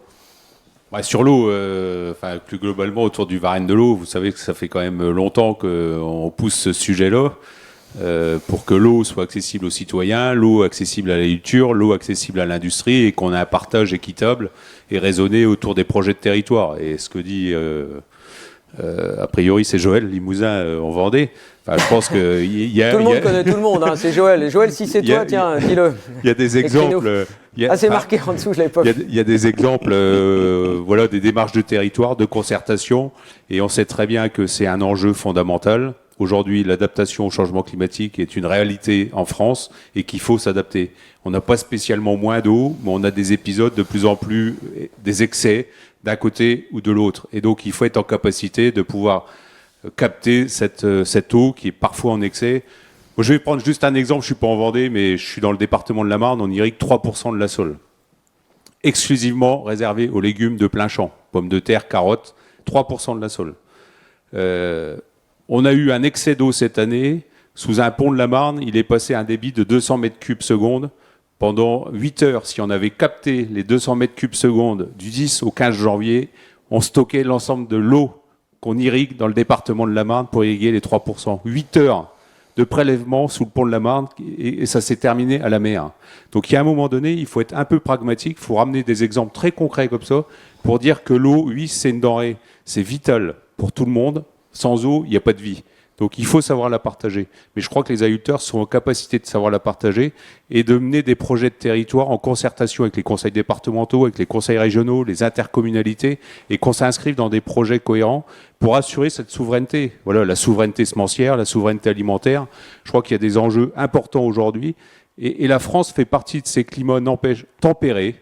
Sur l'eau, plus globalement autour du Varenne de l'eau, vous savez que ça fait quand même longtemps qu'on pousse ce sujet-là pour que l'eau soit accessible aux citoyens, l'eau accessible à l'agriculture, l'eau accessible à l'industrie et qu'on ait un partage équitable et raisonné autour des projets de territoire. Et ce que dit... a priori, c'est Joël Limousin en Vendée. Enfin, je pense que tout le monde connaît tout le monde. C'est Joël. Et Joël, si c'est toi, tiens, dis-le. Il y a des exemples. C'est marqué en dessous, je l'avais pas vu. Il y a des exemples, des démarches de territoire, de concertation, et on sait très bien que c'est un enjeu fondamental. Aujourd'hui, l'adaptation au changement climatique est une réalité en France et qu'il faut s'adapter. On n'a pas spécialement moins d'eau, mais on a des épisodes de plus en plus, des excès d'un côté ou de l'autre. Et donc, il faut être en capacité de pouvoir capter cette eau qui est parfois en excès. Moi, je vais prendre juste un exemple, je ne suis pas en Vendée, mais je suis dans le département de la Marne, on irrigue 3% de la Saule. Exclusivement réservé aux légumes de plein champ, pommes de terre, carottes, 3% de la Saule. On a eu un excès d'eau cette année. Sous un pont de la Marne, il est passé à un débit de 200 mètres cubes seconde. Pendant 8 heures, si on avait capté les 200 mètres cubes seconde du 10 au 15 janvier, on stockait l'ensemble de l'eau qu'on irrigue dans le département de la Marne pour irriguer les 3%. 8 heures de prélèvement sous le pont de la Marne et ça s'est terminé à la mer. Donc il y a un moment donné, il faut être un peu pragmatique, il faut ramener des exemples très concrets comme ça pour dire que l'eau, oui, c'est une denrée, c'est vital pour tout le monde. Sans eau, il n'y a pas de vie. Donc il faut savoir la partager. Mais je crois que les agriculteurs sont en capacité de savoir la partager et de mener des projets de territoire en concertation avec les conseils départementaux, avec les conseils régionaux, les intercommunalités, et qu'on s'inscrive dans des projets cohérents pour assurer cette souveraineté. Voilà, la souveraineté semencière, la souveraineté alimentaire. Je crois qu'il y a des enjeux importants aujourd'hui. Et la France fait partie de ces climats tempérés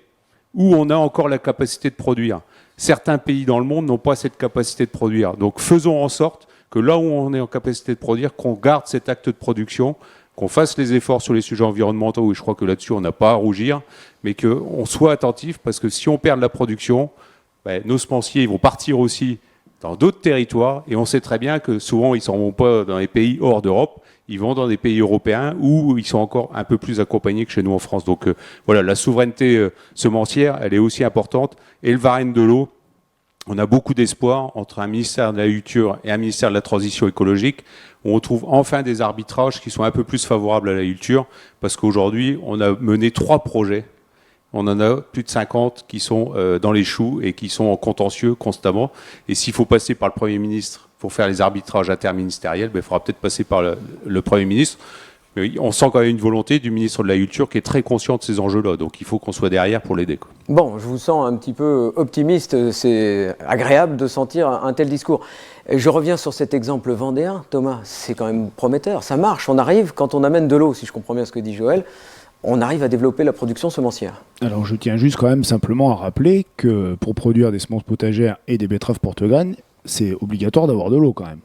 où on a encore la capacité de produire. Certains pays dans le monde n'ont pas cette capacité de produire. Donc faisons en sorte que là où on est en capacité de produire, qu'on garde cet acte de production, qu'on fasse les efforts sur les sujets environnementaux, et je crois que là-dessus on n'a pas à rougir, mais qu'on soit attentif, parce que si on perd de la production, nos semenciers ils vont partir aussi dans d'autres territoires, et on sait très bien que souvent ils ne s'en vont pas dans les pays hors d'Europe, ils vont dans des pays européens où ils sont encore un peu plus accompagnés que chez nous en France. Donc voilà, la souveraineté semencière, elle est aussi importante, et le Varenne de l'eau, on a beaucoup d'espoir entre un ministère de l'Agriculture et un ministère de la Transition écologique, où on trouve enfin des arbitrages qui sont un peu plus favorables à l'agriculture, parce qu'aujourd'hui, on a mené 3 projets. On en a plus de 50 qui sont dans les choux et qui sont en contentieux constamment. Et s'il faut passer par le Premier ministre pour faire les arbitrages interministériels, il faudra peut-être passer par le Premier ministre. Mais on sent quand même une volonté du ministre de l'Agriculture qui est très conscient de ces enjeux-là. Donc il faut qu'on soit derrière pour l'aider. Bon, je vous sens un petit peu optimiste. C'est agréable de sentir un tel discours. Et je reviens sur cet exemple vendéen, Thomas. C'est quand même prometteur. Ça marche. On arrive, quand on amène de l'eau, si je comprends bien ce que dit Joël, on arrive à développer la production semencière. Alors je tiens juste quand même simplement à rappeler que pour produire des semences potagères et des betteraves porte-graines, c'est obligatoire d'avoir de l'eau quand même.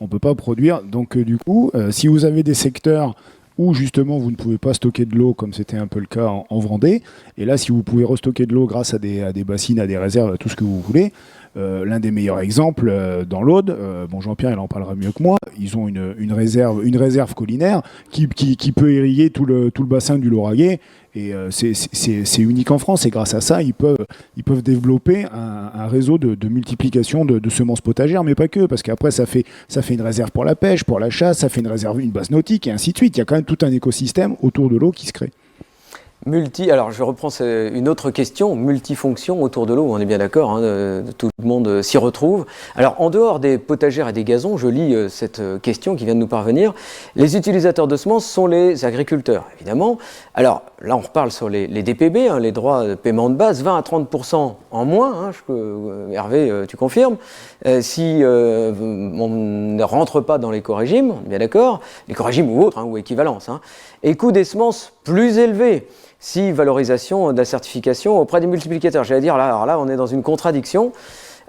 On ne peut pas produire, donc du coup, si vous avez des secteurs où justement vous ne pouvez pas stocker de l'eau, comme c'était un peu le cas en Vendée, et là si vous pouvez restocker de l'eau grâce à des bassines, à des réserves, à tout ce que vous voulez, l'un des meilleurs exemples dans l'Aude, Jean-Pierre il en parlera mieux que moi, ils ont une réserve collinaire qui peut irriguer tout le bassin du Lauragais, et c'est unique en France, et grâce à ça ils peuvent développer un réseau de multiplication de semences potagères, mais pas que, parce qu'après ça fait une réserve pour la pêche, pour la chasse, ça fait une base nautique, et ainsi de suite. Il y a quand même tout un écosystème autour de l'eau qui se crée. Alors je reprends une autre question, multifonction autour de l'eau, on est bien d'accord, hein, tout le monde s'y retrouve. Alors en dehors des potagères et des gazons, je lis cette question qui vient de nous parvenir, les utilisateurs de semences sont les agriculteurs, évidemment. Alors là on reparle sur les DPB, hein, les droits de paiement de base, 20 à 30% en moins, Hervé tu confirmes, si on ne rentre pas dans l'éco-régime, on est bien d'accord, l'éco-régime ou autre, hein, ou équivalence, hein, et coût des semences plus élevé. Si valorisation de la certification auprès des multiplicateurs. J'allais dire, alors là, on est dans une contradiction.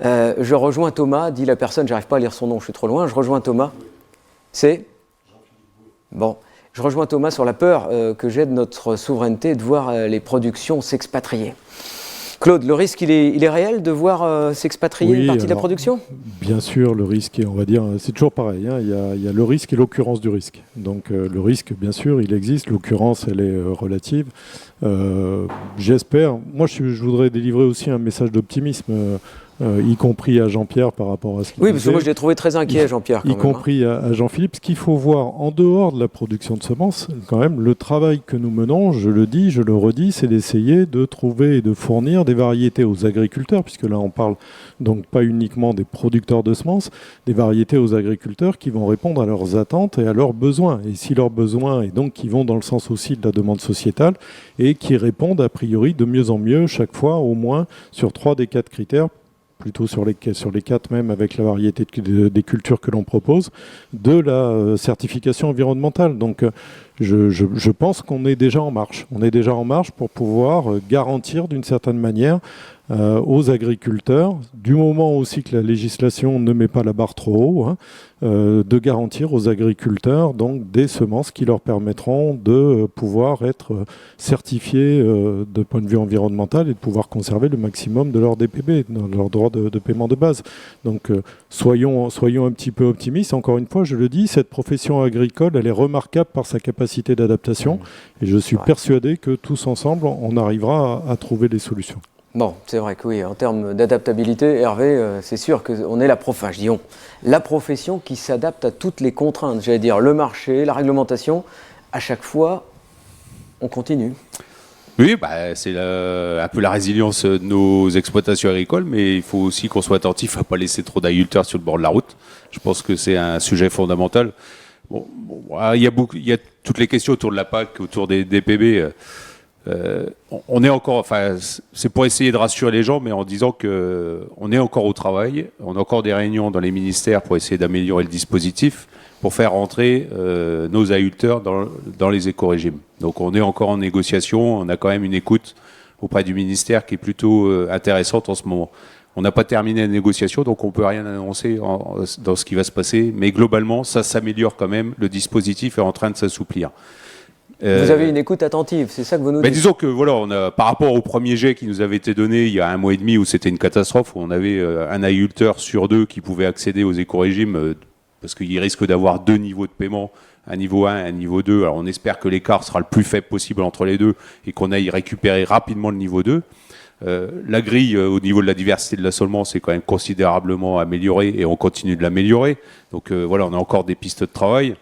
Je rejoins Thomas, dit la personne, j'arrive pas à lire son nom, je suis trop loin. Je rejoins Thomas. C'est bon. Je rejoins Thomas sur la peur que j'ai de notre souveraineté de voir les productions s'expatrier. Claude, le risque, il est réel de voir s'expatrier une partie de la production ? Bien sûr, le risque, on va dire, c'est toujours pareil. Hein, il y a le risque et l'occurrence du risque. Donc le risque, bien sûr, il existe. L'occurrence, elle est relative. J'espère. Moi, je voudrais délivrer aussi un message d'optimisme. Y compris à Jean-Pierre par rapport à ce qu'il Oui, parce que moi je l'ai trouvé très inquiet, Jean-Pierre. Y compris à Jean-Philippe. Ce qu'il faut voir en dehors de la production de semences, quand même, le travail que nous menons, je le dis, je le redis, c'est d'essayer de trouver et de fournir des variétés aux agriculteurs, puisque là on parle donc pas uniquement des producteurs de semences, des variétés aux agriculteurs qui vont répondre à leurs attentes et à leurs besoins. Et si leurs besoins, et donc qui vont dans le sens aussi de la demande sociétale, et qui répondent a priori de mieux en mieux chaque fois, au moins sur 3 des 4 critères, plutôt sur les 4 même avec la variété des cultures que l'on propose, de la certification environnementale. Donc je pense qu'on est déjà en marche. On est déjà en marche pour pouvoir garantir d'une certaine manière aux agriculteurs, du moment aussi que la législation ne met pas la barre trop haut, hein, de garantir aux agriculteurs donc des semences qui leur permettront de pouvoir être certifiés de point de vue environnemental et de pouvoir conserver le maximum de leur DPB, de leur droit de paiement de base. Donc soyons un petit peu optimistes. Encore une fois, je le dis, cette profession agricole, elle est remarquable par sa capacité d'adaptation et je suis persuadé que tous ensemble, on arrivera à trouver des solutions. Bon, c'est vrai que oui, en termes d'adaptabilité, Hervé, c'est sûr qu'on est la profession qui s'adapte à toutes les contraintes. J'allais dire le marché, la réglementation, à chaque fois, on continue. Oui, c'est un peu la résilience de nos exploitations agricoles, mais il faut aussi qu'on soit attentif à ne pas laisser trop d'agriculteurs sur le bord de la route. Je pense que c'est un sujet fondamental. Il y a toutes les questions autour de la PAC, autour des DPB. On est encore, c'est pour essayer de rassurer les gens, mais en disant qu'on est encore au travail, on a encore des réunions dans les ministères pour essayer d'améliorer le dispositif, pour faire rentrer nos agriculteurs dans les éco-régimes. Donc on est encore en négociation, on a quand même une écoute auprès du ministère qui est plutôt intéressante en ce moment. On n'a pas terminé la négociation, donc on ne peut rien annoncer dans ce qui va se passer, mais globalement, ça s'améliore quand même, le dispositif est en train de s'assouplir. Vous avez une écoute attentive, c'est ça que vous nous dites ? Disons que voilà, par rapport au premier jet qui nous avait été donné il y a 1 mois et demi où c'était une catastrophe, où on avait un agriculteur sur 2 qui pouvait accéder aux éco-régimes parce qu'il risque d'avoir 2 niveaux de paiement, un niveau 1 et un niveau 2. Alors on espère que l'écart sera le plus faible possible entre les deux et qu'on aille récupérer rapidement le niveau 2. La grille au niveau de la diversité de l'assolement s'est quand même considérablement améliorée et on continue de l'améliorer. Donc voilà, on a encore des pistes de travail.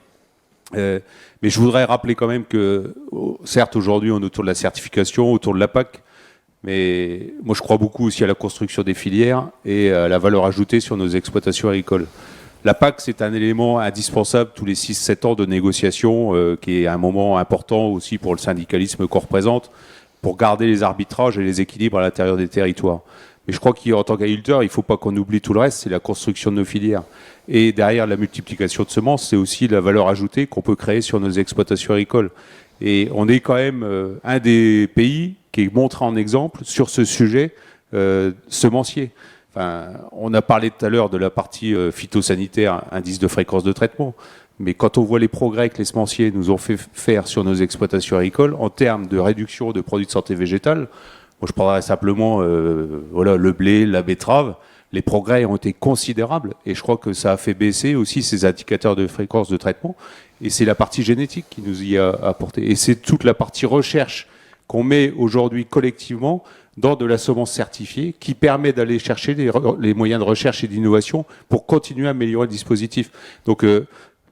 Mais je voudrais rappeler quand même que, certes, aujourd'hui, on est autour de la certification, autour de la PAC, mais moi, je crois beaucoup aussi à la construction des filières et à la valeur ajoutée sur nos exploitations agricoles. La PAC, c'est un élément indispensable tous les 6-7 ans de négociation, qui est un moment important aussi pour le syndicalisme qu'on représente, pour garder les arbitrages et les équilibres à l'intérieur des territoires. Mais je crois qu'en tant qu'agriculteur, il ne faut pas qu'on oublie tout le reste, c'est la construction de nos filières. Et derrière la multiplication de semences, c'est aussi la valeur ajoutée qu'on peut créer sur nos exploitations agricoles. Et on est quand même un des pays qui est montré en exemple sur ce sujet semencier. Enfin, on a parlé tout à l'heure de la partie phytosanitaire, indice de fréquence de traitement. Mais quand on voit les progrès que les semenciers nous ont fait faire sur nos exploitations agricoles en termes de réduction de produits de santé végétale, moi je prendrais simplement le blé, la betterave. Les progrès ont été considérables et je crois que ça a fait baisser aussi ces indicateurs de fréquence de traitement. Et c'est la partie génétique qui nous y a apporté. Et c'est toute la partie recherche qu'on met aujourd'hui collectivement dans de la semence certifiée qui permet d'aller chercher les moyens de recherche et d'innovation pour continuer à améliorer le dispositif. Donc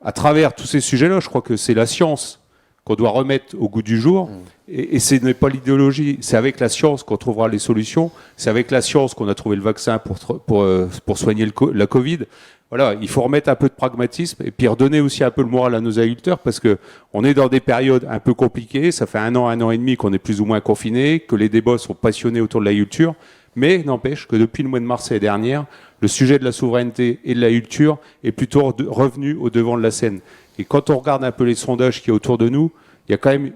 à travers tous ces sujets-là, je crois que c'est la science qu'on doit remettre au goût du jour. Et ce n'est pas l'idéologie. C'est avec la science qu'on trouvera les solutions. C'est avec la science qu'on a trouvé le vaccin pour soigner la Covid. Voilà, il faut remettre un peu de pragmatisme et puis redonner aussi un peu le moral à nos agriculteurs parce que on est dans des périodes un peu compliquées. Ça fait un an et demi qu'on est plus ou moins confinés, que les débats sont passionnés autour de l'agriculture. Mais n'empêche que depuis le mois de mars l'année dernière, le sujet de la souveraineté et de l'agriculture est plutôt revenu au devant de la scène. Et quand on regarde un peu les sondages qui sont autour de nous, il y a quand même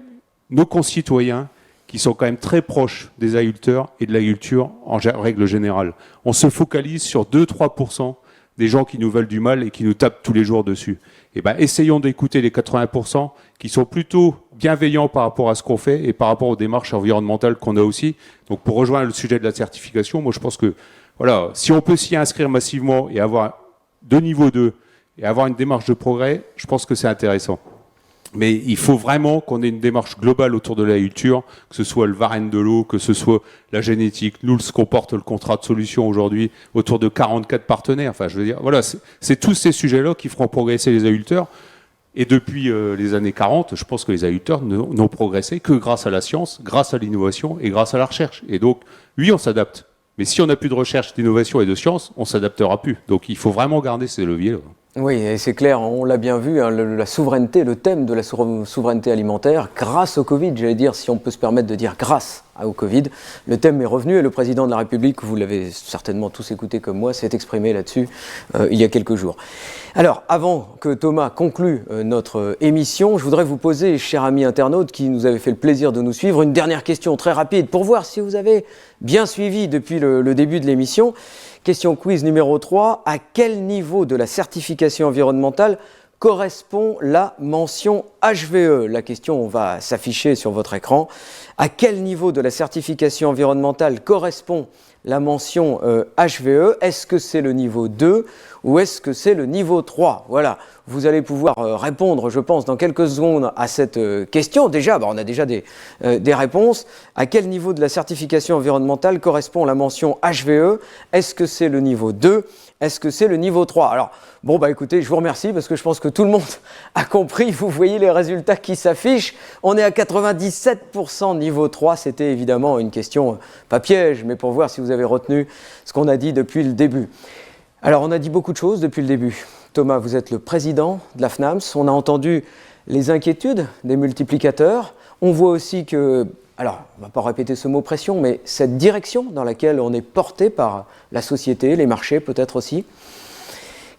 nos concitoyens qui sont quand même très proches des agriculteurs et de l'agriculture en règle générale. On se focalise sur 2-3% des gens qui nous veulent du mal et qui nous tapent tous les jours dessus. Et ben, essayons d'écouter les 80% qui sont plutôt bienveillants par rapport à ce qu'on fait et par rapport aux démarches environnementales qu'on a aussi. Donc pour rejoindre le sujet de la certification, moi je pense que voilà, si on peut s'y inscrire massivement et avoir de niveau 2 et avoir une démarche de progrès, je pense que c'est intéressant. Mais il faut vraiment qu'on ait une démarche globale autour de l'agriculture, que ce soit le Varenne de l'eau, que ce soit la génétique. Nous, ce comporte le contrat de solution aujourd'hui, autour de 44 partenaires. Enfin, je veux dire, voilà, c'est tous ces sujets-là qui feront progresser les agriculteurs. Et depuis les années 40, je pense que les agriculteurs n'ont progressé que grâce à la science, grâce à l'innovation et grâce à la recherche. Et donc, oui, on s'adapte. Mais si on n'a plus de recherche, d'innovation et de science, on ne s'adaptera plus. Donc, il faut vraiment garder ces leviers-là. Oui, et c'est clair, on l'a bien vu, hein, la souveraineté, le thème de la souveraineté alimentaire, grâce au Covid, j'allais dire, si on peut se permettre de dire grâce au Covid, le thème est revenu et le président de la République, vous l'avez certainement tous écouté comme moi, s'est exprimé là-dessus il y a quelques jours. Alors, avant que Thomas conclue notre émission, je voudrais vous poser, chers amis internautes qui nous avez fait le plaisir de nous suivre, une dernière question très rapide pour voir si vous avez bien suivi depuis le début de l'émission. Question quiz numéro 3. À quel niveau de la certification environnementale correspond la mention HVE? La question va s'afficher sur votre écran. À quel niveau de la certification environnementale correspond la mention HVE? Est-ce que c'est le niveau 2 ou est-ce que c'est le niveau 3? Voilà, vous allez pouvoir répondre, je pense, dans quelques secondes à cette question. Déjà, on a déjà des réponses. À quel niveau de la certification environnementale correspond la mention HVE? Est-ce que c'est le niveau 2? Est-ce que c'est le niveau 3? Alors, écoutez, je vous remercie parce que je pense que tout le monde a compris. Vous voyez les résultats qui s'affichent. On est à 97% niveau 3. C'était évidemment une question, pas piège, mais pour voir si vous avez retenu ce qu'on a dit depuis le début. Alors, on a dit beaucoup de choses depuis le début. Thomas, vous êtes le président de la FNAMS. On a entendu les inquiétudes des multiplicateurs. On voit aussi que, alors, on ne va pas répéter ce mot pression, mais cette direction dans laquelle on est porté par la société, les marchés peut-être aussi.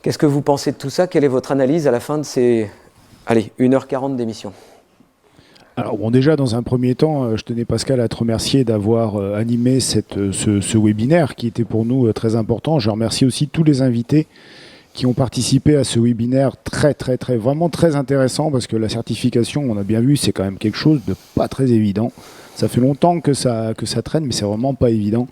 Qu'est-ce que vous pensez de tout ça? Quelle est votre analyse à la fin de ces 1h40 d'émission? Alors déjà, dans un premier temps, je tenais Pascal à te remercier d'avoir animé ce webinaire qui était pour nous très important. Je remercie aussi tous les invités qui ont participé à ce webinaire vraiment très intéressant parce que la certification, on a bien vu, c'est quand même quelque chose de pas très évident. Ça fait longtemps que ça traîne, mais c'est vraiment pas évident.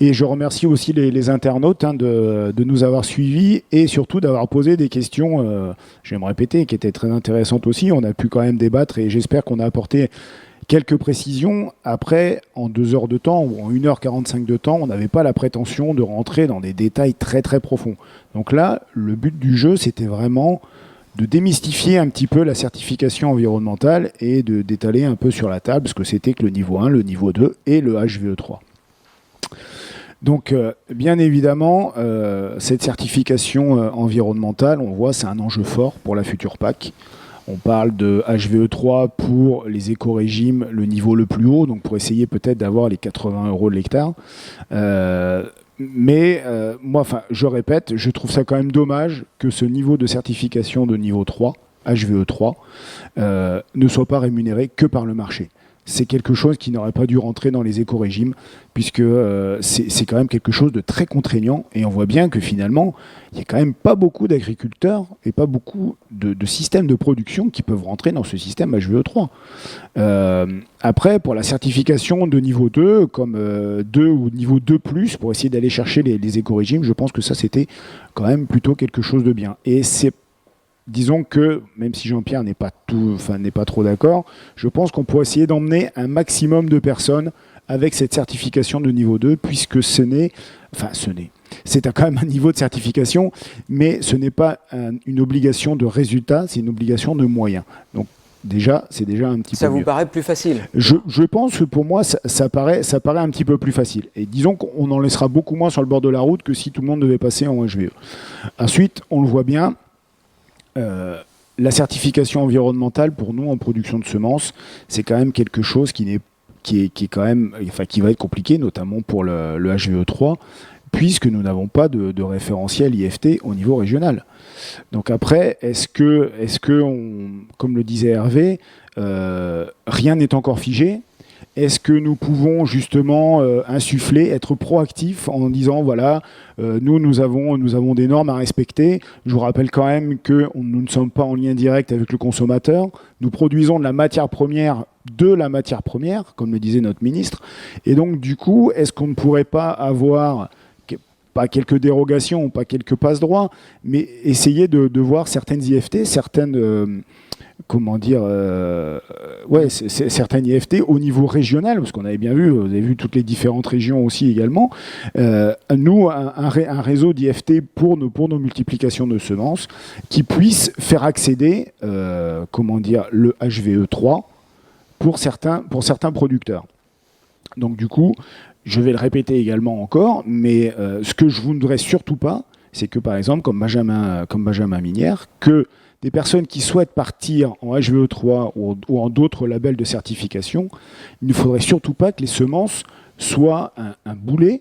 Et je remercie aussi les internautes de nous avoir suivis et surtout d'avoir posé des questions, je vais me répéter, qui étaient très intéressantes aussi. On a pu quand même débattre et j'espère qu'on a apporté quelques précisions. Après, en 2 heures de temps ou en 1h45 de temps, on n'avait pas la prétention de rentrer dans des détails très profonds. Donc là, le but du jeu, c'était vraiment de démystifier un petit peu la certification environnementale et d'étaler un peu sur la table ce que c'était que le niveau 1, le niveau 2 et le HVE3. Donc, bien évidemment, cette certification environnementale, on voit, c'est un enjeu fort pour la future PAC. On parle de HVE3 pour les éco-régimes, le niveau le plus haut, donc pour essayer peut-être d'avoir les 80 € de l'hectare. Mais moi, je répète, je trouve ça quand même dommage que ce niveau de certification de niveau 3 HVE3 ne soient pas rémunérés que par le marché. C'est quelque chose qui n'aurait pas dû rentrer dans les éco-régimes, puisque c'est quand même quelque chose de très contraignant, et on voit bien que finalement, il n'y a quand même pas beaucoup d'agriculteurs et pas beaucoup de systèmes de production qui peuvent rentrer dans ce système HVE3. Après, pour la certification de niveau 2, comme 2 ou niveau 2+, pour essayer d'aller chercher les éco-régimes, je pense que ça, c'était quand même plutôt quelque chose de bien. Et disons que, même si Jean-Pierre n'est pas trop d'accord, je pense qu'on pourrait essayer d'emmener un maximum de personnes avec cette certification de niveau 2, puisque c'est quand même un niveau de certification, mais ce n'est pas une obligation de résultat, c'est une obligation de moyens. Donc c'est déjà un petit peu mieux. Ça vous paraît plus facile? Je pense que pour moi, ça paraît un petit peu plus facile. Et disons qu'on en laissera beaucoup moins sur le bord de la route que si tout le monde devait passer en HVE. Ensuite, on le voit bien, la certification environnementale pour nous en production de semences, c'est quand même quelque chose qui va être compliqué, notamment pour le HVE3, puisque nous n'avons pas de référentiel IFT au niveau régional. Donc après, est-ce que comme le disait Hervé, rien n'est encore figé? Est-ce que nous pouvons justement insuffler, être proactifs en disant voilà, nous avons des normes à respecter. Je vous rappelle quand même que nous ne sommes pas en lien direct avec le consommateur. Nous produisons de la matière première, comme le disait notre ministre. Et donc du coup, est-ce qu'on ne pourrait pas avoir pas quelques dérogations, pas quelques passe-droits, mais essayer de voir certaines IFT, certaines certaines IFT au niveau régional, parce qu'on avait bien vu, vous avez vu toutes les différentes régions aussi également. Nous, un réseau d'IFT pour nos multiplications de semences qui puisse faire accéder, le HVE3 pour certains producteurs. Donc du coup, je vais le répéter également encore, mais ce que je ne voudrais surtout pas, c'est que par exemple, comme Benjamin Minière, que des personnes qui souhaitent partir en HVE3 ou en d'autres labels de certification, il ne faudrait surtout pas que les semences soient un boulet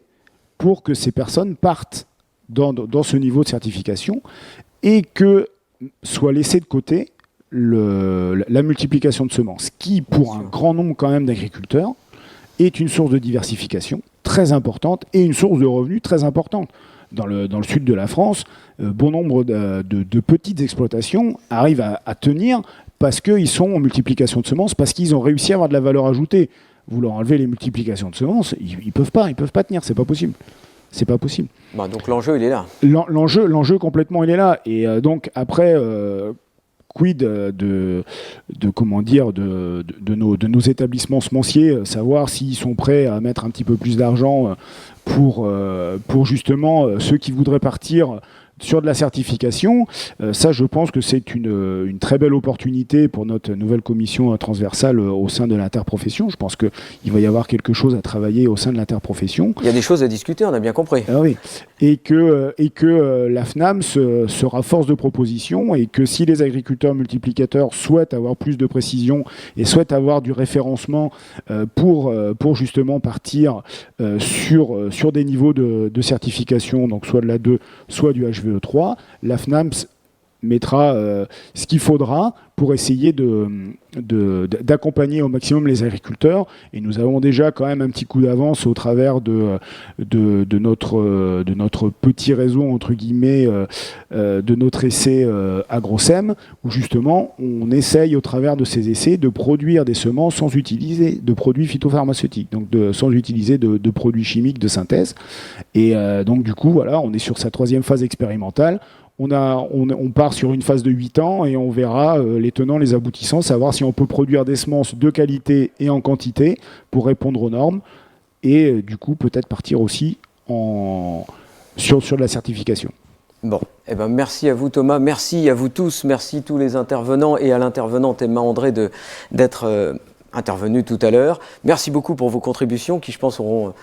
pour que ces personnes partent dans ce niveau de certification et que soit laissé de côté la multiplication de semences, qui, pour un grand nombre quand même d'agriculteurs, est une source de diversification très importante et une source de revenus très importante. Dans le sud de la France, bon nombre de petites exploitations arrivent à tenir parce qu'ils sont en multiplication de semences, parce qu'ils ont réussi à avoir de la valeur ajoutée. Vous leur enlevez les multiplications de semences, ils peuvent pas tenir, c'est pas possible. C'est pas possible. Donc l'enjeu, il est là. L'enjeu complètement, il est là. Et donc après, quid de nos établissements semenciers, savoir s'ils sont prêts à mettre un petit peu plus d'argent pour justement ceux qui voudraient partir sur de la certification. Ça, je pense que c'est une très belle opportunité pour notre nouvelle commission transversale au sein de l'interprofession. Je pense qu'il va y avoir quelque chose à travailler au sein de l'interprofession. Il y a des choses à discuter, on a bien compris. Ah oui. Et que la FNAMS sera force de proposition, et que si les agriculteurs multiplicateurs souhaitent avoir plus de précision et souhaitent avoir du référencement pour justement partir sur des niveaux de certification, donc soit de la 2, soit du HVE3, la FNAMS mettra ce qu'il faudra pour essayer d'accompagner au maximum les agriculteurs. Et nous avons déjà quand même un petit coup d'avance au travers de notre petit réseau, entre guillemets, de notre essai AgroSem, où justement on essaye au travers de ces essais de produire des semences sans utiliser de produits phytopharmaceutiques, donc sans utiliser de produits chimiques de synthèse. Et donc du coup, voilà, on est sur sa 3e phase expérimentale. On part sur une phase de 8 ans et on verra les tenants, les aboutissants, savoir si on peut produire des semences de qualité et en quantité pour répondre aux normes, et du coup peut-être partir aussi sur de la certification. Bon, merci à vous Thomas, merci à vous tous, merci tous les intervenants et à l'intervenante Emma André d'être intervenue tout à l'heure. Merci beaucoup pour vos contributions qui, je pense, auront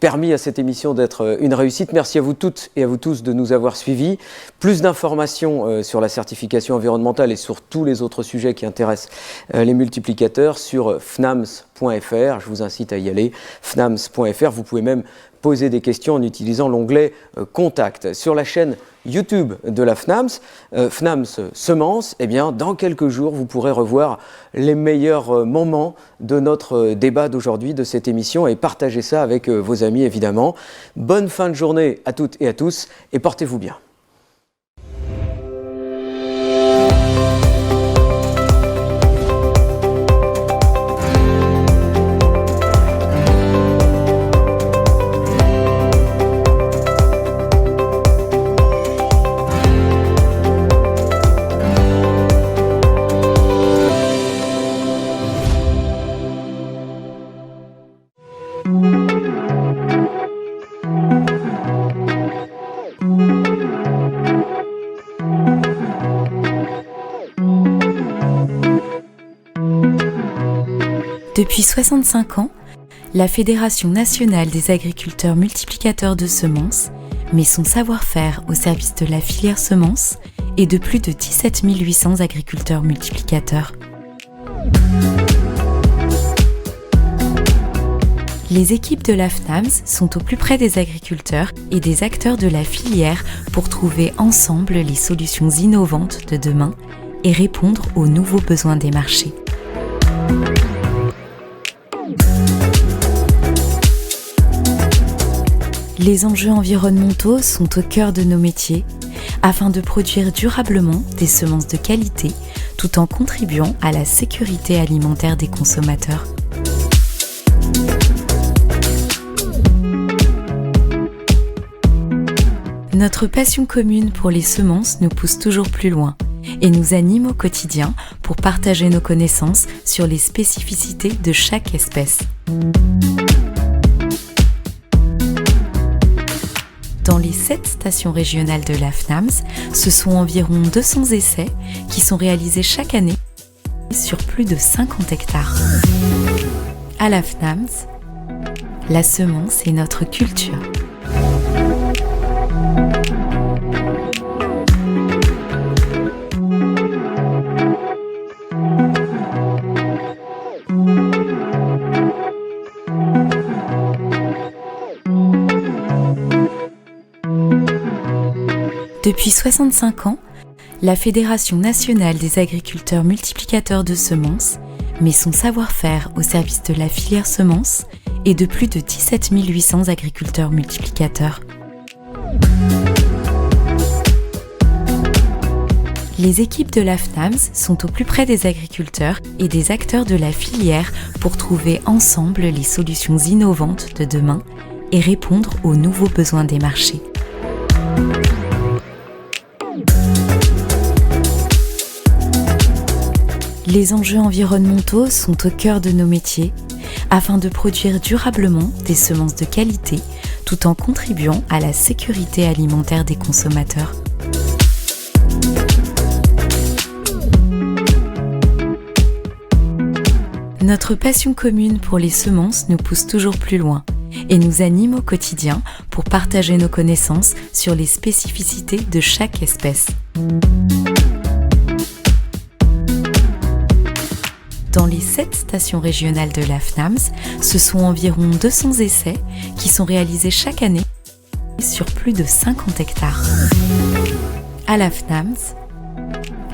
permis à cette émission d'être une réussite. Merci à vous toutes et à vous tous de nous avoir suivis. Plus d'informations sur la certification environnementale et sur tous les autres sujets qui intéressent les multiplicateurs sur fnams.fr. Je vous incite à y aller, fnams.fr. Vous pouvez même poser des questions en utilisant l'onglet Contact. Sur la chaîne YouTube de la FNAMS, FNAMS Semences, eh bien, dans quelques jours, vous pourrez revoir les meilleurs moments de notre débat d'aujourd'hui, de cette émission, et partager ça avec vos amis, évidemment. Bonne fin de journée à toutes et à tous, et portez-vous bien. Depuis 65 ans, la Fédération nationale des agriculteurs multiplicateurs de semences met son savoir-faire au service de la filière semences et de plus de 17 800 agriculteurs multiplicateurs. Les équipes de la FNAMS sont au plus près des agriculteurs et des acteurs de la filière pour trouver ensemble les solutions innovantes de demain et répondre aux nouveaux besoins des marchés. Les enjeux environnementaux sont au cœur de nos métiers afin de produire durablement des semences de qualité tout en contribuant à la sécurité alimentaire des consommateurs. Notre passion commune pour les semences nous pousse toujours plus loin et nous anime au quotidien pour partager nos connaissances sur les spécificités de chaque espèce. Dans les 7 stations régionales de la FNAMS, ce sont environ 200 essais qui sont réalisés chaque année sur plus de 50 hectares. À la FNAMS, la semence est notre culture. Depuis 65 ans, la Fédération nationale des agriculteurs multiplicateurs de semences met son savoir-faire au service de la filière semences et de plus de 17 800 agriculteurs multiplicateurs. Les équipes de la FNAMS sont au plus près des agriculteurs et des acteurs de la filière pour trouver ensemble les solutions innovantes de demain et répondre aux nouveaux besoins des marchés. Les enjeux environnementaux sont au cœur de nos métiers afin de produire durablement des semences de qualité tout en contribuant à la sécurité alimentaire des consommateurs. Notre passion commune pour les semences nous pousse toujours plus loin et nous anime au quotidien pour partager nos connaissances sur les spécificités de chaque espèce. Dans les 7 stations régionales de la FNAMS, ce sont environ 200 essais qui sont réalisés chaque année sur plus de 50 hectares. À la FNAMS,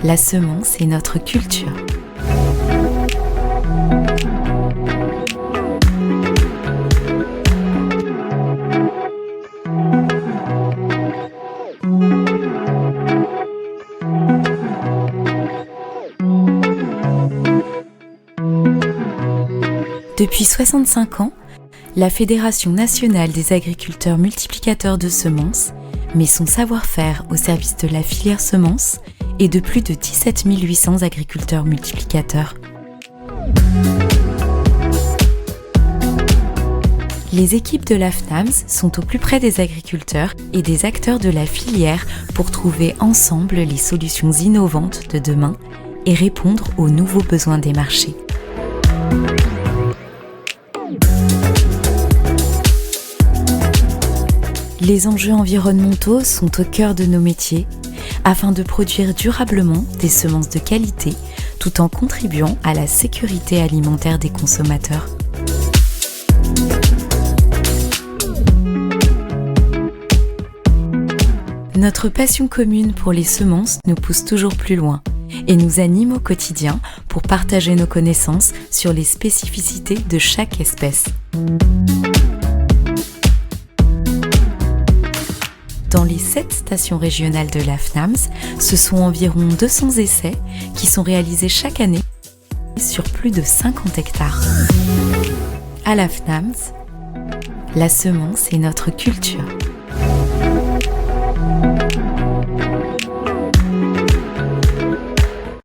la semence est notre culture. Depuis 65 ans, la Fédération nationale des agriculteurs multiplicateurs de semences met son savoir-faire au service de la filière semences et de plus de 17 800 agriculteurs multiplicateurs. Les équipes de la FNAMS sont au plus près des agriculteurs et des acteurs de la filière pour trouver ensemble les solutions innovantes de demain et répondre aux nouveaux besoins des marchés. Les enjeux environnementaux sont au cœur de nos métiers afin de produire durablement des semences de qualité tout en contribuant à la sécurité alimentaire des consommateurs. Notre passion commune pour les semences nous pousse toujours plus loin et nous anime au quotidien pour partager nos connaissances sur les spécificités de chaque espèce. Dans les 7 stations régionales de la FNAMS, ce sont environ 200 essais qui sont réalisés chaque année sur plus de 50 hectares. À la FNAMS, la semence est notre culture.